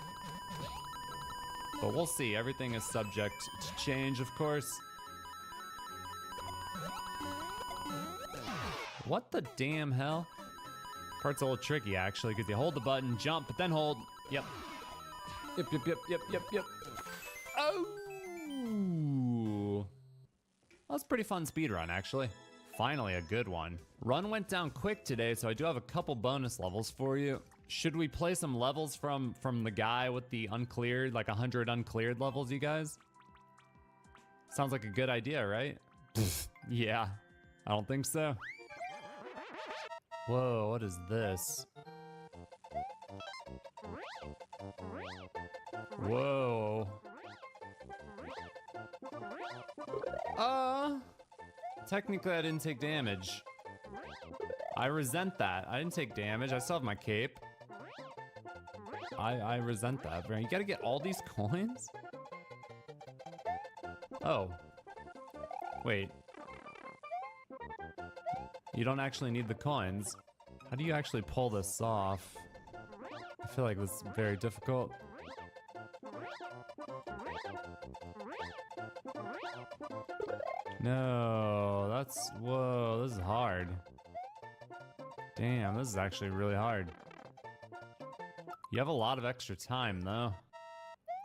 But we'll see. Everything is subject to change, of course. What the damn hell? Part's a little tricky, actually, because you hold the button, jump, but then hold. Yep. Yep. Oh! That was a pretty fun speedrun, actually. Finally, a good one. Run went down quick today, so I do have a couple bonus levels for you. Should we play some levels from the guy with the uncleared, like 100 uncleared levels, you guys? Sounds like a good idea, right? Yeah, I don't think so. Whoa, what is this? Whoa. Technically I didn't take damage. I resent that. I didn't take damage. I still have my cape. I resent that, bro. You gotta get all these coins? Oh. Wait. You don't actually need the coins. How do you actually pull this off? I feel like this is very difficult. No, that's, whoa, this is hard. Damn, this is actually really hard. You have a lot of extra time, though.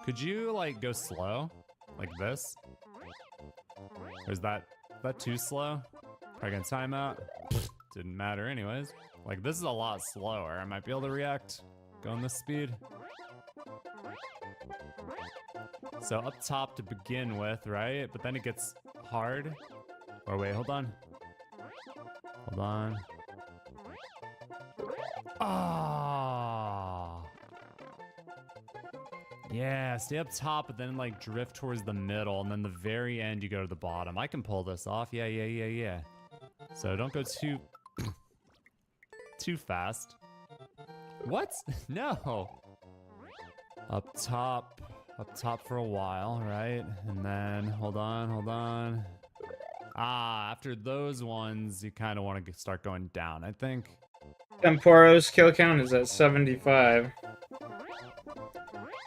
Could you, like, go slow? Like this? Or is that too slow? Probably gonna time out. Didn't matter anyways. Like, this is a lot slower. I might be able to react going this speed. So up top to begin with, right? But then it gets hard. Or wait, hold on. Hold on. Ah. Yeah, stay up top, but then like drift towards the middle, and then the very end you go to the bottom. I can pull this off. Yeah. So don't go too fast. What? No. Up top for a while, right? And then hold on. Ah, after those ones, you kind of want to start going down, I think. Tempoross kill count is at 75.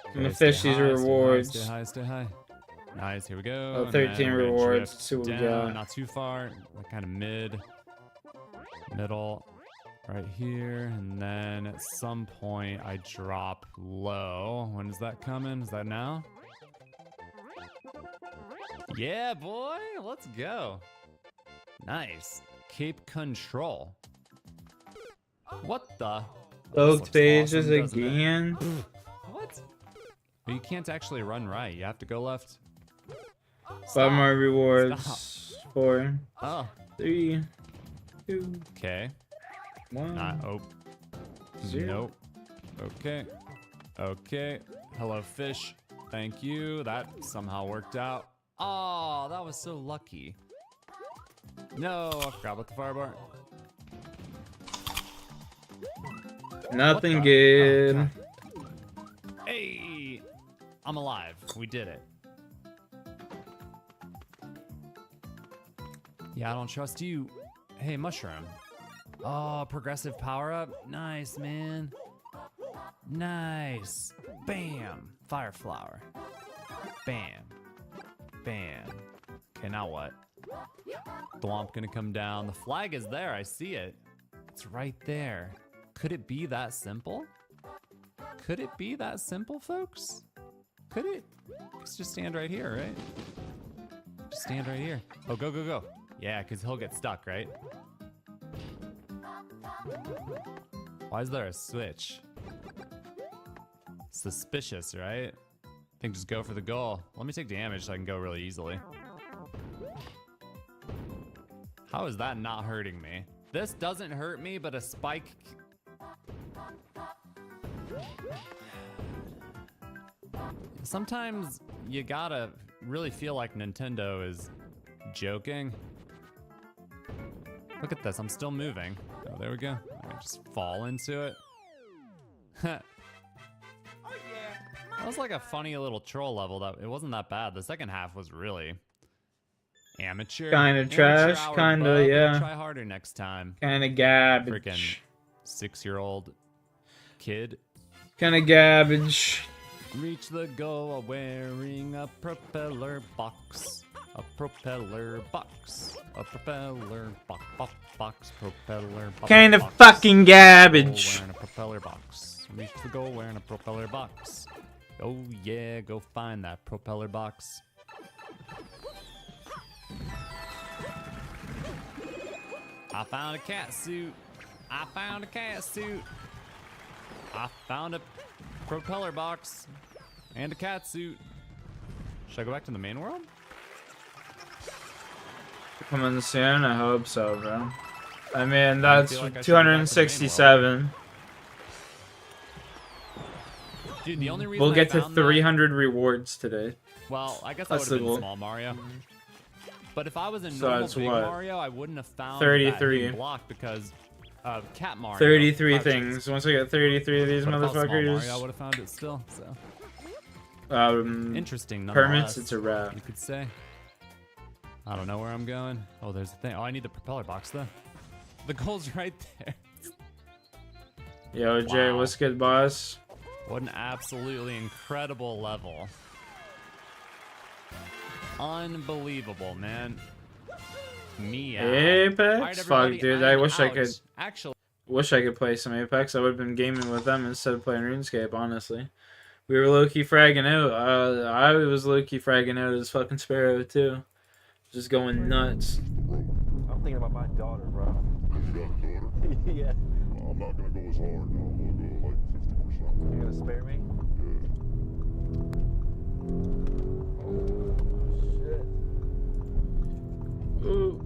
I'm gonna fish these rewards. Stay high. Nice, here we go. Oh, 13 rewards. Let's see what we got. Not too far, like kind of middle, right here. And then at some point I drop low. When is that coming? Is that now? Yeah, boy, let's go. Nice. Cape control. What the? Both pages awesome, again. What? But you can't actually run right. You have to go left. 5 more rewards. Stop. 4. Oh. 3. 2. Okay. 1. Not. Oh. 0. Nope. Okay. Hello, fish. Thank you. That somehow worked out. Oh, that was so lucky. No, I forgot about the fire bar. Nothing good. Oh, hey, I'm alive. We did it. Yeah, I don't trust you. Hey, mushroom. Oh, progressive power up. Nice, man. Nice. Bam. Fire flower. Bam. Okay, now what? Thwomp gonna come down. The flag is there. I see it. It's right there. Could it be that simple? Could it be that simple, folks? Could it? Let's just stand right here, right? Just stand right here. Oh, go. Yeah, because he'll get stuck, right? Why is there a switch? Suspicious, right? I think just go for the goal. Let me take damage so I can go really easily. How is that not hurting me? This doesn't hurt me, but a spike... Sometimes you gotta really feel like Nintendo is joking. Look at this, I'm still moving. Oh, there we go. I just fall into it. That was like a funny little troll level. That it wasn't that bad. The second half was really amateur. Kinda trash, hour, kinda, bub. yeah. Try harder next time. Kinda garbage. Freaking 6-year-old kid. Kinda garbage. Reach the goal wearing a propeller box. A propeller box. A propeller box. Propeller box. Kinda box. fucking garbage. Goal wearing a propeller box. Reach the goal wearing a propeller box. Oh yeah, go find that propeller box. I found a cat suit. I found a cat suit. I found a propeller box and a cat suit. Should I go back to the main world? Coming soon? I hope so, bro. I mean, that's feel like I should go back to the main 267. Dude, the only reason We'll I get to found that- 300 rewards today. Well, I guess that That's would have the been goal. small Mario. But if I was in So normal it's big what? Mario, I wouldn't have found 33. that hidden block because of Cat Mario. 33 crouches. things. Once I get 33 of these But if I was small Mario, I would motherfuckers, have found it still. So interesting. permits, nonetheless, it's a wrap. You could say. I don't know where I'm going. Oh, there's the thing. Oh, I need the propeller box though. The goal's right there. Yo, Jay, Wow. what's good, boss? What an absolutely incredible level. Unbelievable, man. Meow. Apex? Alright, Fuck, everybody, dude. I'm I wish I out. could. Actually, Wish I could play some Apex. I would have been gaming with them instead of playing RuneScape, honestly. We were low-key fragging out. I was low-key fragging out as fucking Sparrow, too. Just going nuts. I'm thinking about my daughter, bro. You got a daughter? Yeah. I'm not gonna go as hard now. I'm gonna go like 50%. You gonna spare me? Yeah. Oh, shit. Ooh.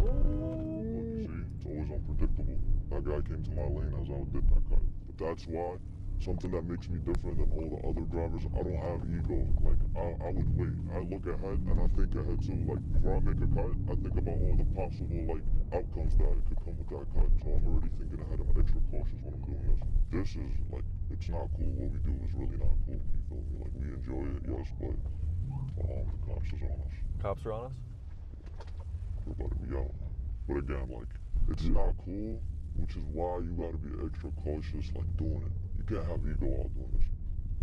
Look, you see, it's always unpredictable. That guy came to my lane as I did that cut. But that's why something that makes me different than all the other drivers, I don't have ego. Like, I would wait. I look ahead and I think ahead too. Like, before I make a cut, I think about all the possible, like, outcomes that could come with that cut. So I'm already thinking ahead. I'm extra cautious when I'm doing this. This is, like, it's not cool. What we do is really not cool. You feel me? Like, we enjoy it, yes, but the cops is on us. Cops are on us? We're about to be out. But again, like, it's not cool, which is why you gotta be extra cautious, like, doing it. You can't have ego while doing this.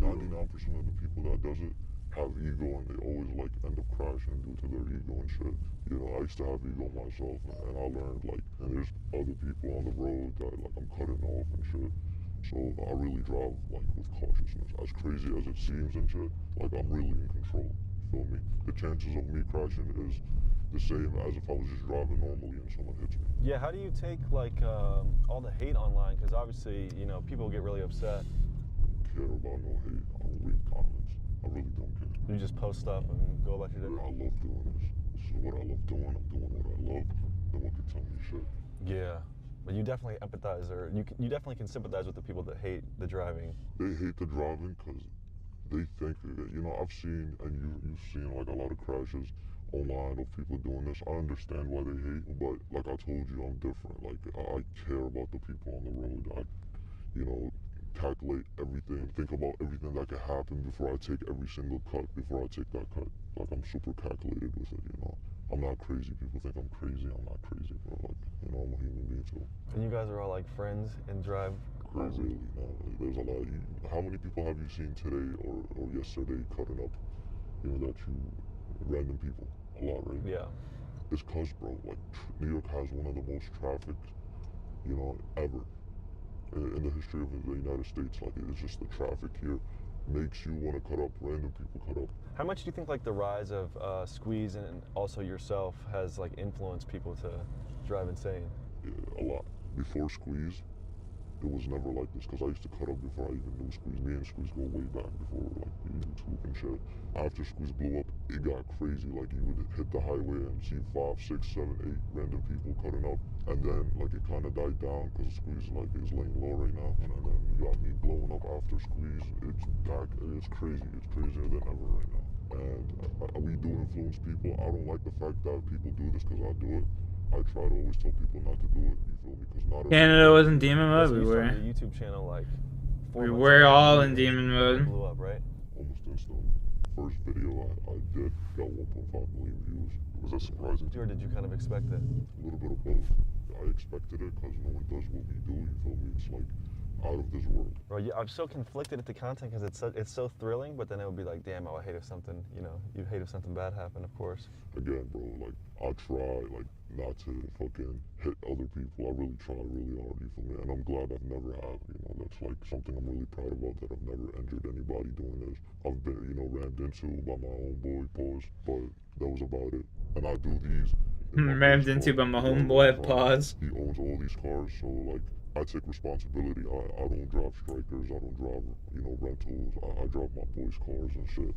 99% of the people that does it have ego and they always, like, end up crashing due to their ego and shit. You know, I used to have ego myself and I learned, like, and there's other people on the road that, like, I'm cutting off and shit. So I really drive, like, with cautiousness. As crazy as it seems and shit, like, I'm really in control. You feel me? The chances of me crashing is the same as if I was just driving normally and someone hits me. Yeah, how do you take, like, all the hate online? Because obviously, you know, people get really upset. I don't care about no hate. I don't read comments. I really don't care. You just post stuff and go about your day? I love doing this. This is what I love doing. I'm doing what I love. No one can tell me shit. Yeah. But you definitely empathize, or you definitely can sympathize with the people that hate the driving. They hate the driving because they think that, you know, I've seen, and you've seen, like, a lot of crashes online of people doing this. I understand why they hate, but like I told you, I'm different. Like, I care about the people on the road. I, you know, calculate everything, think about everything that could happen before I take every single cut, before I take that cut. Like, I'm super calculated with it, you know. I'm not crazy. People think I'm crazy. I'm not crazy, bro. Like, you know, I'm a human being too. And you guys are all like friends and drive? Crazy, you know. There's a lot. How many people have you seen today or yesterday cutting up, you know, that you, random people? A lot, right? Yeah. It's cause, bro, like, New York has one of the most traffic, you know, ever in the history of the United States. Like, it's just the traffic here. makes you want to cut up, random people cut up. How much do you think like the rise of Squeeze and also yourself has like influenced people to drive insane? Yeah, a lot. Before Squeeze, it was never like this, because I used to cut up before I even knew Squeeze. Me and Squeeze go way back before like YouTube and shit. After Squeeze blew up, it got crazy. Like you would hit the highway and see 5, 6, 7, 8 random people cutting up, and then like it kind of died down because Squeeze like is laying low right now, and then you got me blowing up after Squeeze. It's back. It's crazy. It's crazier than ever right now. And we do influence people. I don't like the fact that people do this because I do it. I try to always tell people not to do it. You feel me? Because not Canada wasn't demon mode. So We you were. started a YouTube channel like 4 We months were ago, all and in demon mode. blew up, right? almost instantly. First video I did got 1.5 million views. Was that surprising to Or did you kind of expect it? A little bit of both. I expected it because no one does what we do. You feel me? It's like out of this world. Bro, yeah, I'm so conflicted at the content because it's so thrilling, but then it would be like, damn, I would hate if something, you know, you'd hate if something bad happened, of course. Again, bro, like I try like not to fucking hit other people. I really try really hard, you feel me? And I'm glad I've never had, you know, that's like something I'm really proud about, that I've never injured anybody doing this. I've been, you know, rammed into by my own boy, pause, but that was about it. And I do these. Rammed into by my homeboy, pause. He owns all these cars, so like I take responsibility. I don't drive strikers, I don't drive, you know, rentals. I drive my boys' cars and shit.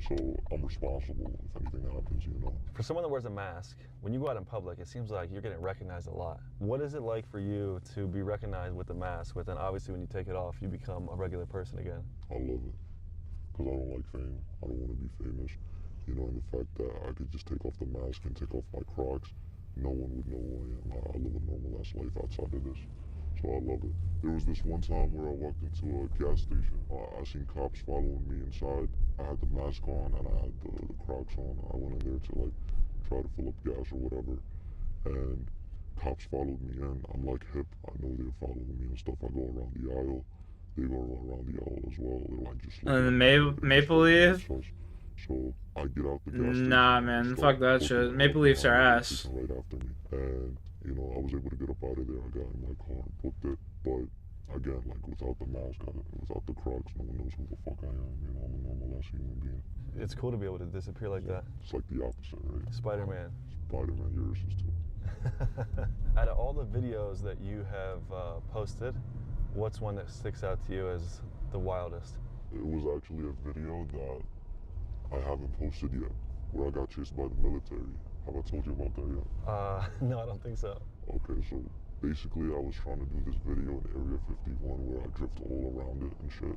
So I'm responsible if anything happens, you know. For someone that wears a mask, when you go out in public, it seems like you're getting recognized a lot. What is it like for you to be recognized with the mask, but then obviously when you take it off, you become a regular person again? I love it, because I don't like fame. I don't want to be famous. You know, and the fact that I could just take off the mask and take off my Crocs, no one would know who I am. I live a normal ass life outside of this. So I love it. There was this one time where I walked into a gas station. I seen cops following me inside. I had the mask on and I had the Crocs on. I went in there to like try to fill up gas or whatever. And cops followed me in. I'm like hip. I know they're following me and stuff. I go around the aisle. They go around the aisle as well. They're like just And the Maple Leaf? So I get out the gas station. Nah, man, fuck that shit. Maple Leafs are ass. Right after me. And you know, I was able to get up out of there. I got in my car and booked it. But again, like without the mask, without the Crocs, no one knows who the fuck I am. You know, I'm a normal ass human being. It's cool to be able to disappear like that. It's like the opposite, right? Spider-Man. Spider-Man, yours is too. Out of all the videos that you have posted, what's one that sticks out to you as the wildest? It was actually a video that I haven't posted yet, where I got chased by the military. Have I told you about that yet? No, I don't think so. Okay, so basically I was trying to do this video in Area 51 where I drift all around it and shit.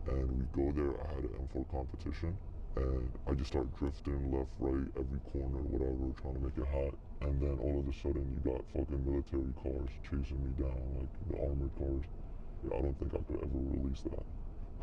And we go there, I had an M4 competition, and I just start drifting left, right, every corner, whatever, trying to make it hot. And then all of a sudden you got fucking military cars chasing me down, like the armored cars. Yeah, I don't think I could ever release that.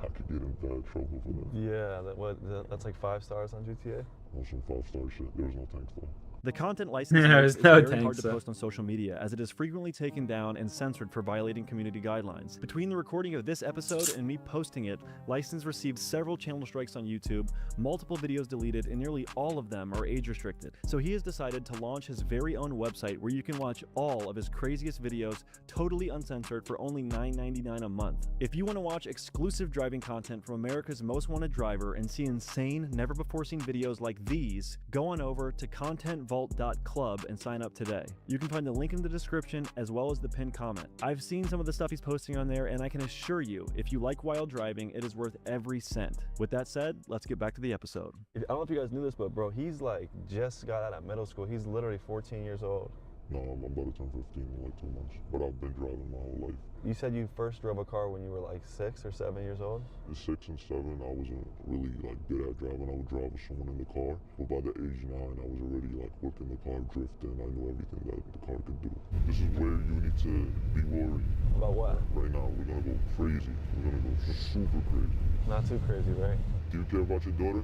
I could get in bad trouble for that. Yeah, that's like 5 stars on GTA? On some 5-star shit. There was no tanks though. The content licensing There's is no very hard tanks, to post on social media, as it is frequently taken down and censored for violating community guidelines. Between the recording of this episode and me posting it, License received several channel strikes on YouTube, multiple videos deleted, and nearly all of them are age restricted. So he has decided to launch his very own website where you can watch all of his craziest videos totally uncensored for only $9.99 a month. If you want to watch exclusive driving content from America's most wanted driver and see insane, never before seen videos like these, go on over to contentvault.club and sign up today. You can find the link in the description as well as the pinned comment. I've seen some of the stuff he's posting on there, and I can assure you, if you like wild driving, it is worth every cent. With that said, let's get back to the episode. I don't know if you guys knew this, but bro, he's like just got out of middle school. He's literally 14 years old. No, I'm about to turn 15 in like 2 months, but I've been driving my whole life. You said you first drove a car when you were like 6 or 7 years old? At 6 and 7, I wasn't really like good at driving. I would drive with someone in the car, but by the age 9, I was already like whipping the car, drifting. I knew everything that the car could do. This is where you need to be worried. About what? Right now, we're gonna go crazy. We're gonna go super crazy. Not too crazy, right? Do you care about your daughter?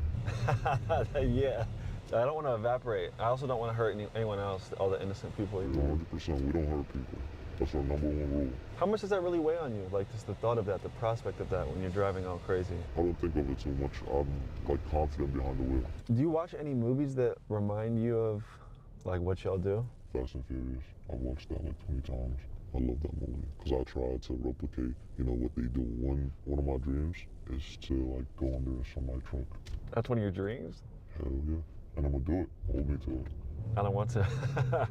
Yeah. I don't want to evaporate. I also don't want to hurt anyone else, all the innocent people. 100%, we don't hurt people. That's our #1 rule. How much does that really weigh on you? Like just the thought of that, the prospect of that when you're driving all crazy? I don't think of it too much. I'm like confident behind the wheel. Do you watch any movies that remind you of like what y'all do? Fast and Furious. I've watched that like 20 times. I love that movie because I tried to replicate, you know, what they do. One of my dreams is to like go under a semi truck. That's one of your dreams? Hell yeah, and I'm gonna do it. Hold me to it. I don't want to.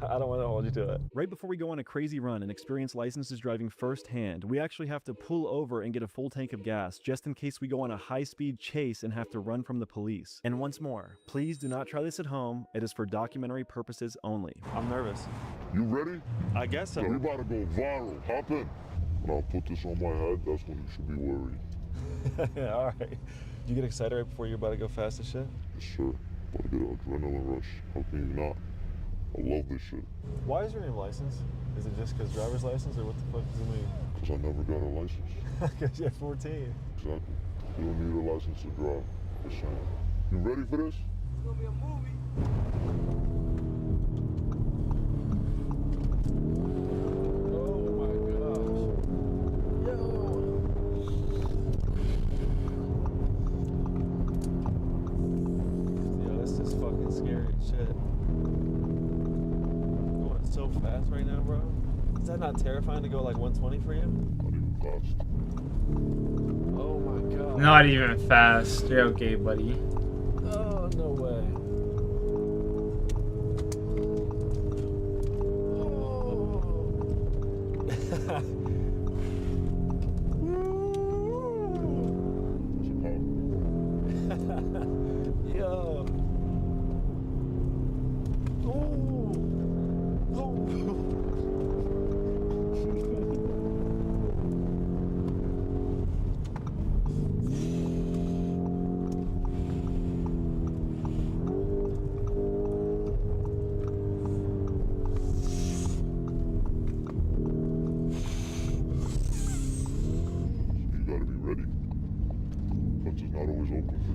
I don't want to hold you to it. Right before we go on a crazy run and experience licenses driving firsthand, we actually have to pull over and get a full tank of gas just in case we go on a high-speed chase and have to run from the police. And once more, please do not try this at home. It is for documentary purposes only. I'm nervous. You ready? I guess so. Yeah, we about to go viral. Hop in. When I put this on my head, that's when you should be worried. Yeah, all right. Do you get excited right before you're about to go fast as shit? Yes, sir. About to get an adrenaline rush. How can you not? I love this shit. Why is your name License? Is it just because driver's license, or what the fuck does it mean? Because I never got a license. Because you're 14. Exactly. You don't need a license to drive. Just saying. You ready for this? It's gonna be a movie. Fast right now, bro? Is that not terrifying to go like 120 for you? Not even fast. Oh my god. Not even fast. You're okay, buddy. Oh, no way. Yo.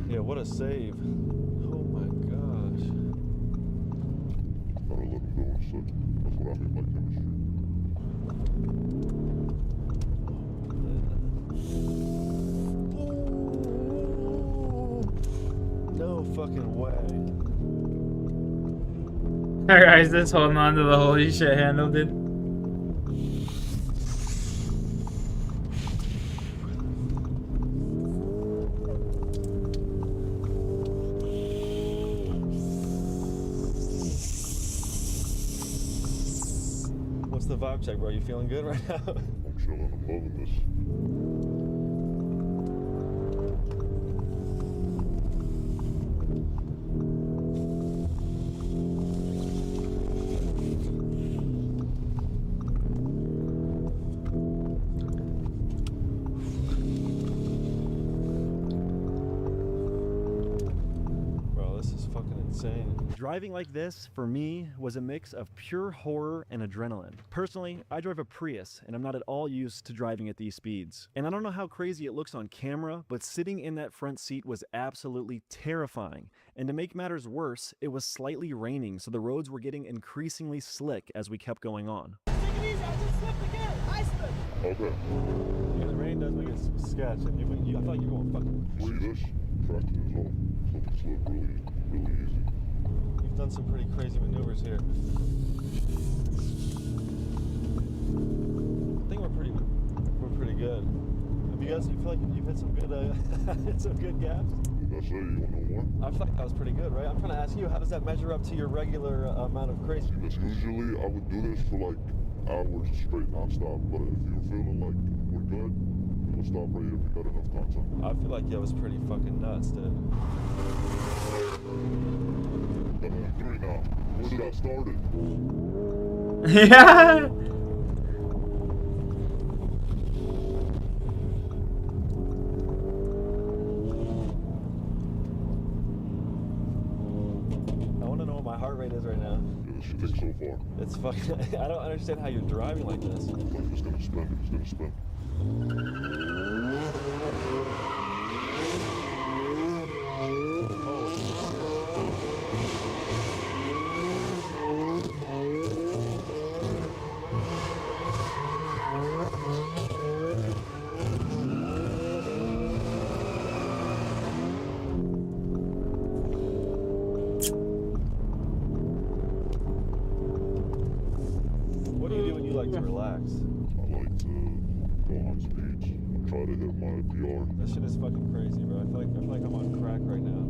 Yeah, what a save. Oh my gosh. Gotta let him go in a second. That's what I mean by chemistry. No fucking way. Alright, guys, just holding on to the holy shit handle, dude. What's the vibe check, bro? You feeling good right now? I'm chilling. I'm loving this. Bro, this is fucking insane. Driving like this, for me, was a mix of pure horror and adrenaline. Personally, I drive a Prius, and I'm not at all used to driving at these speeds. And I don't know how crazy it looks on camera, but sitting in that front seat was absolutely terrifying. And to make matters worse, it was slightly raining, so the roads were getting increasingly slick as we kept going on. Take it easy, I just slipped again. I slipped. Okay. Yeah, the rain does make it sketch, and I feel like you're going fucking... See this? Practice is all. Something slip really easy. You've done some pretty crazy maneuvers here. I think we're pretty good. Have you guys? You feel like you've hit some good hit some good gaps? That's it. You want to know more? I feel like that was pretty good, right? I'm trying to ask you, how does that measure up to your regular amount of crazy? Usually I would do this for like hours straight, non-stop. But if you're feeling like we're good, we'll stop right here if we got enough content. I feel like it was pretty fucking nuts, dude. Three now. Once it got started. Yeah. I want to know what my heart rate is right now. Yeah, this shit takes so far. It's fucking... I don't understand how you're driving like this. It's gonna spin. It's gonna spin. What do you do when you like to relax? I like to go on speeds. I try to hit my PR. That shit is fucking crazy, bro. I feel like I'm on crack right now.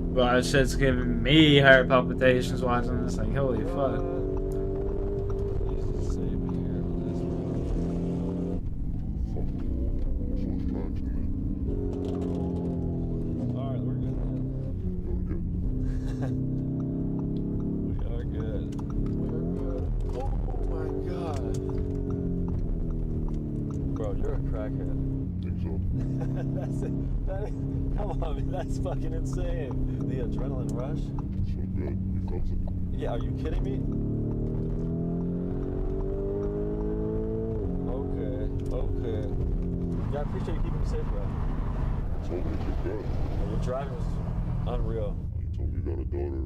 Well, that shit's giving me heart palpitations watching this. Like, holy fuck. Alright, we're good. We are good. Oh my god. Bro, you're a crackhead. Think so? Come on, man, that's fucking insane. The adrenaline rush. So good. You felt it? Yeah, are you kidding me? Okay. Yeah, I appreciate you keeping me safe, bro. You told me you're good. Your driving was unreal. You told me you got a daughter.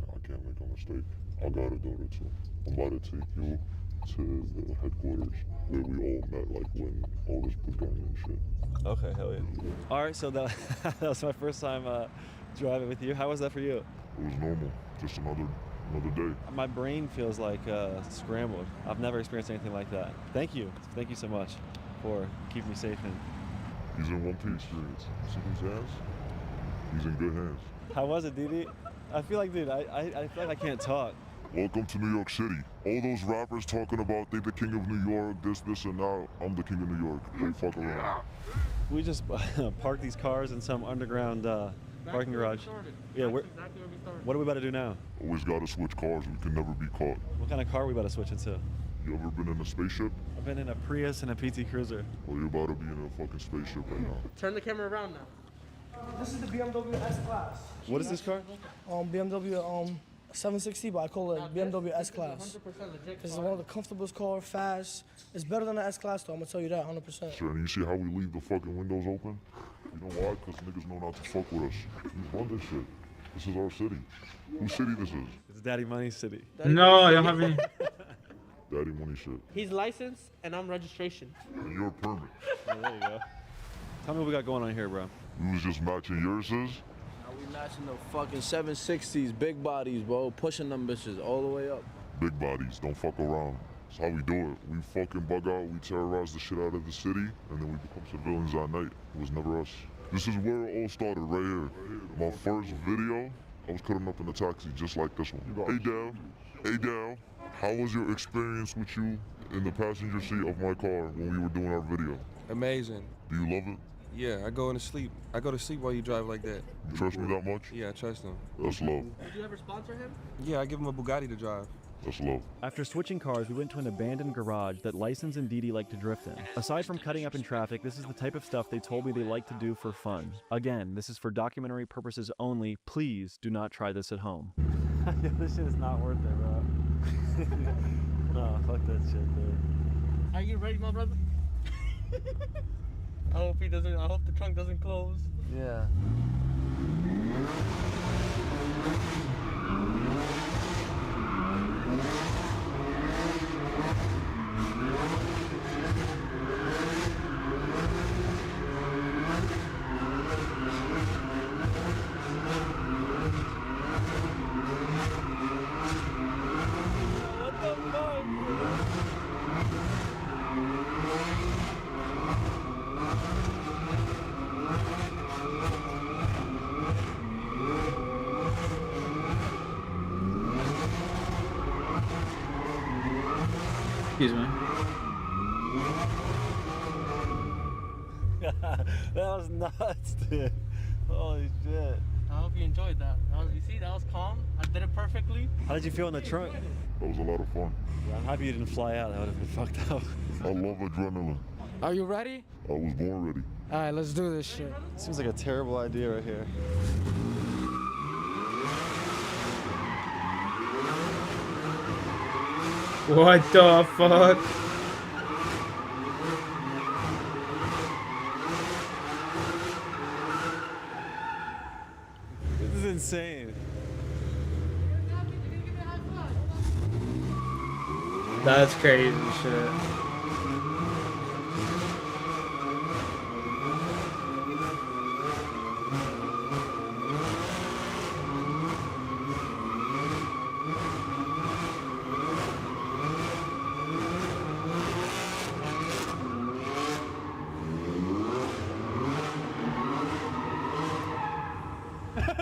I can't make a mistake. I got a daughter too. I'm about to take you to the headquarters where we all met, like when all this began and shit. Okay, hell yeah. Alright, so that was my first time driving with you. How was that for you? It was normal. Just another day. My brain feels like scrambled. I've never experienced anything like that. Thank you. Thank you so much for keeping me safe. And He's in one piece, dude. See these hands? He's in good hands. how was it, Didi? I feel like, dude, I feel like I can't talk. Welcome to New York City. All those rappers talking about they the king of New York, this, and now I'm the king of New York. Don't fuck around. We just parked these cars in some underground parking garage. Yeah, what are we about to do now? Always gotta switch cars. We can never be caught. What kind of car are we about to switch into? You ever been in a spaceship? I've been in a Prius and a PT Cruiser. Well, you're about to be in a fucking spaceship right now. Turn the camera around now. This is the BMW S-Class. What is this car? BMW 760, but I call it BMW S-Class. This is one of the comfortablest cars, fast. It's better than the S-Class though, I'm gonna tell you that 100%. Sure, and you see how we leave the fucking windows open? You know why? Because niggas know not to fuck with us. We run this shit. This is our city. Whose city this is? It's Daddy Money City. No, I don't have any. Daddy money shit. He's licensed and I'm registration. And you're a permit. Oh, there you go. Tell me what we got going on here, bro. We was just matching yours is? Now we matching the fucking 760s, big bodies, bro. Pushing them bitches all the way up. Big bodies, don't fuck around. That's how we do it. We fucking bug out, we terrorize the shit out of the city, and then we become civilians at night. It was never us. This is where it all started, right here. My first video, I was cutting up in a taxi just like this one. Hey Dal, how was your experience with you in the passenger seat of my car when we were doing our video? Amazing. Do you love it? Yeah, I go to sleep while you drive like that. You trust me that much? Yeah, I trust him. That's love. Did you ever sponsor him? Yeah, I give him a Bugatti to drive. That's love. After switching cars, we went to an abandoned garage that License and Didi like to drift in. Aside from cutting up in traffic, this is the type of stuff they told me they like to do for fun. Again, this is for documentary purposes only. Please do not try this at home. This shit is not worth it, bro. No, fuck that shit, dude. Are you ready, my brother? I hope the trunk doesn't close. Yeah. Excuse me. That was nuts, dude. Holy shit. I hope you enjoyed that. You see, that was calm. I did it perfectly. How did you feel in the trunk? That was a lot of fun. Yeah, I'm happy you didn't fly out. That would have been fucked up. I love adrenaline. Are you ready? I was born ready. All right, let's do this shit. Seems like a terrible idea right here. What the fuck? This is insane. That's crazy shit.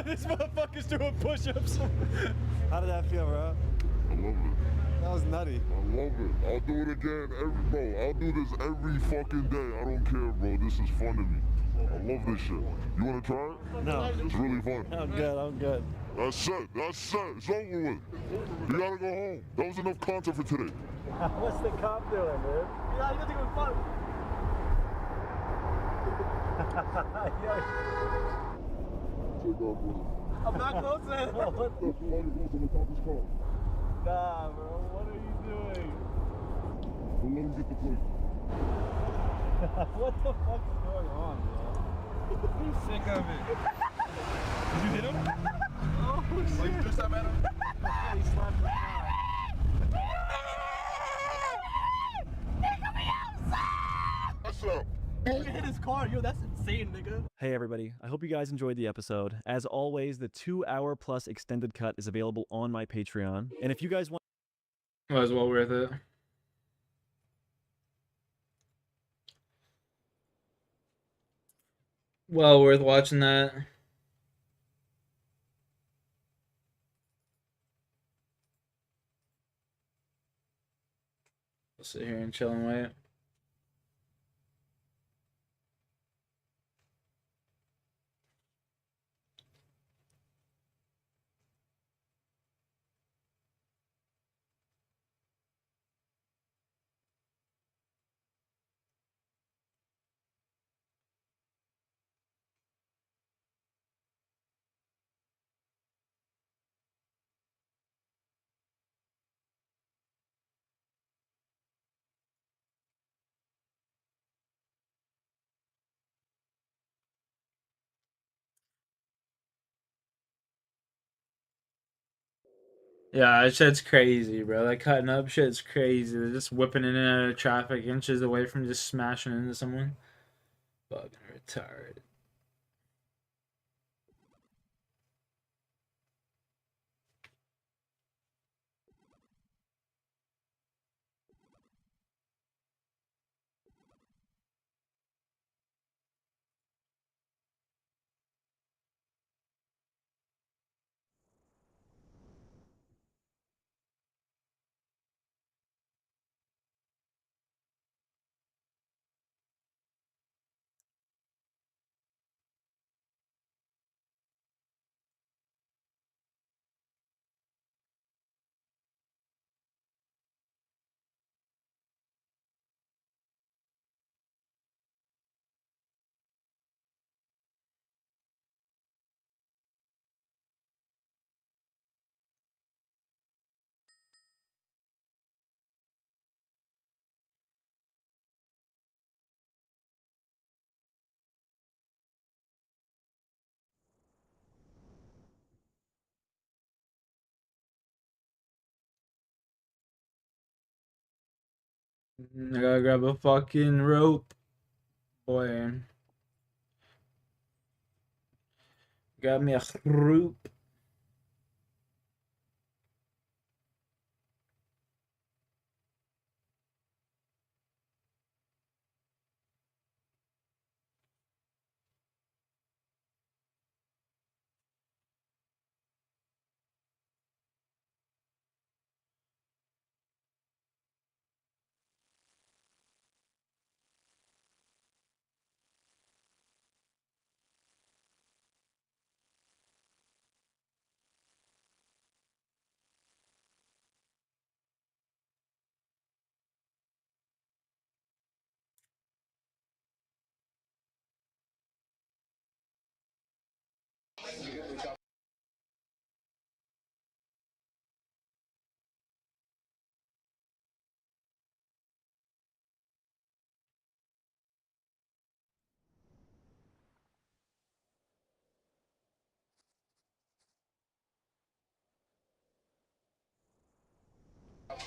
This motherfucker's doing push-ups. How did that feel, bro? I love it. That was nutty. I love it. I'll do it again bro. I'll do this every fucking day. I don't care, bro. This is fun to me. I love this shit. You wanna try it? No. It's really fun. I'm good. That's it. It's over with. You gotta go home. That was enough content for today. What's the cop doing, dude? Yeah, you think it was fun. I'm not close to it. What the fuck is on the top of his car? Nah, bro. What are you doing? Don't let him get the plate. What the fuck is going on, bro? I'm sick of it. Did you hit him? Oh, shit. You threw something at him? Yeah, he slapped me. What's up? You hit his car. Yo, that's insane, nigga. Hey everybody, I hope you guys enjoyed the episode. As always, the 2-hour plus extended cut is available on my Patreon. And if you guys want... It was well worth it. Well worth watching that. I'll sit here and chill and wait. Yeah, that shit's crazy, bro. That cutting up shit's crazy. They're just whipping in and out of traffic inches away from just smashing into someone. Fucking retarded. I gotta grab a fucking rope. Boy. Got me a rope.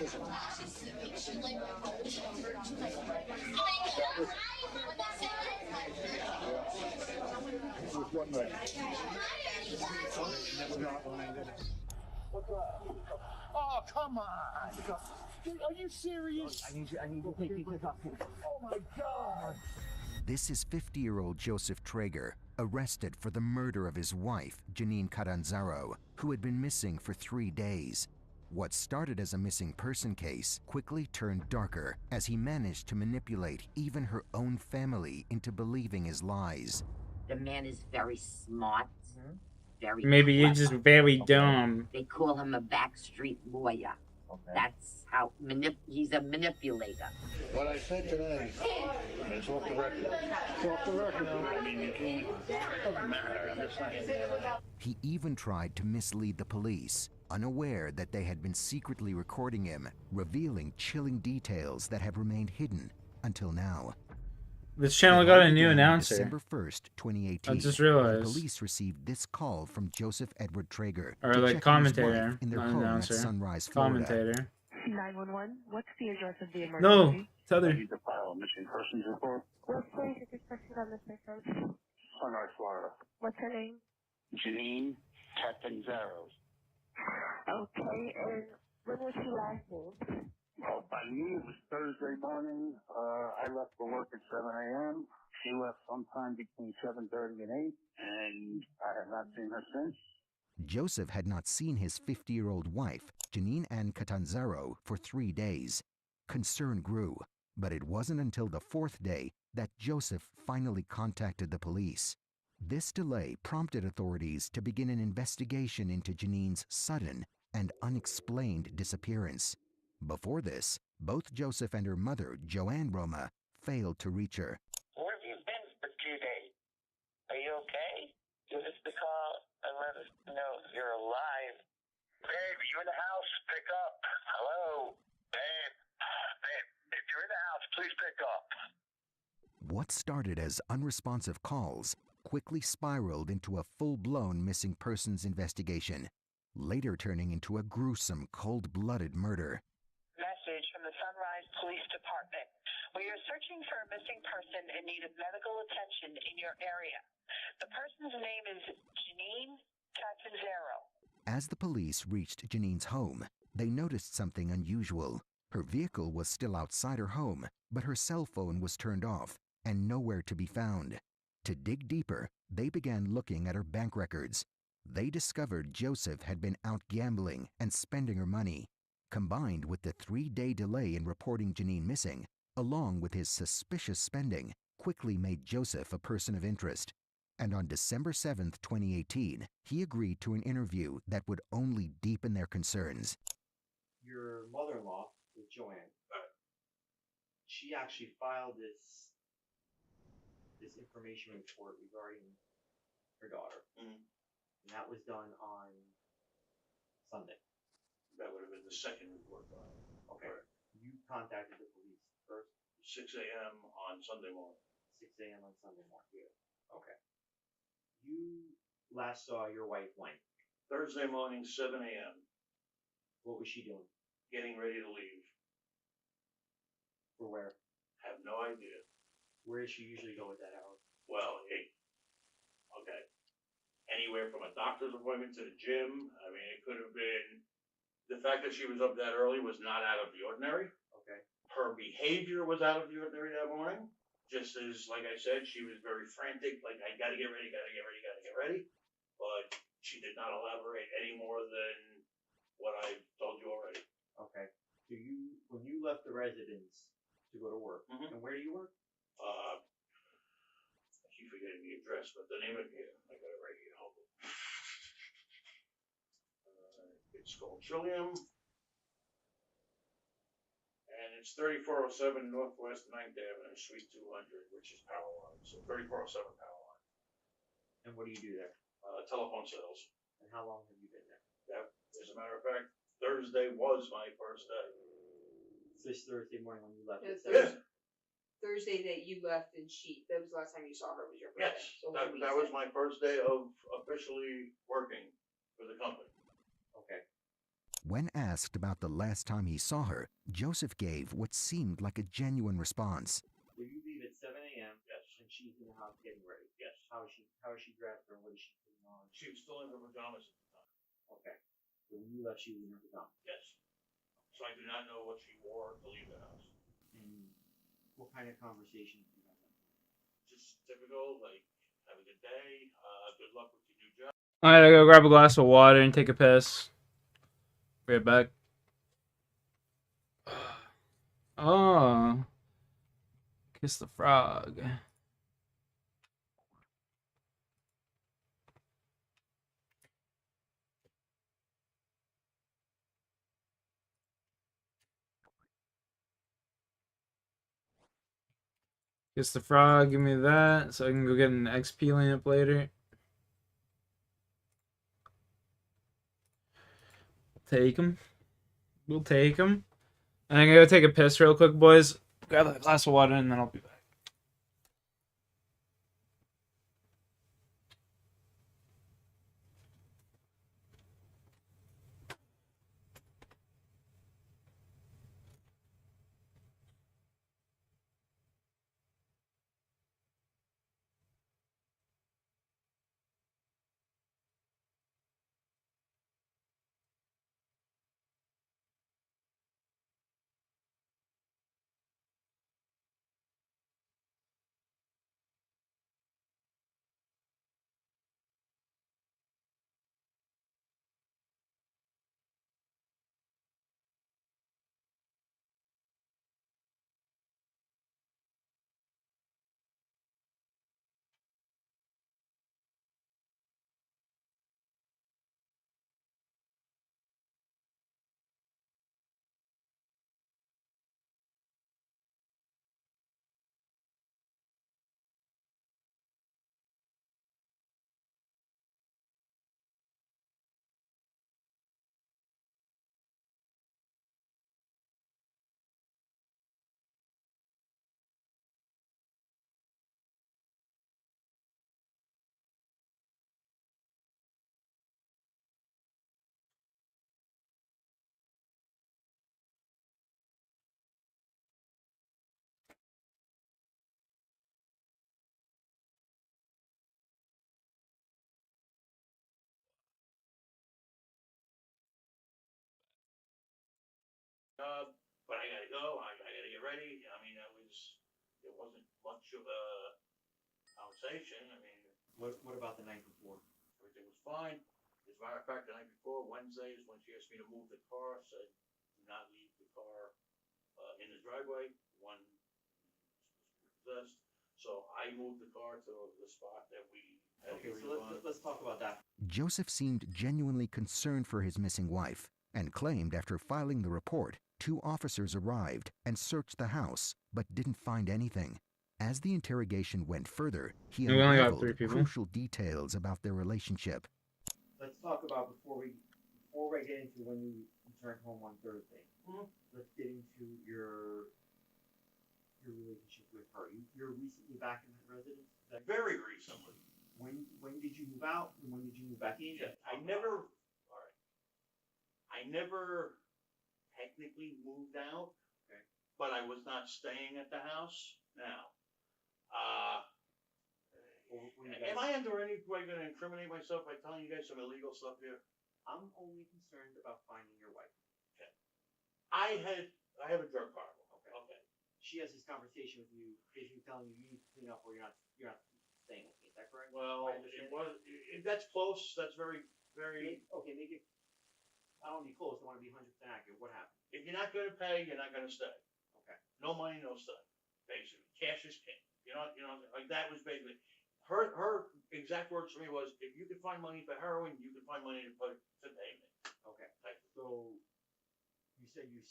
Oh, come on. Dude, are you serious? I need to take these off. Oh my God. This is 50-year-old Joseph Traeger, arrested for the murder of his wife, Janine Catanzaro, who had been missing for 3 days. What started as a missing person case quickly turned darker as he managed to manipulate even her own family into believing his lies. The man is very smart, very Maybe you're just clever. very dumb. They call him a backstreet lawyer. That's how he's a manipulator. What I said today, it's off the record. It's off the record. I mean, you can't. Doesn't matter. I'm just saying. He even tried to mislead the police, unaware that they had been secretly recording him, revealing chilling details that have remained hidden until now. This channel got a new announcer. December 1st, 2018. I just realized. The police received this call from Joseph Edward Traeger. Or to like check on his commentator, wife in their not home announcer. at Sunrise, Florida. Commentator. 911, what's the address of the emergency? No, it's other. I need to file a missing persons report. What place is this person on this person? Sunrise, Florida. What's her name? Janine Catanzaro. Okay, and when was she last seen? Well, by me, it was Thursday morning. I left for work at 7 a.m. She left sometime between 7:30 and 8, and I have not seen her since. Joseph had not seen his 50-year-old wife, Janine Ann Catanzaro, for 3 days. Concern grew, but it wasn't until the 4th day that Joseph finally contacted the police. This delay prompted authorities to begin an investigation into Janine's sudden and unexplained disappearance. Before this, both Joseph and her mother, Joanne Roma, failed to reach her. Where have you been for 2 days? Are you okay? Give us the call and let us know you're alive. Babe, you in the house? Pick up. Hello? Babe, if you're in the house, please pick up. What started as unresponsive calls quickly spiraled into a full-blown missing persons investigation, later turning into a gruesome, cold-blooded murder. Message from the Sunrise Police Department. We are searching for a missing person in need of medical attention in your area. The person's name is Janine Catanzaro. As the police reached Janine's home, they noticed something unusual. Her vehicle was still outside her home, but her cell phone was turned off and nowhere to be found. To dig deeper, they began looking at her bank records. They discovered Joseph had been out gambling and spending her money. Combined with the 3-day delay in reporting Janine missing, along with his suspicious spending, quickly made Joseph a person of interest. And on December 7th, 2018, he agreed to an interview that would only deepen their concerns. Your mother-in-law, with Joanne, she actually filed this information report regarding her daughter. And that was done on Sunday. That would have been the second report file. Okay. You contacted the police first? 6 a.m. on Sunday morning. 6 a.m. on Sunday morning. Yeah. Okay. You last saw your wife when? Thursday morning, 7 a.m. What was she doing? Getting ready to leave. For where? Have no idea. Where does she usually go at that hour? Well, okay. Anywhere from a doctor's appointment to the gym. I mean, it could have been. The fact that she was up that early was not out of the ordinary. Okay. Her behavior was out of the ordinary that morning. Just as, like I said, she was very frantic, like, I gotta get ready. But she did not elaborate any more than what I told you already. Okay. So when you left the residence to go to work, and where do you work? I keep forgetting the address, but the name of it, I got it right here. Hold on. It's called Trillium. And it's 3407 Northwest 9th Avenue, Suite 200, which is Power Line. So 3407 Power Line. And what do you do there? Telephone sales. And how long have you been there? That, as a matter of fact, Thursday was my first day. This Thursday morning when you left. Yes. Thursday that you left and that was the last time you saw her, was your first Yes. day. So That was my first day of officially working for the company. Okay. When asked about the last time he saw her, Joseph gave what seemed like a genuine response. Do you leave at 7 a.m.? Yes. And she's in the house getting ready? Yes. How is she dressed or what is she putting on? She was still in her pajamas at the time. Okay. So when you left, she was in her pajamas? Yes. So I do not know what she wore to leave the house. And what kind of conversation did you have? Just typical, like, have a good day, good luck with your new job. Alright, I gotta grab a glass of water and take a piss. Be right back. Oh. Kiss the frog. Kiss the frog, give me that, so I can go get an XP lamp later. Take him. We'll take him. And I'm gonna go take a piss real quick, boys. Grab a glass of water and then I'll be back. But I gotta go. I gotta get ready. I mean, it wasn't much of a conversation. I mean, What about the night before? everything was fine. As a matter of fact, the night before, Wednesday, is when she asked me to move the car. Said, do not leave the car in the driveway. One possessed. So I moved the car to the spot that we had agreed on. Let's talk about that. Joseph seemed genuinely concerned for his missing wife and claimed after filing the report, 2 officers arrived and searched the house but didn't find anything. As the interrogation went further, he We only got 3 unraveled people. crucial details about their relationship. Let's talk about before we get into when you returned home on Thursday. Let's get into your relationship with her. You're recently back in that residence? Very recently. When did you move out and when did you move back in? Yeah, I never technically moved out, okay, but I was not staying at the house. Now, am I under any way going to incriminate myself by telling you guys some illegal stuff here? I'm only concerned about finding your wife. Okay. I have a drug problem. Okay. She has this conversation with you, basically telling you need to clean up or you're not staying with me. Is that correct? Well, that's close. That's very. Okay, make it. I don't want to be close. I want to be 100% accurate. What happened? If you're not going to pay, you're not going to stay. Okay. No money, no stay. Basically, cash is king. You know, like that was basically her exact words to me was, if you could find money for heroin, you could find money to pay me. Okay. So you said you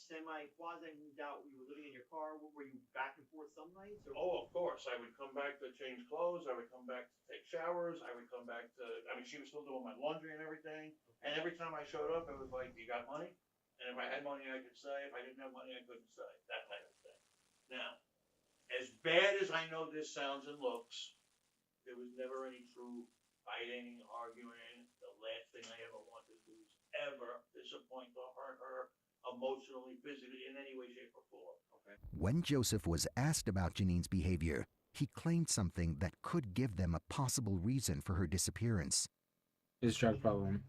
quasi moved out. You were living in your car. Were you back and forth some nights? Or? Oh, of course. I would come back to change clothes. I would come back to take showers. I would come back to. I mean, she was still doing my laundry and everything. And every time I showed up, it was like, you got money? And if I had money, I could stay. If I didn't have money, I couldn't stay. That type of thing. Now, as bad as I know this sounds and looks, there was never any true fighting, arguing. The last thing I ever wanted was ever to disappoint or hurt her emotionally, physically, in any way, shape, or form. Okay. When Joseph was asked about Janine's behavior, he claimed something that could give them a possible reason for her disappearance. His drug problem.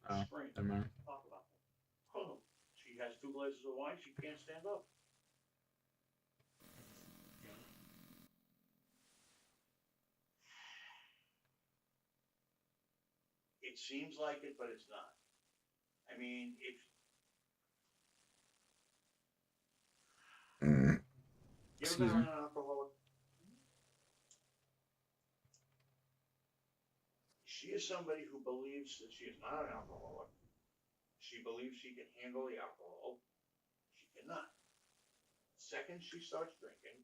Oh, never mind. Talk about that. Oh, she has 2 glasses of wine. She can't stand up. It seems like it, but it's not. I mean, if you ever been around an alcoholic? She is somebody who believes that she is not an alcoholic. She believes she can handle the alcohol. She cannot. Second she starts drinking,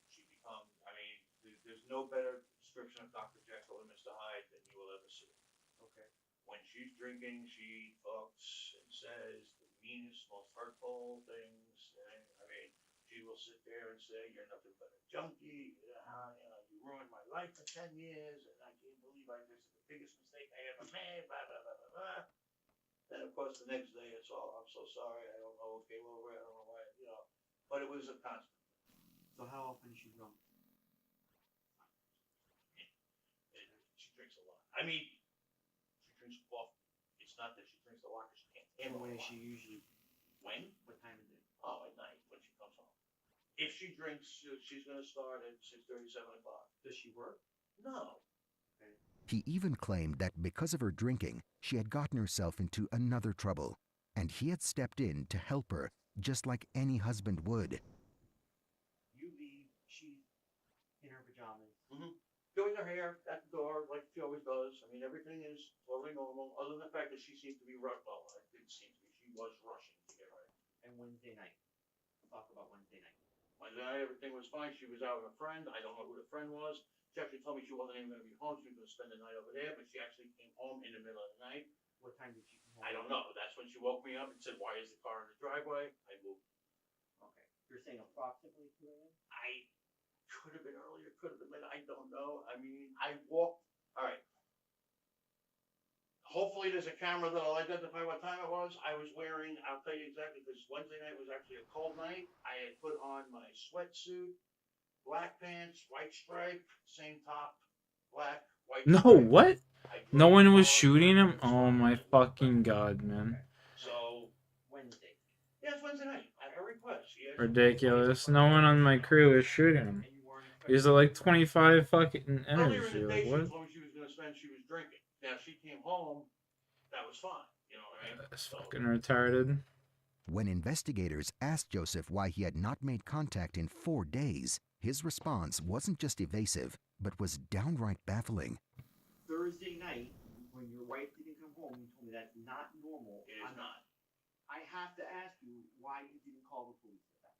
she becomes, I mean, there's no better description of Dr. Jekyll and Mr. Hyde than you will ever see. Okay. When she's drinking, she talks and says the meanest, most hurtful things. And, I mean, she will sit there and say, "You're nothing but a junkie. You ruined my life for 10 years, and I can't believe this is the biggest mistake I ever made, blah, blah, blah, blah, blah." Then, of course, the next day, it's all, "I'm so sorry, I don't know, okay, well, I don't know why, but it was a constant. So how often is she drunk? She drinks a lot. I mean, she drinks often. It's not that she drinks a lot because she can't handle it. When is she usually? When? What time is it? Oh, at night when she comes home. If she drinks, she's going to start at 6:30, 7 o'clock. Does she work? No. He even claimed that because of her drinking, she had gotten herself into another trouble, and he had stepped in to help her, just like any husband would. You leave, she's in her pajamas. Mm-hmm. Doing her hair at the door like she always does. I mean, everything is totally normal, other than the fact that she seems to be rushed. Well, it did seem to be. She was rushing to get ready. And Wednesday night. Talk about Wednesday night. Wednesday night, everything was fine. She was out with a friend. I don't know who the friend was. She actually told me she wasn't even going to be home. She was going to spend the night over there, but she actually came home in the middle of the night. What time did she come home? I don't know. That's when she woke me up and said, "Why is the car in the driveway?" I moved. Okay. You're saying approximately 2 a.m.? I could have been earlier, could have been later. I don't know. I mean, I walked. All right. Hopefully there's a camera that'll identify what time it was. I was wearing, I'll tell you exactly, because Wednesday night was actually a cold night. I had put on my sweatsuit, black pants, white stripe, same top, black, white No, stripe. what? No one was shooting him? Oh my fucking god, man. So, Wednesday. Yeah, it's Wednesday night. At her request. Ridiculous. No one on my crew was shooting him. He's at like 25 fucking Earlier in energy. the day, Like, she what? told me she was going to spend, she was drinking. Now, she came home, that was fine. You know what I mean? That's fucking retarded. When investigators asked Joseph why he had not made contact in 4 days, his response wasn't just evasive, but was downright baffling. Thursday night, when your wife didn't come home, you told me that's not normal. It is not. I have to ask you why you didn't call the police for that.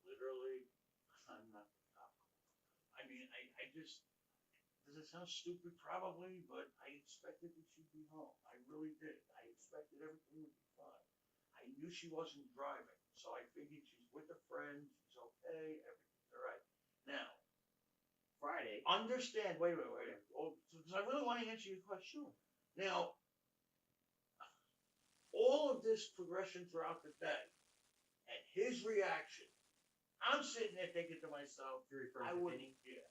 Literally, I'm not the cop. I mean, I just, does it sound stupid? Probably, but I expected that she'd be home. I really did. I expected everything would be fine. I knew she wasn't driving, so I figured she's with a friend, she's okay, everything's all right. Now, Friday. Understand, wait. Oh, because I really want to answer your question. Now, all of this progression throughout the day, and his reaction, I'm sitting there thinking to myself, I wouldn't, yeah.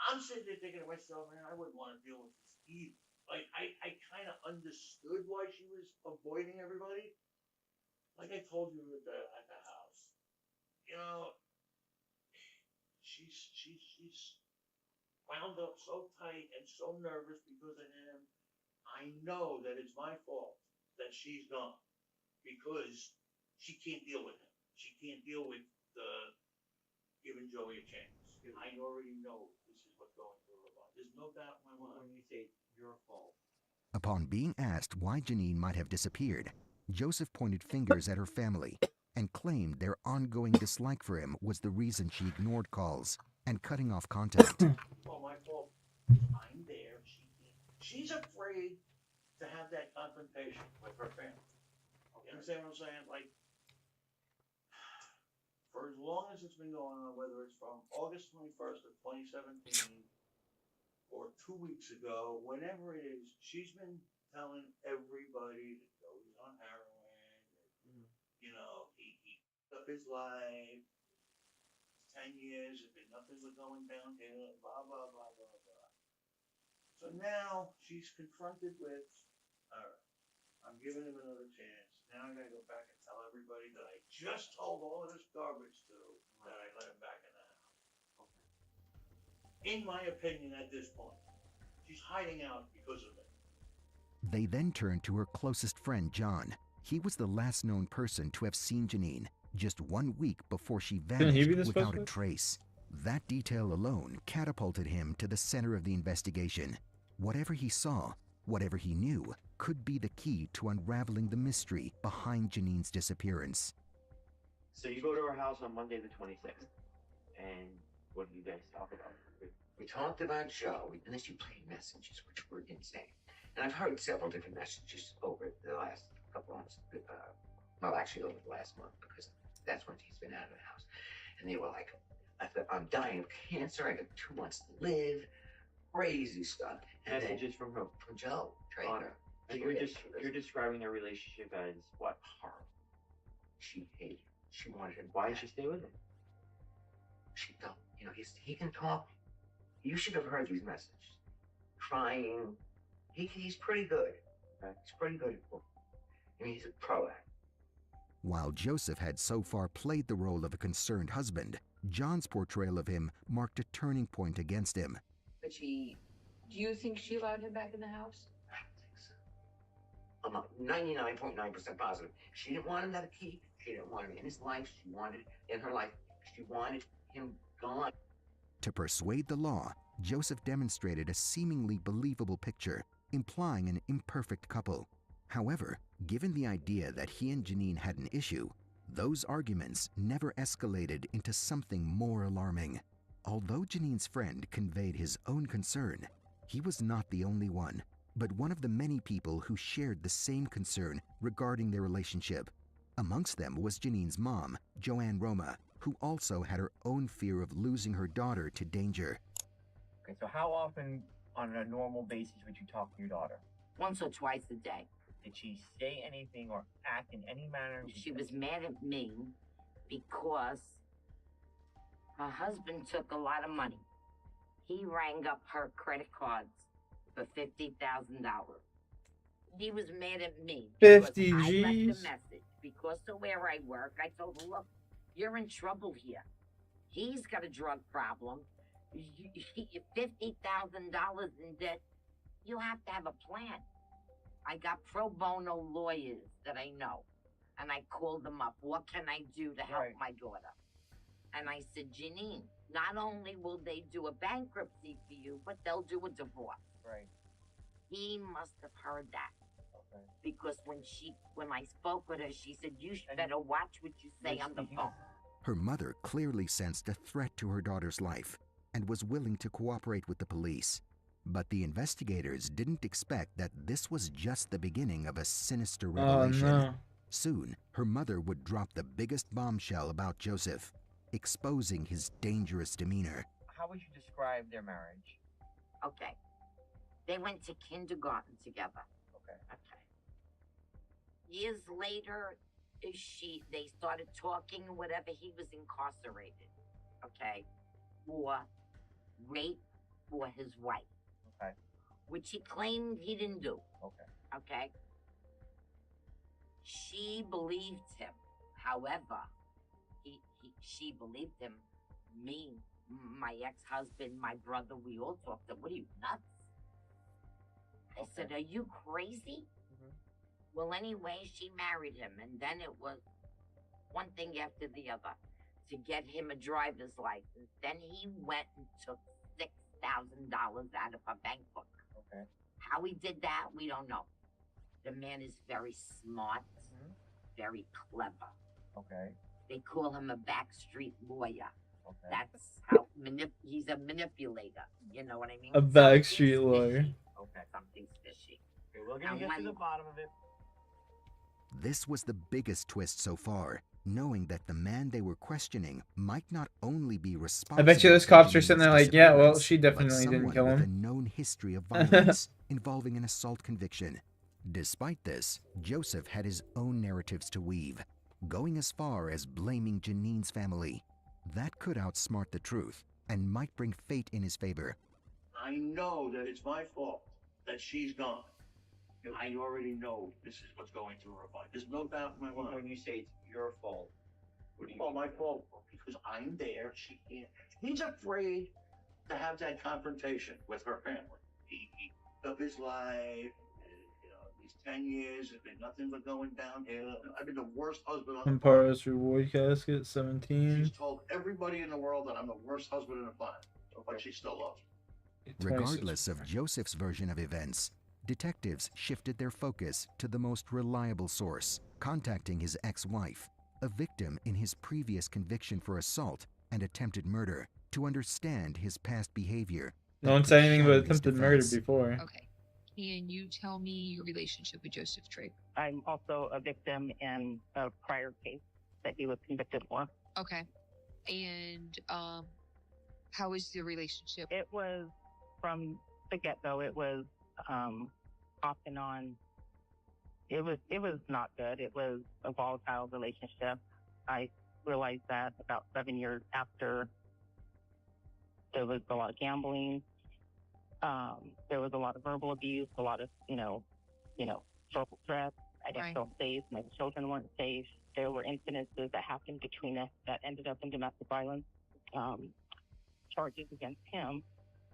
I'm sitting there thinking to myself, man, I wouldn't want to deal with this either. Like, I kind of understood why she was avoiding everybody. Like I told you at the house, you know, she's wound up so tight and so nervous because of him. I know that it's my fault that she's gone because she can't deal with him. She can't deal with giving Joey a chance. I already know this is what's going through her mind. There's no doubt in my mind. When you say your fault. Upon being asked why Janine might have disappeared, Joseph pointed fingers at her family and claimed their ongoing dislike for him was the reason she ignored calls and cutting off contact. Well, my fault. I'm there. She's afraid to have that confrontation with her family. You understand what I'm saying? Like, for as long as it's been going on, whether it's from August 21st of 2017 or 2 weeks ago, whenever it is, she's been telling everybody that Joey's on heroin. You know, he up his life. 10 years, if nothing was going downhill, blah, blah, blah, blah, blah. So now she's confronted with, all right, I'm giving him another chance. Now I gotta go back and tell everybody that I just told all of this garbage to that I let him back in the house. In my opinion, at this point, she's hiding out because of it. They then turned to her closest friend, John. He was the last known person to have seen Janine just 1 week before she Couldn't he vanished be the without a suspect? trace. That detail alone catapulted him to the center of the investigation. Whatever he saw, whatever he knew, could be the key to unraveling the mystery behind Janine's disappearance. So you go to her house on Monday the 26th, and what do you guys talk about? We talked about Joe, and then she played messages, which were insane. And I've heard several different messages over the last couple months. Well, actually over the last month, because that's when she's been out of the house. And they were like, I'm dying of cancer, I got 2 months to live, crazy stuff. And Messages from who? From Joe. Honor. So you're describing their relationship as what? Horrible. She hated him. She wanted him. Why did she stay with him? She felt, he can talk. You should have heard these messages. Crying. He's pretty good. He's pretty good at cooking. I mean, he's a pro at it. While Joseph had so far played the role of a concerned husband, John's portrayal of him marked a turning point against him. But do you think she allowed him back in the house? I don't think so. I'm 99.9% positive. She didn't want him to have a key. She didn't want him in his life. She wanted in her life. She wanted him gone. To persuade the law, Joseph demonstrated a seemingly believable picture, implying an imperfect couple. However, given the idea that he and Janine had an issue, those arguments never escalated into something more alarming. Although Janine's friend conveyed his own concern, he was not the only one, but one of the many people who shared the same concern regarding their relationship. Amongst them was Janine's mom, Joanne Roma, who also had her own fear of losing her daughter to danger. Okay, so how often on a normal basis would you talk to your daughter? Once or twice a day. Did she say anything or act in any manner? She was mad at me because her husband took a lot of money. He rang up her credit cards for $50,000. He was mad at me 50 because I left G's. a message. Because of where I work, I told her, look, you're in trouble here. He's got a drug problem. You're $50,000 in debt. You have to have a plan. I got pro bono lawyers that I know, and I called them up. What can I do to help my daughter? And I said, Janine, not only will they do a bankruptcy for you, but they'll do a divorce. Right. He must have heard that. Okay. Because when I spoke with her, she said, you better watch what you say on the phone. Her mother clearly sensed a threat to her daughter's life and was willing to cooperate with the police. But the investigators didn't expect that this was just the beginning of a sinister revelation. Oh, no. Soon, her mother would drop the biggest bombshell about Joseph, exposing his dangerous demeanor. How would you describe their marriage? Okay. They went to kindergarten together. Okay. Years later, they started talking, whatever, he was incarcerated. Okay. For rape for his wife. Okay. Which he claimed he didn't do. Okay. Okay. She believed him. However, she believed him. Me, my ex-husband, my brother, we all talked to him. What are you, nuts? I said, are you crazy? Well, anyway, she married him, and then it was one thing after the other to get him a driver's license. Then he went and took $6,000 out of her bank book. Okay. How he did that, we don't know. The man is very smart, very clever. Okay. They call him a backstreet lawyer. Okay. That's how he's a manipulator. You know what I mean? A backstreet lawyer. Okay. Something's fishy. Okay, we're gonna get to the bottom of it. This was the biggest twist so far. knowing that the man they were questioning might not only be I responsible. bet you those for cops are Janine's sitting there like, yeah, well, disappearance, she but definitely didn't someone kill with a him. known history of violence involving an assault conviction. Despite this, Joseph had his own narratives to weave, going as far as blaming Janine's family. That could outsmart the truth and might bring fate in his favor. I know that it's my fault that she's gone. I already know this is what's going through her mind. There's no doubt in my mind. When you say it's your fault, what do you Well, mean? my fault because I'm there. She can't. He's afraid to have that confrontation with her family. He of his life. You know, these 10 years have been nothing but going downhill. I've been the worst husband on the planet. Tempoross reward casket, 17. She's told everybody in the world that I'm the worst husband on the planet, but she still loves me. Regardless of Joseph's version of events, detectives shifted their focus to the most reliable source, contacting his ex-wife, a victim in his previous conviction for assault and attempted murder, to understand his past behavior. No one said anything about attempted murder before. Okay. Can you tell me your relationship with Joseph Drake? I'm also a victim in a prior case that he was convicted for. Okay. And how is the relationship? It was from the get-go. It was off and on. It was not good. It was a volatile relationship. I realized that about 7 years after. There was a lot of gambling. There was a lot of verbal abuse, a lot of, verbal threats. I didn't feel safe. My children weren't safe. There were incidences that happened between us that ended up in domestic violence charges against him.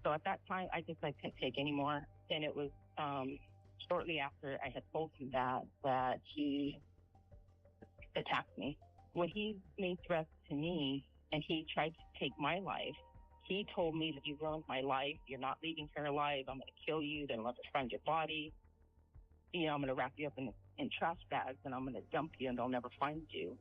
So at that time, I couldn't take anymore. And it was shortly after I had told him that he attacked me. When he made threats to me and he tried to take my life, he told me that you ruined my life. You're not leaving here alive. I'm going to kill you. Then I'm going to find your body. I'm going to wrap you up in trash bags and I'm going to dump you and they'll never find you.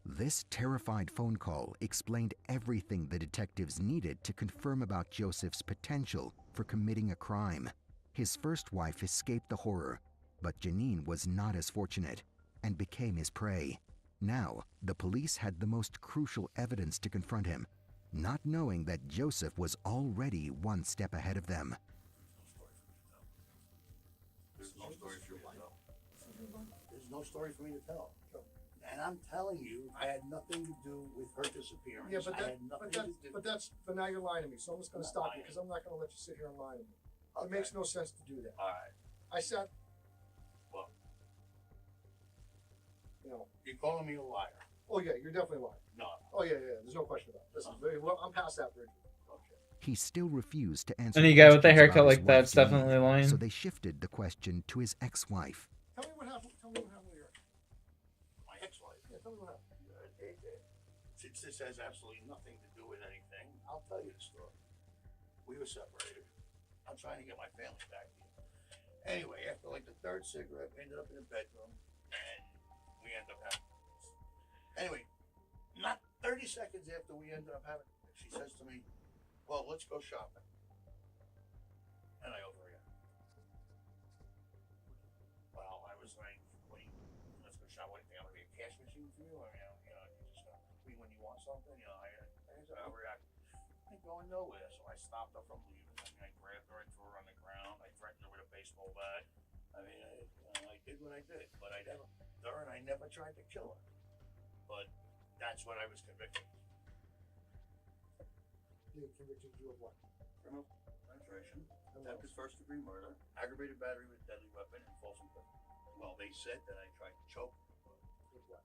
This terrified phone call explained everything the detectives needed to confirm about Joseph's potential for committing a crime. His first wife escaped the horror, but Janine was not as fortunate and became his prey. Now, the police had the most crucial evidence to confront him, not knowing that Joseph was already one step ahead of them. There's no story for you to tell. There's no story for me to tell. And I'm telling you, I had nothing to do with her disappearance. Yeah, but now you're lying to me, so I'm just going to stop you because I'm not going to let you sit here and lie to me. It makes no sense to do that. All right. I said, Well, you're calling me a liar. oh yeah, you're definitely lying. No. Oh yeah, there's no question about it. Listen, I'm past that bridge. He still refused to answer. Any guy with a questions haircut about his like wife, that's definitely Janine, lying. So they shifted the question to his ex-wife. Tell me what happened. Tell me what happened with your My ex-wife. Yeah, tell me what happened. Since this has absolutely nothing to do with anything, I'll tell you the story. We were separated. I'm trying to get my family back here. Anyway, after like the third cigarette, we ended up in the bedroom, and we ended up having sex. Anyway, not 30 seconds after we ended up having sex, she says to me, well, let's go shopping. And I overreact. Well, I was like, wait, let's go shopping. What do you think? I'm going to be a cash machine for you? Or, you just going to me when you want something? I overreact. I ain't going nowhere. So I stopped her from leaving. I grabbed her and threw her on the ground. I threatened her with a baseball bat. I did what I did. But I never tried to kill her. But that's what I was convicted of. They convicted you of what? Criminal penetration, attempted first-degree murder, aggravated battery with deadly weapon, and false imprisonment. Well, they said that I tried to choke her. With what?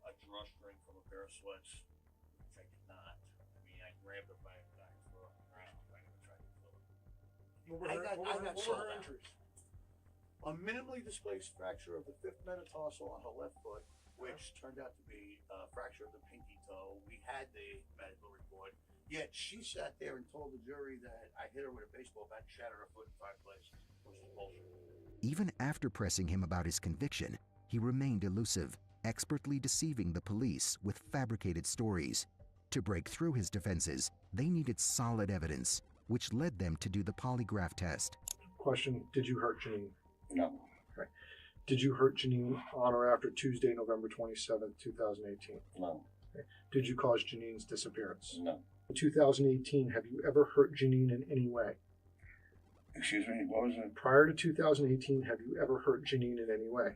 A drawstring from a pair of sweats, which I did not. I grabbed her by the back and threw her on the ground. I never tried to kill her. What were her injuries? A minimally displaced fracture of the fifth metatarsal on her left foot, which turned out to be a fracture of the pinky toe. We had the medical report, yet she sat there and told the jury that I hit her with a baseball bat and shattered her foot in 5 places, which is bullshit. Even after pressing him about his conviction, he remained elusive, expertly deceiving the police with fabricated stories. To break through his defenses, they needed solid evidence, which led them to do the polygraph test. Question, did you hurt Janine? No. Okay. Did you hurt Janine on or after Tuesday, November 27th, 2018? No. Okay. Did you cause Janine's disappearance? No. In 2018, have you ever hurt Janine in any way? Excuse me, what was it? Prior to 2018, have you ever hurt Janine in any way?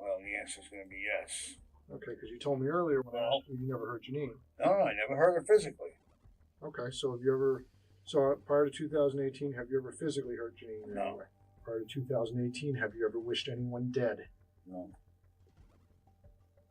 Well, the answer is going to be yes. Okay, because you told me earlier when I asked you never hurt Janine. No, I never hurt her physically. Okay, so have you ever, prior to 2018, have you ever physically hurt Janine in any way? Prior to 2018, have you ever wished anyone dead? No.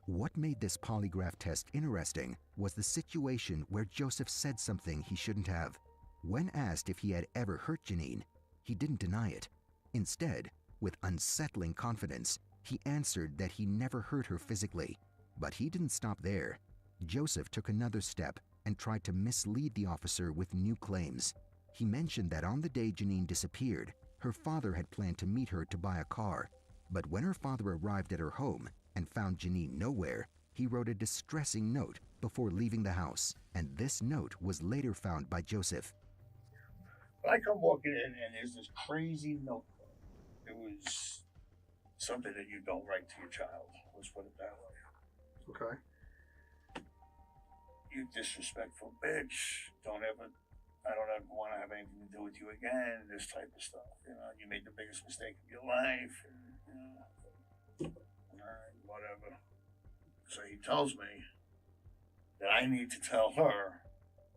What made this polygraph test interesting was the situation where Joseph said something he shouldn't have. When asked if he had ever hurt Janine, he didn't deny it. Instead, with unsettling confidence, he answered that he never hurt her physically. But he didn't stop there. Joseph took another step and tried to mislead the officer with new claims. He mentioned that on the day Janine disappeared, her father had planned to meet her to buy a car. But when her father arrived at her home and found Janine nowhere, he wrote a distressing note before leaving the house, and this note was later found by Joseph. But I come walking in and there's this crazy note. It was something that you don't write to your child. Let's put it that way. Okay. You disrespectful bitch. I don't ever want to have anything to do with you again. This type of stuff. You know, you made the biggest mistake of your life. And, you know, all right, whatever. So he tells me that I need to tell her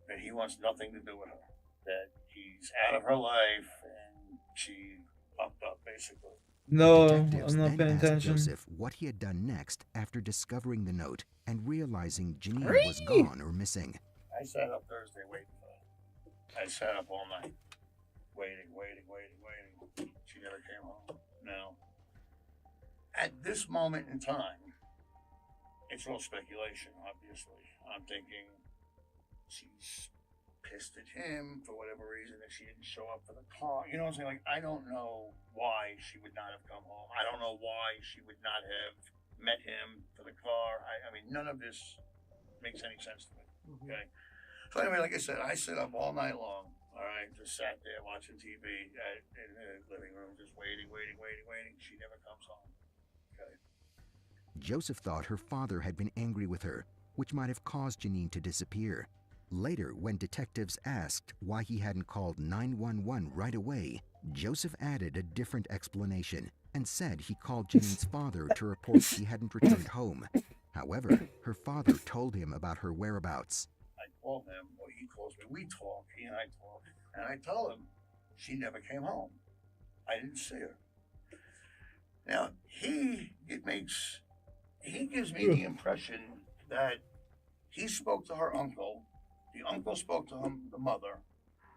that he wants nothing to do with her. That he's out of her life and she fucked up, basically. No, Detectives I'm not then paying asked attention. Joseph what he had done next after discovering the note and realizing Janine was gone or missing. I sat up Thursday waiting for her. I sat up all night, waiting. She never came home. Now, at this moment in time, it's all speculation, obviously. I'm thinking she's pissed at him for whatever reason that she didn't show up for the car. You know what I'm saying? Like, I don't know why she would not have come home. I don't know why she would not have met him for the car. I mean, none of this makes any sense to me. Okay? So anyway, like I said, I sit up all night long. All right, just sat there watching TV in the living room, just waiting. She never comes home. Okay. Joseph thought her father had been angry with her, which might have caused Janine to disappear. Later, when detectives asked why he hadn't called 911 right away, Joseph added a different explanation and said he called Janine's father to report she hadn't returned home. However, her father told him about her whereabouts. I call him, or he calls me. We talk, he and I talk, and I tell him she never came home. I didn't see her. Now, he gives me the impression that he spoke to her uncle. The uncle spoke to him, the mother.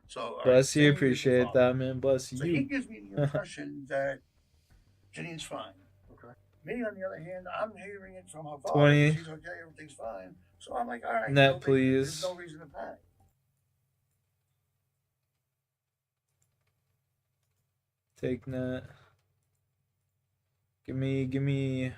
So Bless you, Janine is the appreciate father. that, man. Bless So you. he gives me the impression that Janine's fine. Okay. Me, on the other hand, I'm hearing it from her father. 20. She's okay, everything's fine. So I'm like, all right. Net, there's please. no reason to panic. Take net. Give me.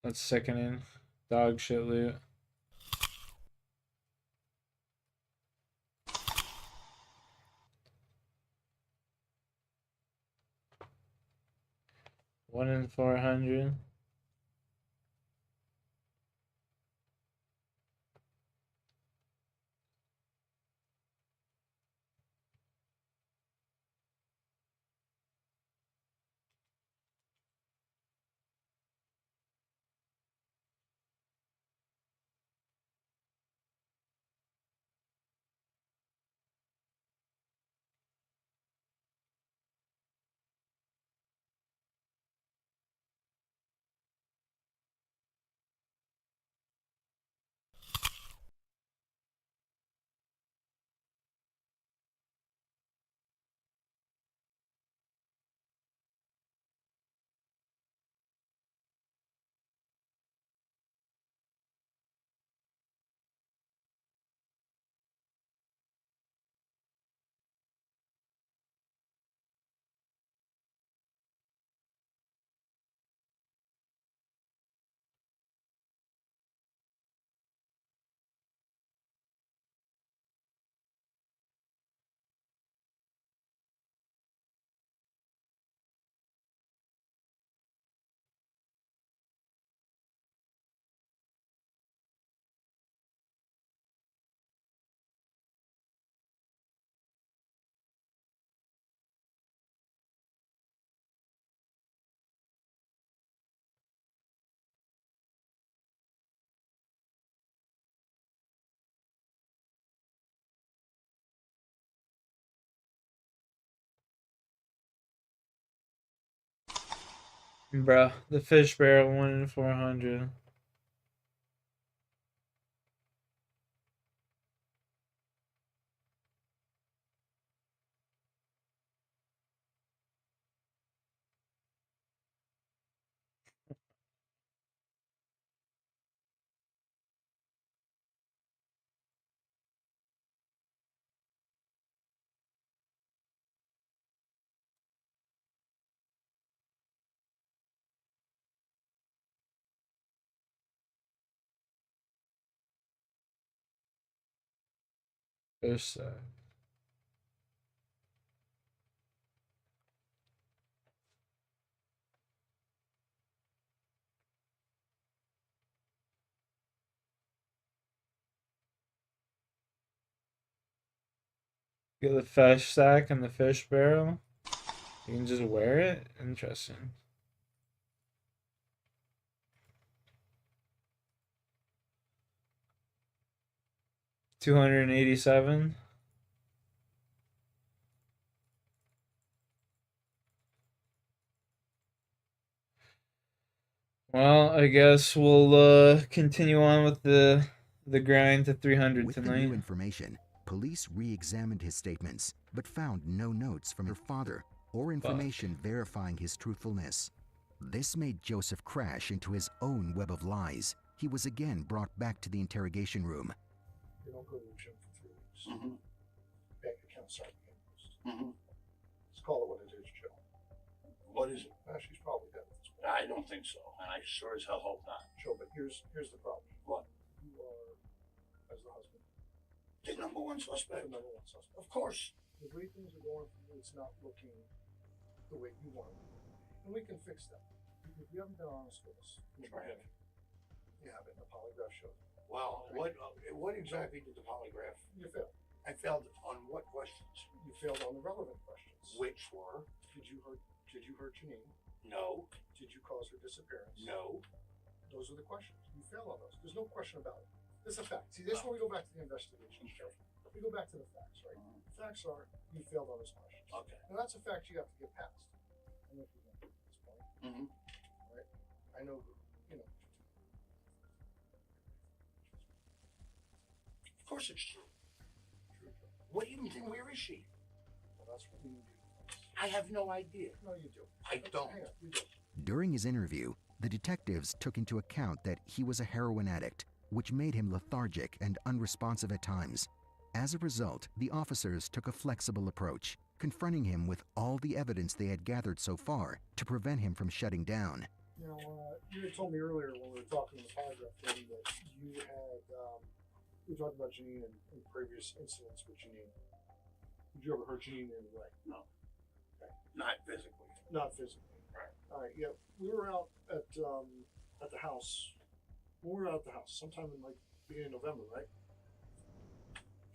That's sickening. Dog shit loot. One in 400. Bruh, the fish barrel 1 in 400. Fish sack. Get the fish sack and the fish barrel. You can just wear it? Interesting. $287. Well, I guess we'll continue on with the grind to 300 With the tonight. new information, police re-examined his statements, but found no notes from her father or information verifying his truthfulness. This made Joseph crash into his own web of lies. He was again brought back to the interrogation room. You don't go to the gym for 3 weeks. Mm-hmm. Bank account started getting used. Mm-hmm. Let's call it what it is, Joe. What is it? She's probably dead at this point. I don't think so, and I sure as hell hope not. Joe, but here's the problem. What? You are, as the husband, The number one suspect. the number one suspect. Of course. The way things are going for you, it's not looking the way you want it. And we can fix that. Because you haven't been honest with us. Right. You haven't. The polygraph showed. Well, what exactly did the polygraph? You failed. I failed on what questions? You failed on the relevant questions. Which were? Did you hurt Janine? No. Did you cause her disappearance? No. Those are the questions. You failed on those. There's no question about it. This is a fact. See, this is where we go back to the investigation. We go back to the facts, right? The facts are you failed on those questions. Okay. Now that's a fact you have to get past. I know if you're going to this point. Mm-hmm. Right? I know, you know. Of course it's true. What do you even think? Where is she? Well, that's what we need to do. I have no idea. No, you do. I don't. Hang on, you do. During his interview, the detectives took into account that he was a heroin addict, which made him lethargic and unresponsive at times. As a result, the officers took a flexible approach, confronting him with all the evidence they had gathered so far to prevent him from shutting down. Now, you had told me earlier when we were talking in the polygraph thing that you had, we talked about Janine and previous incidents with Janine. Did you ever hurt Janine in any way? No. Okay. Not physically. Not physically. Right. All right. Yeah, we were out at the house. When we were out at the house, sometime in like beginning of November, right?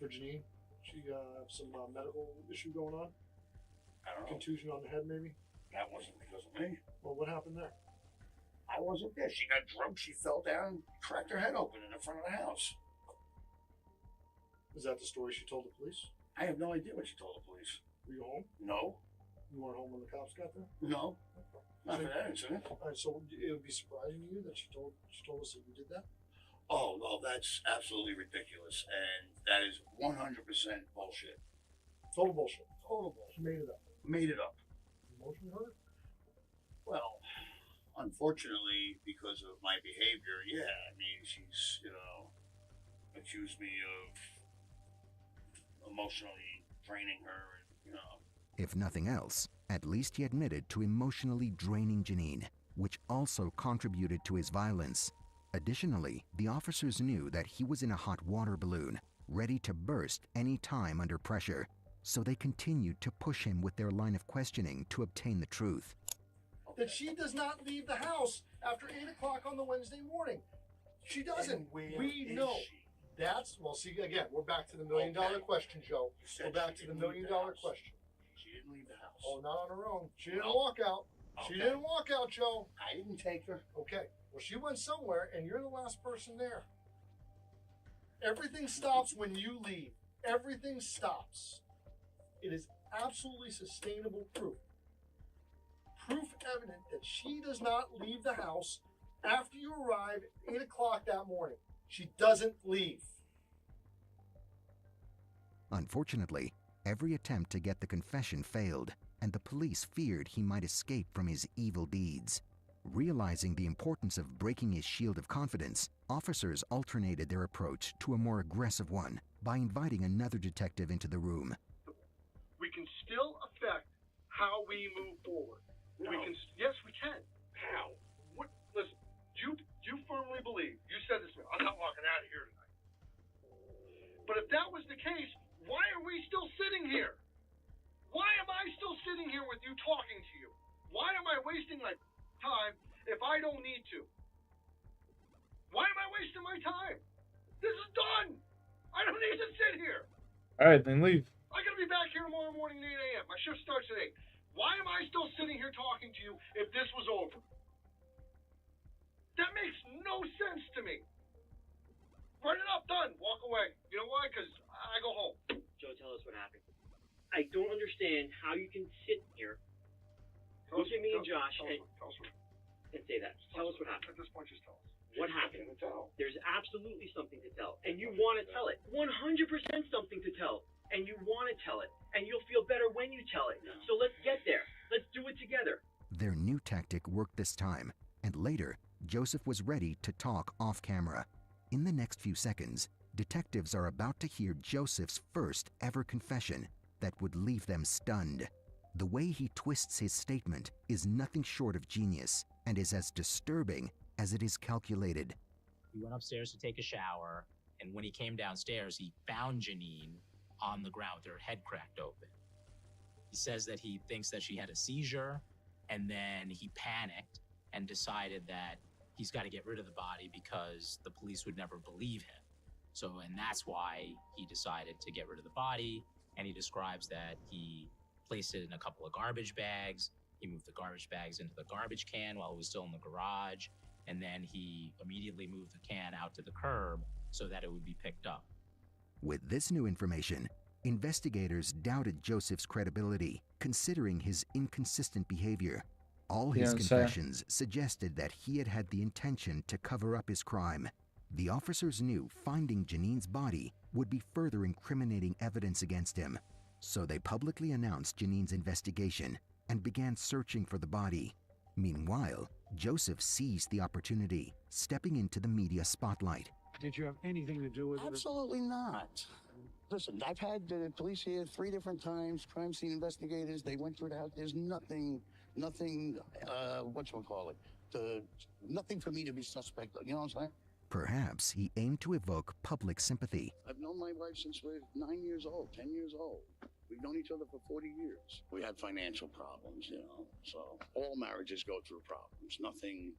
For Janine, she had some medical issue going on. I don't know. Contusion on the head, maybe. That wasn't because of me. Well, what happened there? I wasn't there. She got drunk. She fell down, cracked her head open in the front of the house. Is that the story she told the police? I have no idea what she told the police. Were you home? No. You weren't home when the cops got there? No. Not for that incident. All right, so it would be surprising to you that she told us that you did that? Oh, no, that's absolutely ridiculous. And that is 100% bullshit. Total bullshit. Total bullshit. She made it up. Made it up. Emotionally hurt? Well, unfortunately, because of my behavior, yeah. I mean, she's, accused me of emotionally draining her, If nothing else, at least he admitted to emotionally draining Janine, which also contributed to his violence. Additionally, the officers knew that he was in a hot water balloon, ready to burst any time under pressure, so they continued to push him with their line of questioning to obtain the truth. That she does not leave the house after 8 o'clock on the Wednesday morning. She doesn't. We know. That's, well, see, again, we're back to the $1 million question, Joe. We're back to the $1 million question. She didn't leave the house. Oh, not on her own. She didn't walk out. She didn't walk out, Joe. I didn't take her. Okay. Well, she went somewhere, and you're the last person there. Everything stops when you leave. Everything stops. It is absolutely sustainable proof. Proof evident that she does not leave the house after you arrive at 8 o'clock that morning. She doesn't leave. Unfortunately, every attempt to get the confession failed, and the police feared he might escape from his evil deeds. Realizing the importance of breaking his shield of confidence, officers alternated their approach to a more aggressive one by inviting another detective into the room. We can still affect how we move forward. No. Yes, we can. How? Listen, you firmly believe, you said this to me, I'm not walking out of here tonight. But if that was the case, why are we still sitting here? Why am I still sitting here with you talking to you? Why am I wasting my time if I don't need to? Why am I wasting my time? This is done. I don't need to sit here. All right, then leave. I gotta be back here tomorrow morning at 8 a.m. My shift starts at 8. Why am I still sitting here talking to you if this was over? That makes no sense to me. Write it up, done. Walk away. You know why? Because I go home. Joe, tell us what happened. I don't understand how you can sit here, look at me and Josh, and say that. Tell us what happened. At this point, just tell us. What happened? There's absolutely something to tell, and you want to tell it. 100% something to tell, and you want to tell it, and you'll feel better when you tell it. So let's get there. Let's do it together. Their new tactic worked this time, and later, Joseph was ready to talk off camera. In the next few seconds, detectives are about to hear Joseph's first ever confession that would leave them stunned. The way he twists his statement is nothing short of genius and is as disturbing as it is calculated. He went upstairs to take a shower, and when he came downstairs, he found Janine on the ground with her head cracked open. He says that he thinks that she had a seizure, and then he panicked and decided that he's got to get rid of the body because the police would never believe him. And that's why he decided to get rid of the body, and he describes that he placed it in a couple of garbage bags. He moved the garbage bags into the garbage can while it was still in the garage, and then he immediately moved the can out to the curb so that it would be picked up. With this new information, investigators doubted Joseph's credibility, considering his inconsistent behavior. All his confessions suggested that he had had the intention to cover up his crime. The officers knew finding Janine's body would be further incriminating evidence against him, so they publicly announced Janine's investigation and began searching for the body. Meanwhile, Joseph seized the opportunity, stepping into the media spotlight. Did you have anything to do with it? Absolutely not. Listen, I've had the police here 3 different times, crime scene investigators. They went through the house. There's nothing, nothing for me to be suspect of. You know what I'm saying? Perhaps he aimed to evoke public sympathy. I've known my wife since we're 9 years old, 10 years old. We've known each other for 40 years. We had financial problems, you know, so all marriages go through problems. Nothing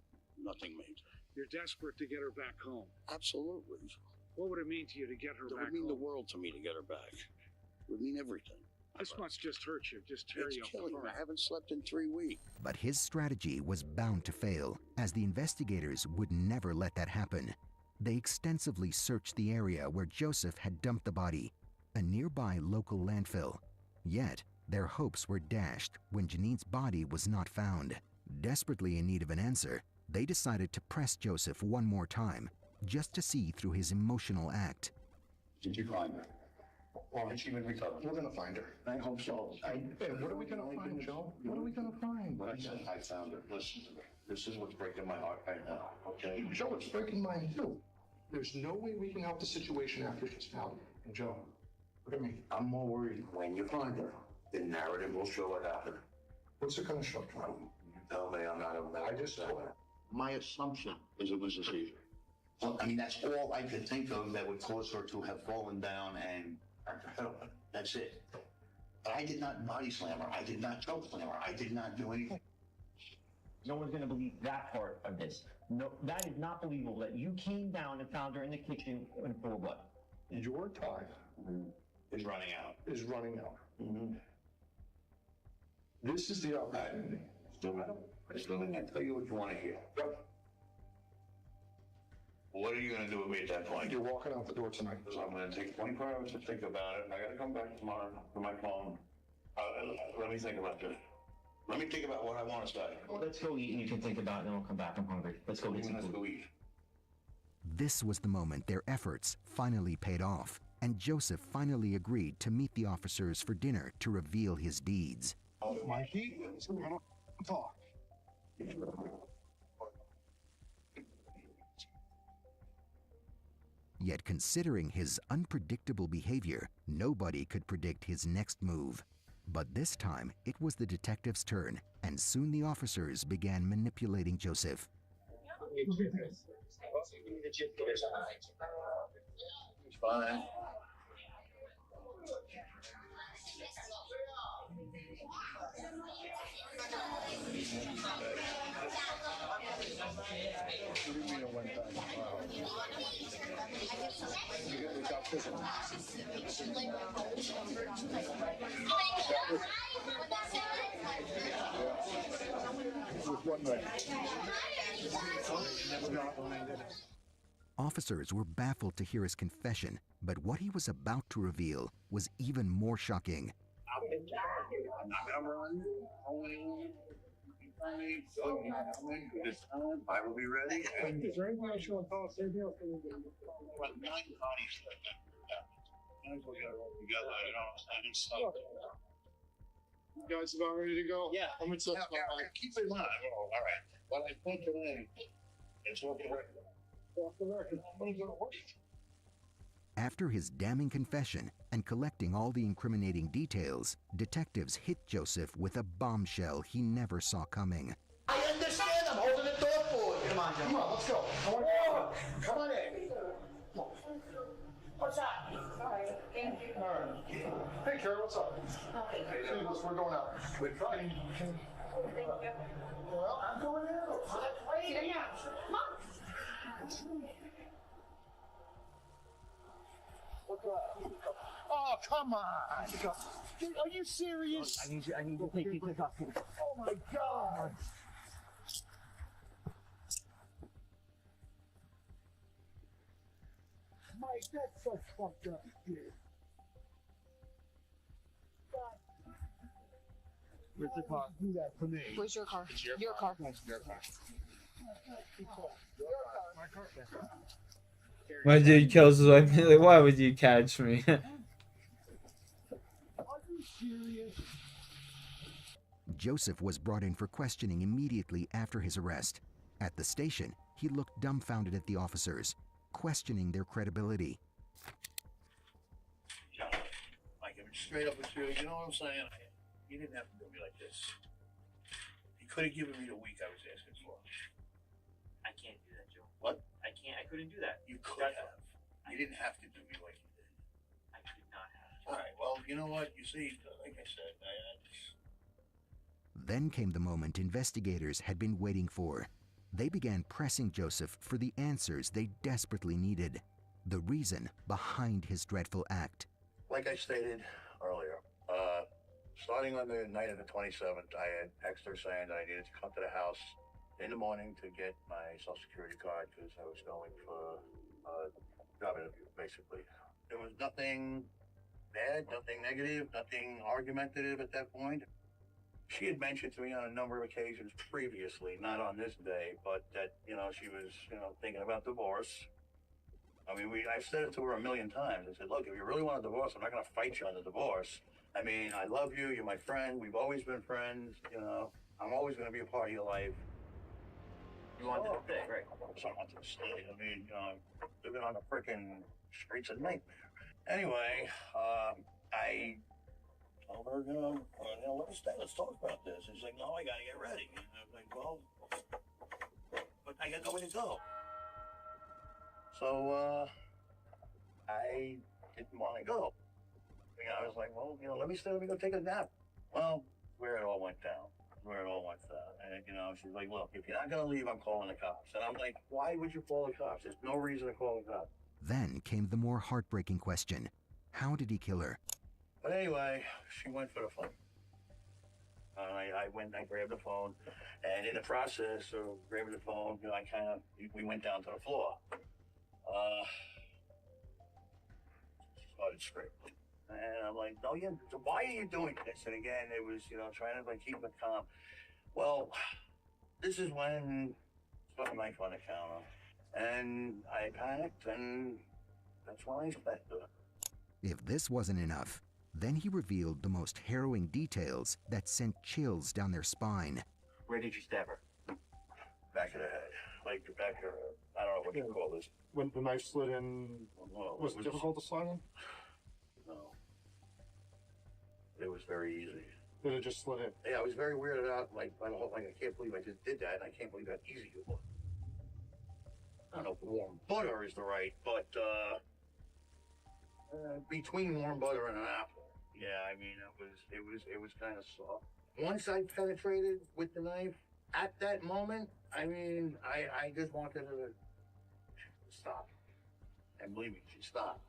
major. You're desperate to get her back home. Absolutely. What would it mean to you to get her back home? It would mean the world to me to get her back. It would mean everything. This must just hurt you, just tear you apart. It's killing me. I haven't slept in 3 weeks. But his strategy was bound to fail, as the investigators would never let that happen. They extensively searched the area where Joseph had dumped the body, a nearby local landfill. Yet, their hopes were dashed when Janine's body was not found. Desperately in need of an answer, they decided to press Joseph one more time, just to see through his emotional act. Did you find her? Or has she been recovered? We're going to find her. I hope so. What are we going to find, Joe? What are we going to find? I found her. Listen to me. This is what's breaking my heart right now, okay? Joe, it's breaking mine too. There's no way we can help the situation after she's found. And Joe, look at me. I'm more worried when you find her. The narrative will show what happened. What's it going to show? You tell me I'm not a I just told her. My assumption is it was a seizure. Well, I mean, that's all I could think of that would cause her to have fallen down and that's it. But I did not body slam her. I did not choke slam her. I did not do anything. No one's going to believe that part of this. No, that is not believable that you came down and found her in the kitchen in full blood. Your time is running out. This is the opportunity. I still can't tell you what you want to hear. Yep. What are you going to do with me at that point? You're walking out the door tonight. I'm going to take 24 hours to think about it. I got to come back tomorrow for my phone. Let me think about this. Let me think about what I want to say. Let's go eat and you can think about it and then we'll come back. I'm hungry. Let's go eat some Let's food. go eat. This was the moment their efforts finally paid off, and Joseph finally agreed to meet the officers for dinner to reveal his deeds. Mikey, talk. Yet considering his unpredictable behavior, nobody could predict his next move. But this time, it was the detective's turn, and soon the officers began manipulating Joseph. It's fine. Officers were baffled to hear his confession, but what he was about to reveal was even more shocking. I'm not gonna run. This time, I will be ready. Is there anything else you want to tell us? Anything else? What, 9 bodies left. Might as well get it all together, you know. I just thought. You guys about ready to go? Yeah. Keep in mind. Oh, all right. What I put today, it's off the record. Off the record. What is it? After his damning confession and collecting all the incriminating details, detectives hit Joseph with a bombshell he never saw coming. I understand. I'm holding the door for you. Come on, John. Come on, let's go. Come on in. What's up? Sorry. All right. Hey, Karen, what's up? See, we're going out. We're trying. Well, I'm going out. Wait, yeah. Come on. What's up? Oh, come on. Dude, are you serious? I need to take these off. Oh, my God. Mike, that's so fucked up, dude. Where's the car? Do that for me. Where's your car? It's your car. Your car. My car. My dude kills his wife. Like, why would you catch me? Are you serious? Joseph was brought in for questioning immediately after his arrest. At the station, he looked dumbfounded at the officers, questioning their credibility. Mike, I'm straight up with you. You know what I'm saying? You didn't have to do me like this. You could have given me the week I was asking for. I can't do that, Joe. What? I couldn't do that. You could have. You didn't have to do me like you did. I could not have. All right. Well, you know what? You see, like I said, I just. Then came the moment investigators had been waiting for. They began pressing Joseph for the answers they desperately needed, the reason behind his dreadful act. Like I stated earlier, starting on the night of the 27th, I had texted her saying that I needed to come to the house in the morning to get my Social Security card because I was going for a job interview, basically. There was nothing bad, nothing negative, nothing argumentative at that point. She had mentioned to me on a number of occasions previously, not on this day, but that, she was, thinking about divorce. I mean, I've said it to her a million times. I said, look, if you really want a divorce, I'm not going to fight you on the divorce. I mean, I love you. You're my friend. We've always been friends. I'm always going to be a part of your life. You wanted to stay, right? So I wanted to stay. I mean, living on the frickin' streets of nightmare. Anyway, I told her, let's stay. Let's talk about this. She's like, no, I got to get ready. And I was like, well, but I got nowhere to go. So, I didn't want to go. I was like, well, let me go take a nap. Well, where it all went down. And, she's like, look, if you're not going to leave, I'm calling the cops. And I'm like, why would you call the cops? There's no reason to call the cops. Then came the more heartbreaking question. How did he kill her? But anyway, she went for the phone. I went and I grabbed the phone. And in the process of grabbing the phone, we went down to the floor. She started screaming. And I'm like, no, why are you doing this? And again, it was, trying to keep it calm. Well, this is when I put a knife on the counter, and I panicked, and that's when I spent it. If this wasn't enough, then he revealed the most harrowing details that sent chills down their spine. Where did you stab her? Back of the head, like the back of her. I don't know what you call this. When the knife slid in, was it difficult to slide in? No. It was very easy. Did it just slid in? Yeah, I was very weirded out, by the whole thing. I can't believe I just did that, and I can't believe how easy it was. I don't know if warm butter is the right, but between warm butter and an apple. Yeah, I mean, it was kind of soft. Once I penetrated with the knife, at that moment, I mean, I just wanted her to stop. And believe me, she stopped.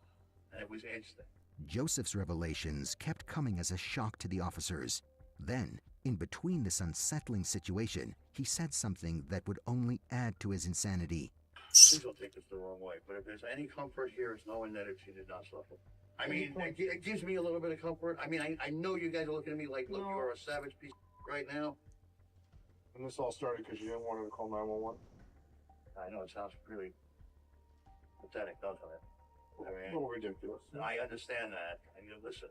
And it was instant. Joseph's revelations kept coming as a shock to the officers. Then, in between this unsettling situation, he said something that would only add to his insanity. Please don't take this the wrong way, but if there's any comfort here, it's knowing that she did not suffer. I mean, it gives me a little bit of comfort. I mean, I know you guys are looking at me like, look, you're a savage piece of right now. And this all started because you didn't want her to call 911? I know it sounds really pathetic, doesn't it? I mean, A little ridiculous. I understand that. And listen,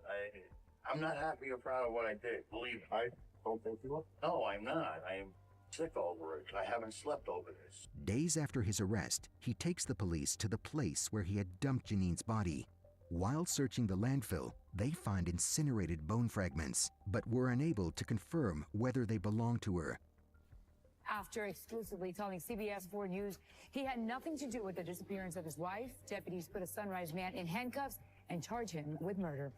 I'm not happy or proud of what I did. Believe me. I don't think you are. No, I'm not. I'm sick over it. I haven't slept over this. Days after his arrest, he takes the police to the place where he had dumped Janine's body. While searching the landfill, they find incinerated bone fragments, but were unable to confirm whether they belonged to her. After exclusively telling CBS 4 News he had nothing to do with the disappearance of his wife, deputies put a Sunrise man in handcuffs and charge him with murder.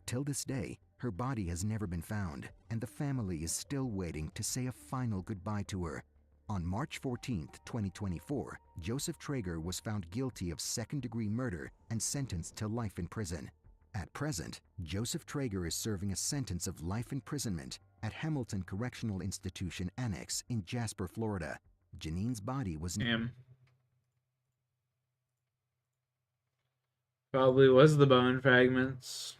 Till this day, her body has never been found, and the family is still waiting to say a final goodbye to her. On March 14, 2024, Joseph Traeger was found guilty of second-degree murder and sentenced to life in prison. At present, Joseph Traeger is serving a sentence of life imprisonment at Hamilton Correctional Institution Annex in Jasper, Florida. Janine's body was... Probably was the bone fragments.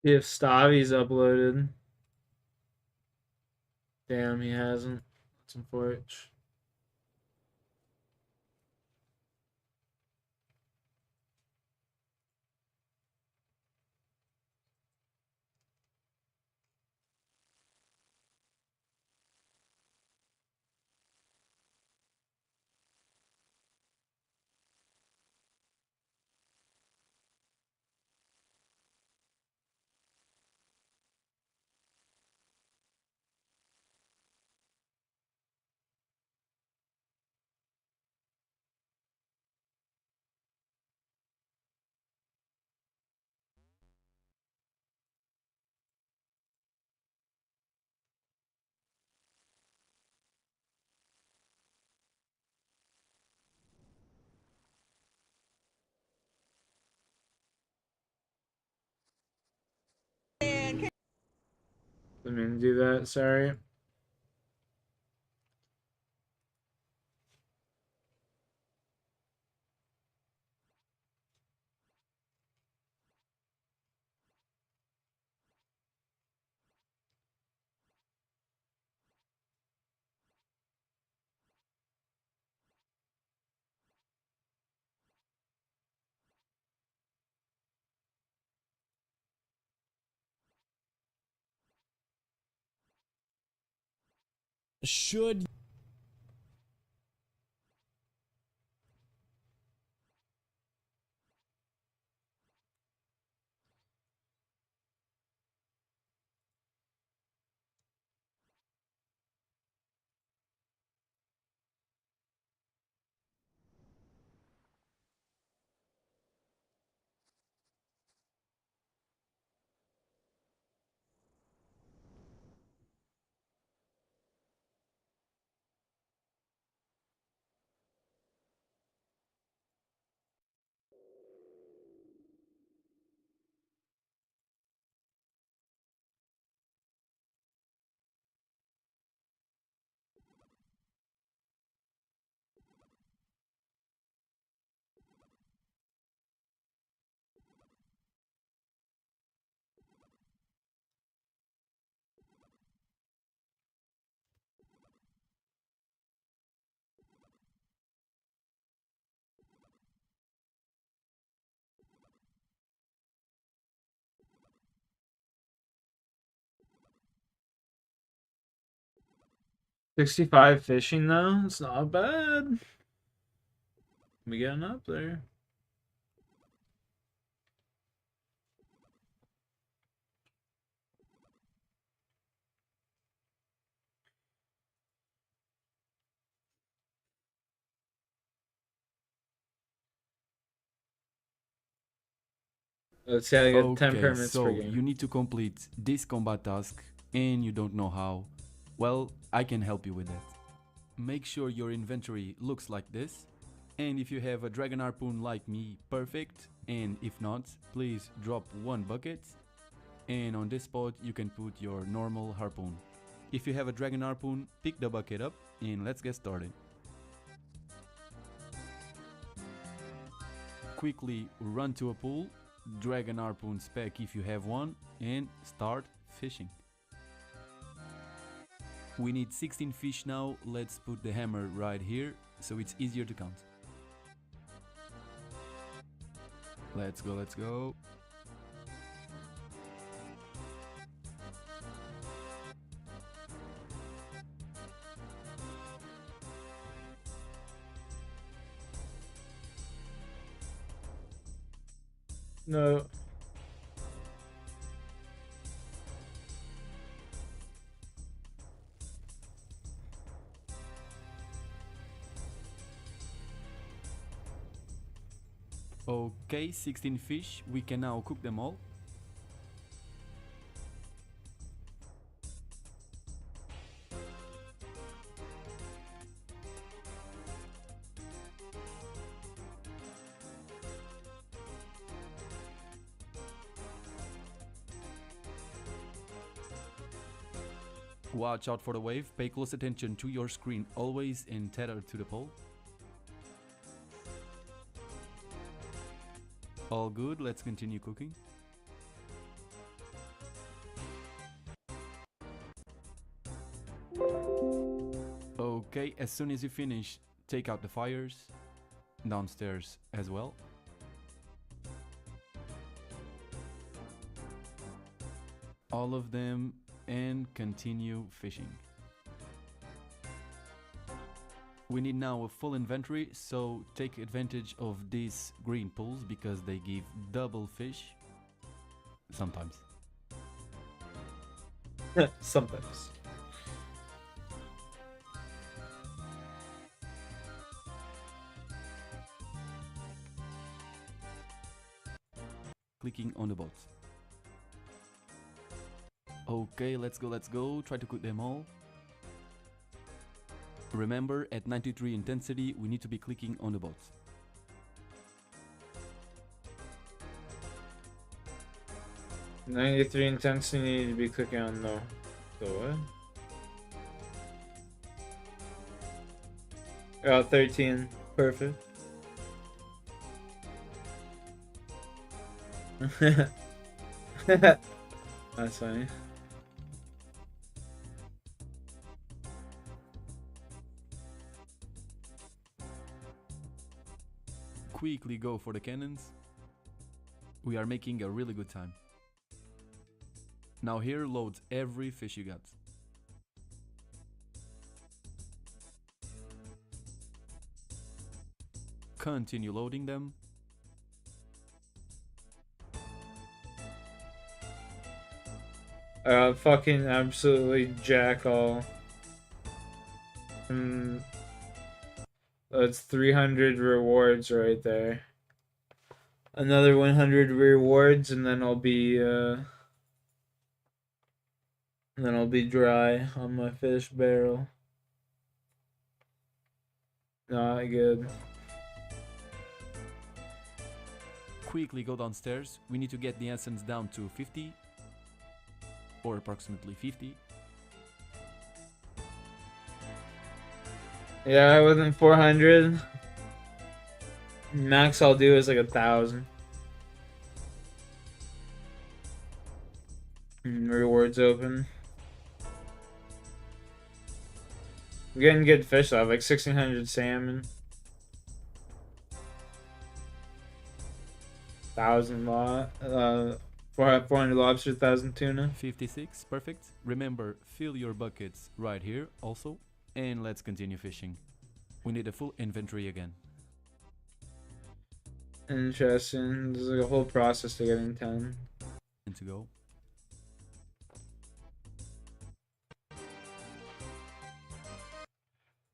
See if Stavi's uploaded. Damn, he hasn't. That's unfortunate. Didn't mean to do that, sorry. Should $65 fishing though, it's not bad. We getting up there. Let's say I get 10 permits per so game. you need to complete this combat task and you don't know how. Well, I can help you with that. Make sure your inventory looks like this. And if you have a dragon harpoon like me, perfect. And if not, please drop one bucket. And on this spot, you can put your normal harpoon. If you have a dragon harpoon, pick the bucket up and let's get started. Quickly run to a pool, drag an harpoon spec if you have one, and start fishing. We need 16 fish now. Let's put the hammer right here so it's easier to count. Let's go, let's go. No. Okay, 16 fish. We can now cook them all. Watch out for the wave, pay close attention to your screen always and tether to the pole. All good, let's continue cooking. Okay, as soon as you finish, take out the fires, downstairs as well. All of them, and continue fishing. We need now a full inventory, so take advantage of these green pools because they give double fish. Sometimes. Sometimes. Clicking on the boats. Okay, let's go. Try to cook them all. Remember, at 93 intensity, we need to be clicking on the boats. $93 intensity need to be clicking on though. So what? Oh, 13. Perfect. That's funny. Quickly go for the cannons. We are making a really good time. Now here, load every fish you got. Continue loading them. Fucking absolutely jack all. That's 300 rewards right there. Another 100 rewards, and then I'll be dry on my fish barrel. Not good. Quickly go downstairs. We need to get the essence down to 50 or approximately 50. Yeah, within 400. Max I'll do is like 1,000. Rewards open. I'm getting good fish though, like 1,600 salmon. 1,000 400 lobster, 1,000 tuna. 56, perfect. Remember, fill your buckets right here also. And let's continue fishing. We need a full inventory again. Interesting. There's like a whole process to getting 10. And to go.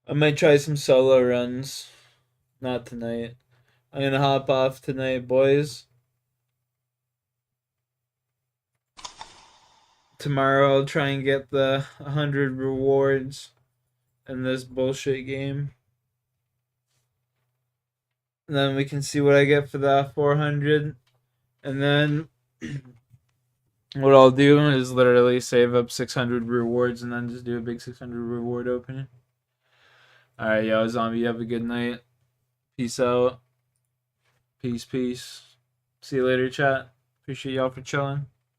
I might try some solo runs. Not tonight. I'm gonna hop off tonight, boys. Tomorrow I'll try and get the 100 rewards in this bullshit game. And then we can see what I get for that 400. And then what I'll do is literally save up 600 rewards and then just do a big 600 reward opening. Alright, yo, zombie, you have a good night. Peace out. Peace, peace. See you later, chat. Appreciate y'all for chilling.